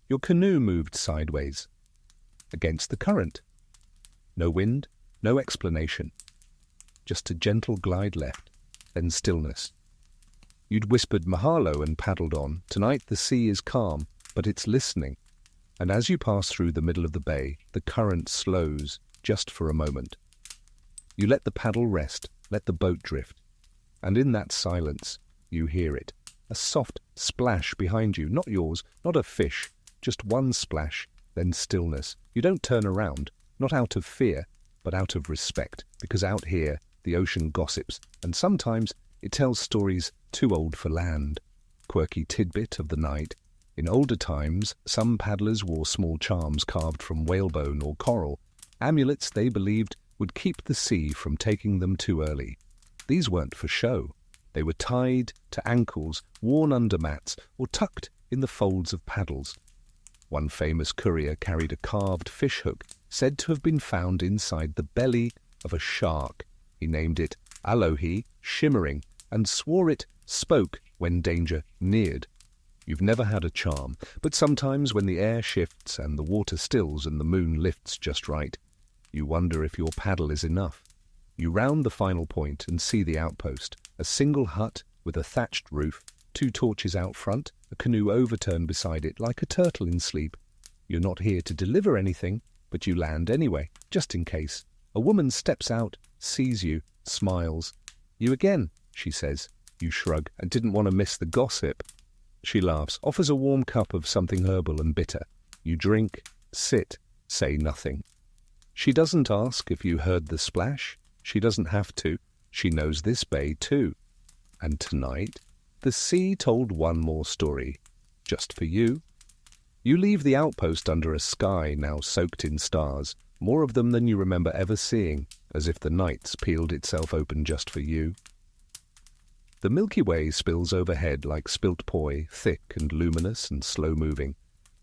your canoe moved sideways, against the current. No wind, no explanation. Just a gentle glide left, then stillness. You'd whispered mahalo and paddled on. Tonight the sea is calm, but it's listening. And as you pass through the middle of the bay, the current slows, just for a moment. You let the paddle rest, let the boat drift. And in that silence, you hear it. A soft splash behind you, not yours, not a fish, just one splash, then stillness. You don't turn around, not out of fear, but out of respect, because out here, the ocean gossips, and sometimes it tells stories too old for land. Quirky tidbit of the night. In older times, some paddlers wore small charms carved from whalebone or coral, amulets they believed would keep the sea from taking them too early. These weren't for show. They were tied to ankles, worn under mats, or tucked in the folds of paddles. One famous courier carried a carved fishhook, said to have been found inside the belly of a shark. He named it Alohi, shimmering, and swore it spoke when danger neared. You've never had a charm, but sometimes when the air shifts and the water stills and the moon lifts just right, you wonder if your paddle is enough. You round the final point and see the outpost, a single hut with a thatched roof, 2 torches out front, a canoe overturned beside it like a turtle in sleep. You're not here to deliver anything, but you land anyway, just in case. A woman steps out, sees you, smiles. You again, she says. You shrug and didn't want to miss the gossip. She laughs, offers a warm cup of something herbal and bitter. You drink, sit, say nothing. She doesn't ask if you heard the splash. She doesn't have to. She knows this bay too. And tonight, the sea told one more story, just for you. You leave the outpost under a sky now soaked in stars, more of them than you remember ever seeing, as if the night's peeled itself open just for you. The Milky Way spills overhead like spilt poi, thick and luminous and slow-moving.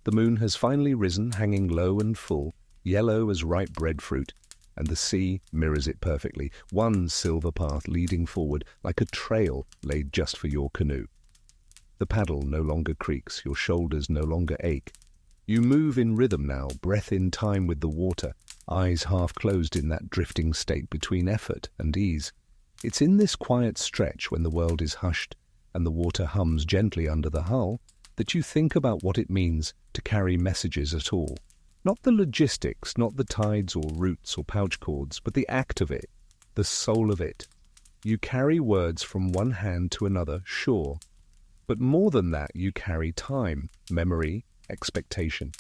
The moon has finally risen, hanging low and full, yellow as ripe breadfruit, and the sea mirrors it perfectly, one silver path leading forward like a trail laid just for your canoe. The paddle no longer creaks, your shoulders no longer ache. You move in rhythm now, breath in time with the water, eyes half closed in that drifting state between effort and ease. It's in this quiet stretch when the world is hushed and the water hums gently under the hull that you think about what it means to carry messages at all. Not the logistics, not the tides or routes or pouch cords, but the act of it, the soul of it. You carry words from one hand to another, sure, but more than that you carry time, memory, expectation.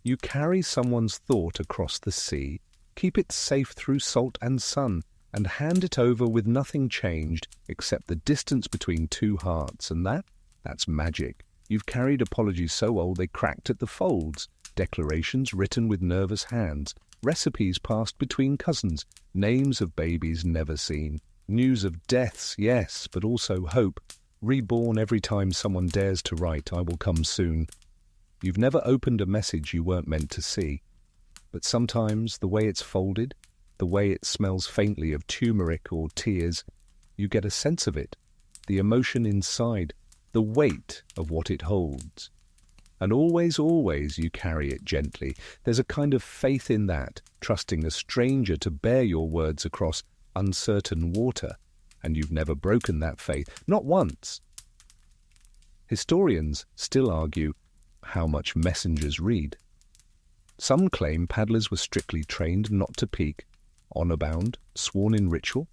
You carry someone's thought across the sea, keep it safe through salt and sun, and hand it over with nothing changed except the distance between two hearts, and that's magic. You've carried apologies so old they cracked at the folds, declarations written with nervous hands, recipes passed between cousins, names of babies never seen, news of deaths, yes, but also hope, reborn every time someone dares to write, "I will come soon." You've never opened a message you weren't meant to see, but sometimes the way it's folded, the way it smells faintly of turmeric or tears, you get a sense of it, the emotion inside, the weight of what it holds. And always, always you carry it gently. There's a kind of faith in that, trusting a stranger to bear your words across uncertain water, and you've never broken that faith, not once. Historians still argue how much messengers read. Some claim paddlers were strictly trained not to peek, honor-bound, sworn in ritual.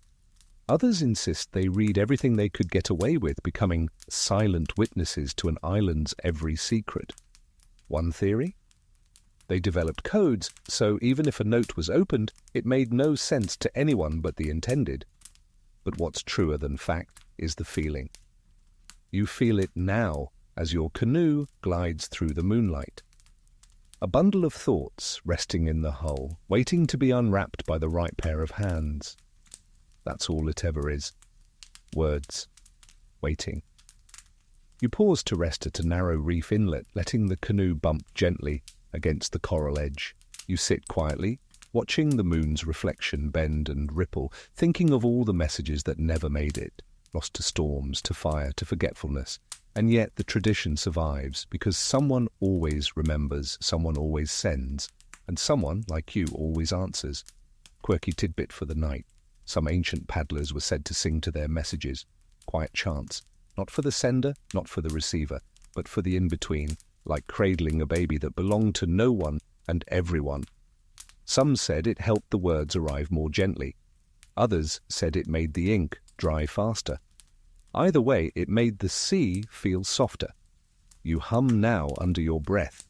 Others insist they read everything they could get away with, becoming silent witnesses to an island's every secret. One theory? They developed codes, so even if a note was opened, it made no sense to anyone but the intended. But what's truer than fact is the feeling. You feel it now as your canoe glides through the moonlight. A bundle of thoughts resting in the hull, waiting to be unwrapped by the right pair of hands. That's all it ever is. Words. Waiting. You pause to rest at a narrow reef inlet, letting the canoe bump gently against the coral edge. You sit quietly, watching the moon's reflection bend and ripple, thinking of all the messages that never made it, lost to storms, to fire, to forgetfulness. And yet the tradition survives, because someone always remembers, someone always sends, and someone, like you, always answers. Quirky tidbit for the night. Some ancient paddlers were said to sing to their messages. Quiet chants, not for the sender, not for the receiver, but for the in-between, like cradling a baby that belonged to no one and everyone. Some said it helped the words arrive more gently. Others said it made the ink dry faster. Either way, it made the sea feel softer. You hum now under your breath.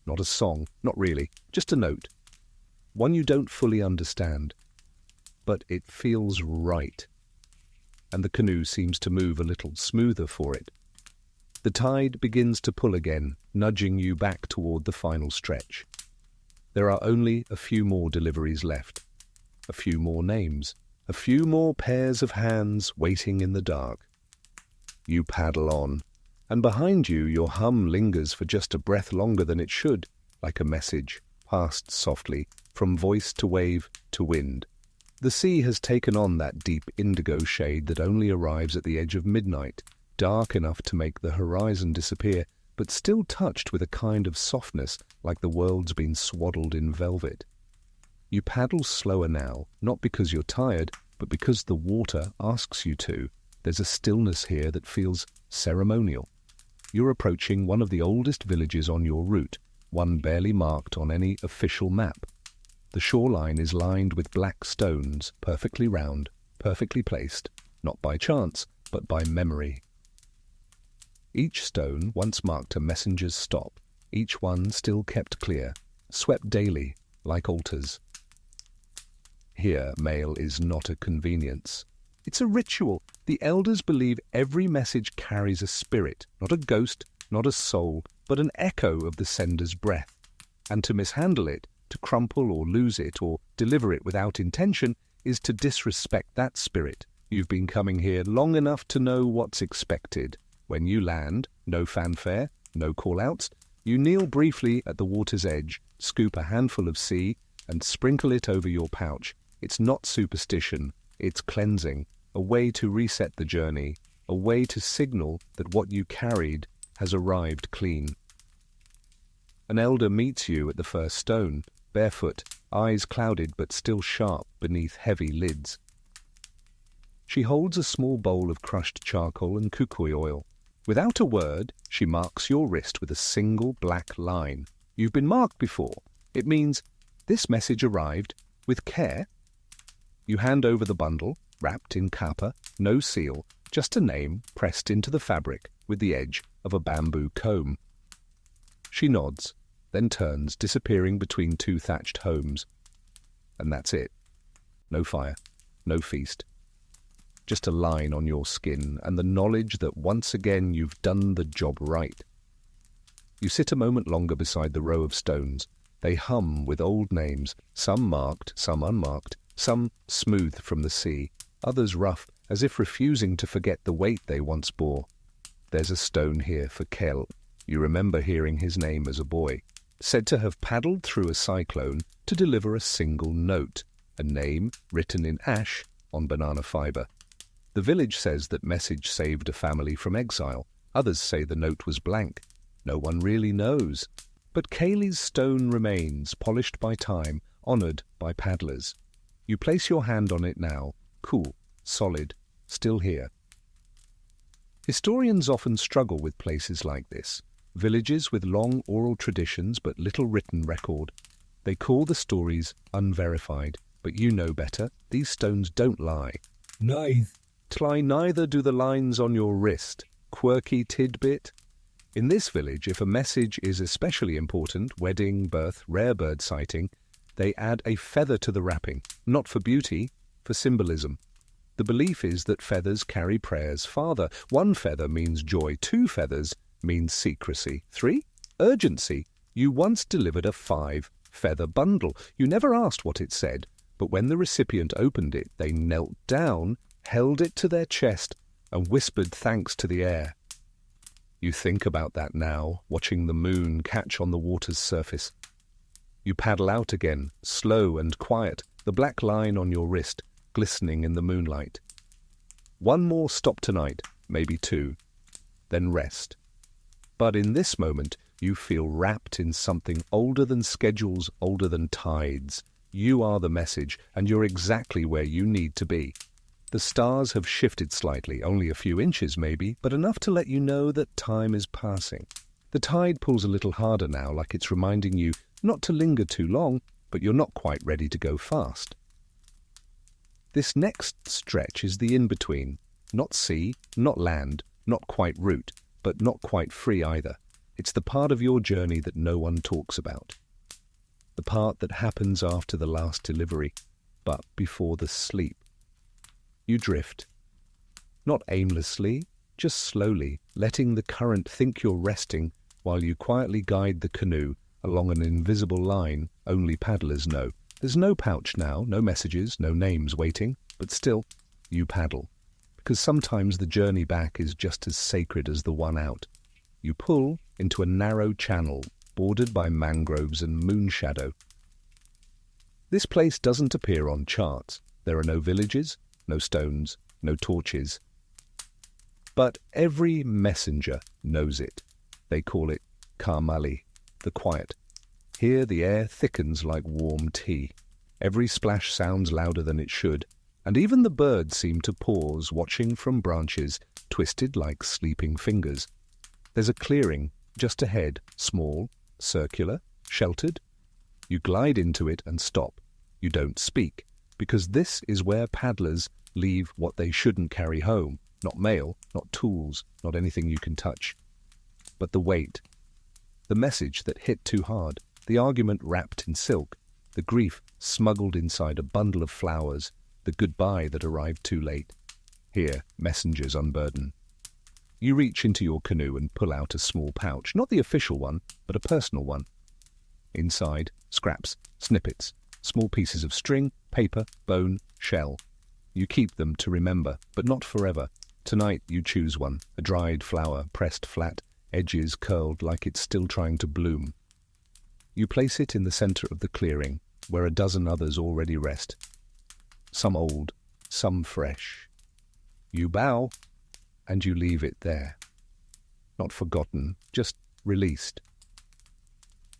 Not a song, not really, just a note. One you don't fully understand. But it feels right. And the canoe seems to move a little smoother for it. The tide begins to pull again, nudging you back toward the final stretch. There are only a few more deliveries left, a few more names, a few more pairs of hands waiting in the dark. You paddle on, and behind you your hum lingers for just a breath longer than it should, like a message, passed softly, from voice to wave to wind. The sea has taken on that deep indigo shade that only arrives at the edge of midnight, dark enough to make the horizon disappear, but still touched with a kind of softness, like the world's been swaddled in velvet. You paddle slower now, not because you're tired, but because the water asks you to. There's a stillness here that feels ceremonial. You're approaching one of the oldest villages on your route, one barely marked on any official map. The shoreline is lined with black stones, perfectly round, perfectly placed, not by chance, but by memory. Each stone once marked a messenger's stop, each one still kept clear, swept daily, like altars. Here, mail is not a convenience. It's a ritual. The elders believe every message carries a spirit, not a ghost, not a soul, but an echo of the sender's breath. And to mishandle it, to crumple or lose it or deliver it without intention, is to disrespect that spirit. You've been coming here long enough to know what's expected. When you land, no fanfare, no call-outs. You kneel briefly at the water's edge, scoop a handful of sea, and sprinkle it over your pouch. It's not superstition, it's cleansing, a way to reset the journey, a way to signal that what you carried has arrived clean. An elder meets you at the first stone, barefoot, eyes clouded but still sharp beneath heavy lids. She holds a small bowl of crushed charcoal and kukui oil. Without a word, she marks your wrist with a single black line. You've been marked before. It means this message arrived with care. You hand over the bundle, wrapped in kapa, no seal, just a name pressed into the fabric with the edge of a bamboo comb. She nods. then turns, disappearing between two thatched homes. And that's it. No fire, no feast. Just a line on your skin and the knowledge that once again you've done the job right. You sit a moment longer beside the row of stones. They hum with old names, some marked, some unmarked, some smooth from the sea, others rough, as if refusing to forget the weight they once bore. There's a stone here for Kel. You remember hearing his name as a boy, said to have paddled through a cyclone to deliver a single note, a name written in ash on banana fiber. The village says that message saved a family from exile. Others say the note was blank. No one really knows. But Kaylee's stone remains, polished by time, honoured by paddlers. You place your hand on it now, cool, solid, still here. Historians often struggle with places like this, villages with long oral traditions but little written record. They call the stories unverified, but you know better. These stones don't lie. Neither do the lines on your wrist. Quirky tidbit. In this village, if a message is especially important, wedding, birth, rare bird sighting, they add a feather to the wrapping, not for beauty, for symbolism. The belief is that feathers carry prayers farther. 1 feather means joy, 2 feathers means secrecy, 3, urgency. You once delivered a 5-feather bundle. You never asked what it said, but when the recipient opened it, they knelt down, held it to their chest, and whispered thanks to the air. You think about that now, watching the moon catch on the water's surface. You paddle out again, slow and quiet, the black line on your wrist glistening in the moonlight. 1 more stop tonight, maybe 2, then rest. But in this moment, you feel wrapped in something older than schedules, older than tides. You are the message, and you're exactly where you need to be. The stars have shifted slightly, only a few inches maybe, but enough to let you know that time is passing. The tide pulls a little harder now, like it's reminding you not to linger too long, but you're not quite ready to go fast. This next stretch is the in-between. Not sea, not land, not quite route, but not quite free either. It's the part of your journey that no one talks about. The part that happens after the last delivery, but before the sleep. You drift. Not aimlessly, just slowly, letting the current think you're resting while you quietly guide the canoe along an invisible line only paddlers know. There's no pouch now, no messages, no names waiting, but still, you paddle. Because sometimes the journey back is just as sacred as the one out. You pull into a narrow channel bordered by mangroves and moonshadow. This place doesn't appear on charts. There are no villages, no stones, no torches. But every messenger knows it. They call it Kamali, the quiet. Here the air thickens like warm tea. Every splash sounds louder than it should, and even the birds seem to pause, watching from branches twisted like sleeping fingers. There's a clearing just ahead, small, circular, sheltered. You glide into it and stop. You don't speak, because this is where paddlers leave what they shouldn't carry home. Not mail, not tools, not anything you can touch. But the weight. The message that hit too hard. The argument wrapped in silk. The grief smuggled inside a bundle of flowers. The goodbye that arrived too late. Here, messengers unburden. You reach into your canoe and pull out a small pouch. Not the official one, but a personal one. Inside, scraps, snippets, small pieces of string, paper, bone, shell. You keep them to remember, but not forever. Tonight you choose one, a dried flower, pressed flat, edges curled like it's still trying to bloom. You place it in the center of the clearing, where a dozen others already rest. Some old, some fresh. You bow, and you leave it there. Not forgotten, just released.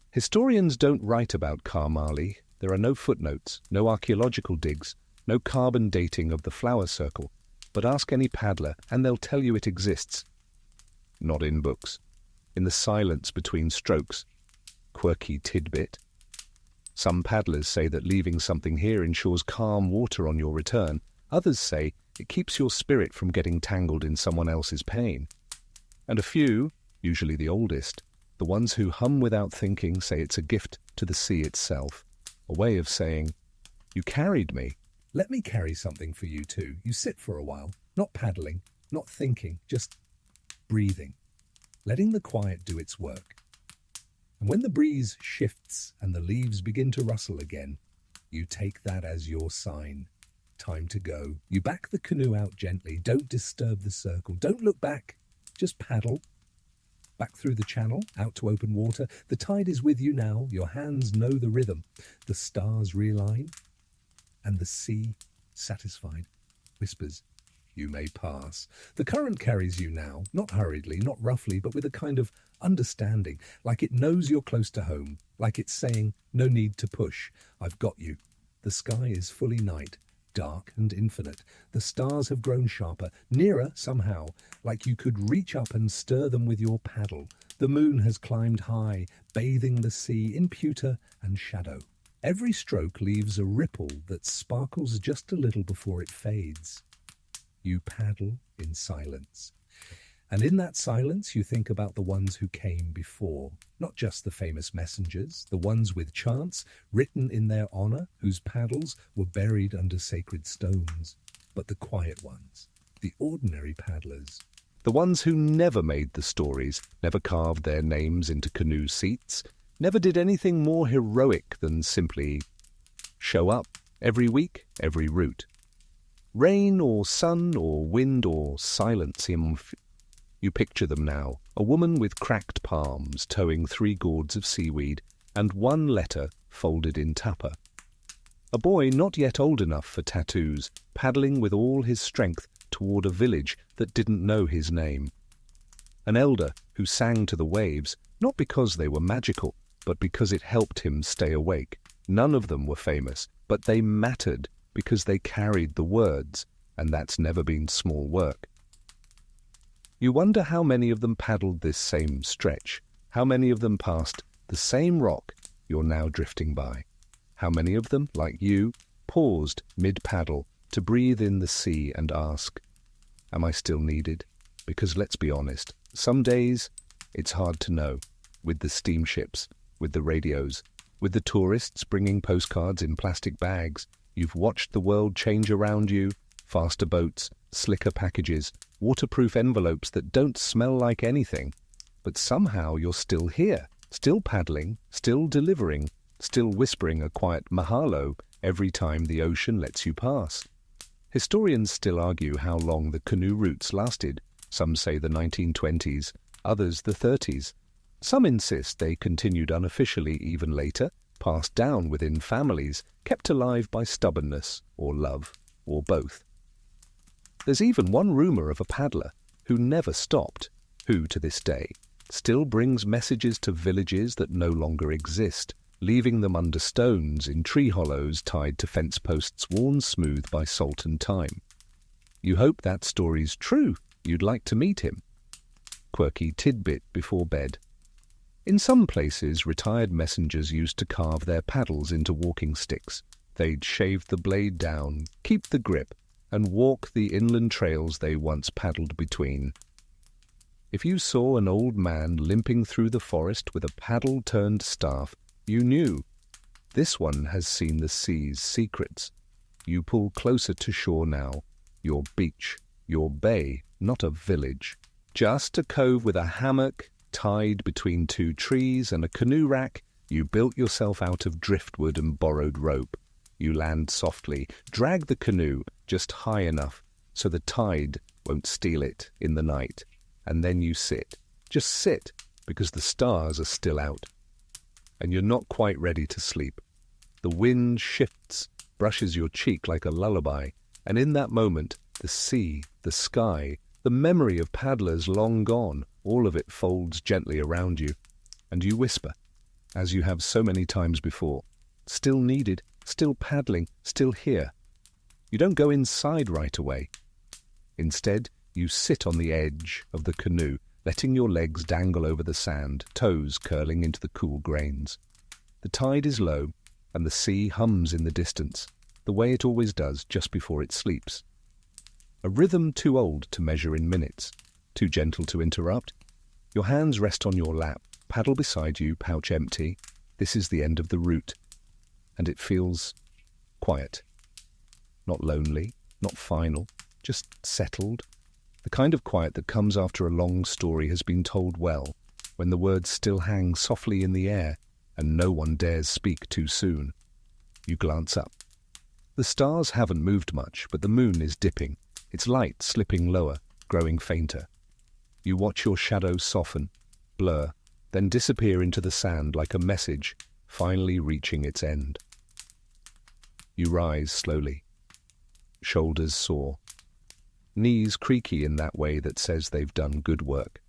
Historians don't write about Kamali. There are no footnotes, no archaeological digs, no carbon dating of the flower circle. But ask any paddler, and they'll tell you it exists. Not in books. In the silence between strokes. Quirky tidbit. Some paddlers say that leaving something here ensures calm water on your return. Others say it keeps your spirit from getting tangled in someone else's pain. And a few, usually the oldest, The ones who hum without thinking say it's a gift to the sea itself, a way of saying, "You carried me." Let me carry something for you too. You sit for a while, not paddling, not thinking, just breathing, letting the quiet do its work. And when the breeze shifts and the leaves begin to rustle again, you take that as your sign. Time to go. You back the canoe out gently. Don't disturb the circle. Don't look back. Just paddle. Back through the channel, out to open water. The tide is with you now. Your hands know the rhythm. The stars realign. And the sea, satisfied, whispers, "You may pass." The current carries you now, not hurriedly, not roughly, but with a kind of understanding, like it knows you're close to home, like it's saying, "No need to push. I've got you." The sky is fully night, dark and infinite. The stars have grown sharper, nearer somehow, like you could reach up and stir them with your paddle. The moon has climbed high, bathing the sea in pewter and shadow. Every stroke leaves a ripple that sparkles just a little before it fades. You paddle in silence. And in that silence, you think about the ones who came before, not just the famous messengers, the ones with chants written in their honor, whose paddles were buried under sacred stones, but the quiet ones, the ordinary paddlers. The ones who never made the stories, never carved their names into canoe seats, never did anything more heroic than simply show up every week, every route. Rain or sun or wind or silence, you picture them now, a woman with cracked palms towing 3 gourds of seaweed and 1 letter folded in tapa. A boy not yet old enough for tattoos, paddling with all his strength toward a village that didn't know his name. An elder who sang to the waves, not because they were magical, but because it helped him stay awake. None of them were famous, but they mattered because they carried the words, and that's never been small work. You wonder how many of them paddled this same stretch, how many of them passed the same rock you're now drifting by, how many of them, like you, paused mid-paddle to breathe in the sea and ask, "Am I still needed?" Because let's be honest, some days it's hard to know, with the steamships, with the radios, with the tourists bringing postcards in plastic bags. You've watched the world change around you, faster boats, slicker packages, waterproof envelopes that don't smell like anything. But somehow you're still here, still paddling, still delivering, still whispering a quiet mahalo every time the ocean lets you pass. Historians still argue how long the canoe routes lasted. Some say the 1920s, others the 30s. Some insist they continued unofficially even later, passed down within families, kept alive by stubbornness or love, or both. There's even one rumor of a paddler who never stopped, who, to this day, still brings messages to villages that no longer exist, leaving them under stones in tree hollows tied to fence posts worn smooth by salt and time. You hope that story's true. You'd like to meet him. Quirky tidbit before bed. In some places, retired messengers used to carve their paddles into walking sticks. They'd shave the blade down, keep the grip, and walk the inland trails they once paddled between. If you saw an old man limping through the forest with a paddle-turned staff, you knew. This one has seen the sea's secrets. You pull closer to shore now. Your beach, your bay, not a village. Just a cove with a hammock, tied between 2 trees and a canoe rack. You built yourself out of driftwood and borrowed rope. You land softly, drag the canoe just high enough so the tide won't steal it in the night. And then you sit. Just sit, because the stars are still out. And you're not quite ready to sleep. The wind shifts, brushes your cheek like a lullaby, and in that moment, the sea, the sky, the memory of paddlers long gone, all of it folds gently around you, and you whisper, as you have so many times before, "Still needed, still paddling, still here." You don't go inside right away. Instead, you sit on the edge of the canoe, letting your legs dangle over the sand, toes curling into the cool grains. The tide is low, and the sea hums in the distance, the way it always does just before it sleeps. A rhythm too old to measure in minutes, too gentle to interrupt. Your hands rest on your lap, Paddle beside you, pouch empty. This is the end of the route. And it feels quiet. Not lonely, not final, just settled. The kind of quiet that comes after a long story has been told well, when the words still hang softly in the air and no one dares speak too soon. You glance up. The stars haven't moved much, but the moon is dipping, its light slipping lower, growing fainter. You watch your shadow soften, blur, then disappear into the sand like a message finally reaching its end. You rise slowly, shoulders sore, knees creaky in that way that says they've done good work.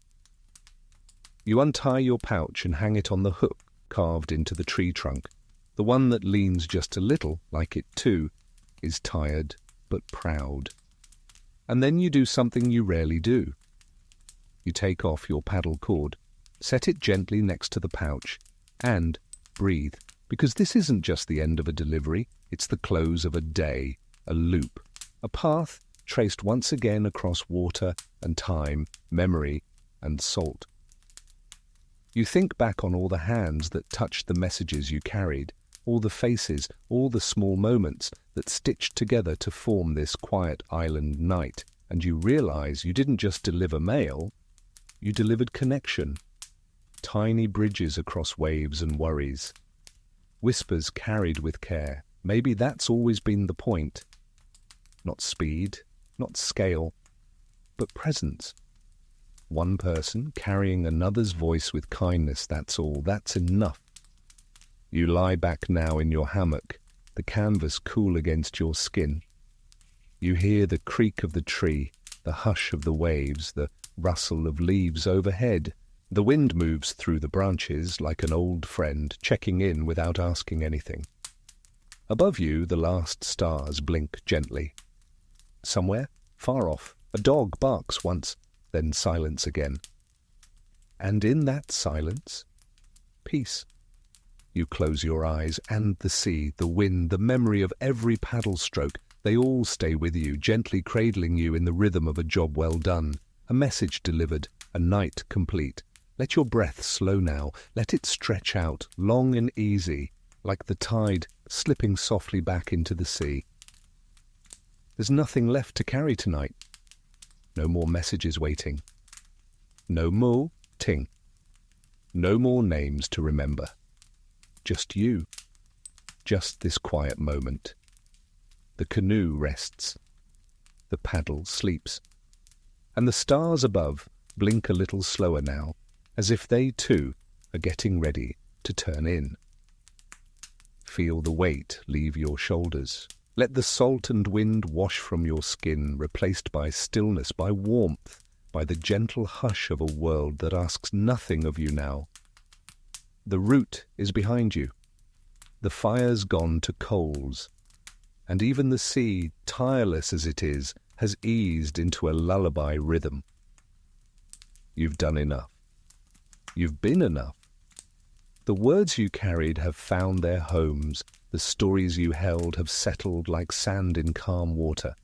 You untie your pouch and hang it on the hook carved into the tree trunk. The one that leans just a little, like it too, is tired but proud. And then you do something you rarely do. You take off your paddle cord, set it gently next to the pouch, and breathe, because this isn't just the end of a delivery, it's the close of a day, a loop, a path traced once again across water and time, memory and salt. You think back on all the hands that touched the messages you carried, all the faces, all the small moments that stitched together to form this quiet island night, and you realize you didn't just deliver mail, you delivered connection. Tiny bridges across waves and worries. Whispers carried with care. Maybe that's always been the point. Not speed, not scale, but presence. One person carrying another's voice with kindness, that's all. That's enough. You lie back now in your hammock, the canvas cool against your skin. You hear the creak of the tree, the hush of the waves, the rustle of leaves overhead. The wind moves through the branches like an old friend, checking in without asking anything. Above you, the last stars blink gently. Somewhere, far off, a dog barks once, then silence again. And in that silence, peace. You close your eyes, and the sea, the wind, the memory of every paddle stroke, they all stay with you, gently cradling you in the rhythm of a job well done, a message delivered, a night complete. Let your breath slow now, let it stretch out, long and easy, like the tide slipping softly back into the sea. There's nothing left to carry tonight. No more messages waiting. No more ting. No more names to remember. Just you. Just this quiet moment. The canoe rests. The paddle sleeps. And the stars above blink a little slower now, as if they too are getting ready to turn in. Feel the weight leave your shoulders. Let the salt and wind wash from your skin, replaced by stillness, by warmth, by the gentle hush of a world that asks nothing of you now. The route is behind you. The fire's gone to coals. And even the sea, tireless as it is, has eased into a lullaby rhythm. You've done enough. You've been enough. The words you carried have found their homes. The stories you held have settled like sand in calm water.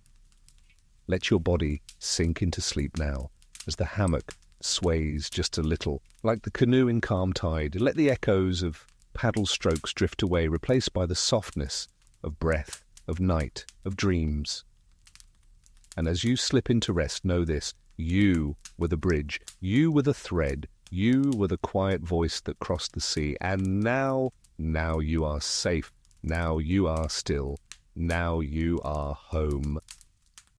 Let your body sink into sleep now, as the hammock sways just a little, like the canoe in calm tide. Let the echoes of paddle strokes drift away, replaced by the softness of breath, of night, of dreams. And as you slip into rest, know this: you were the bridge, you were the thread, you were the quiet voice that crossed the sea. And now you are safe. Now you are still. Now you are home.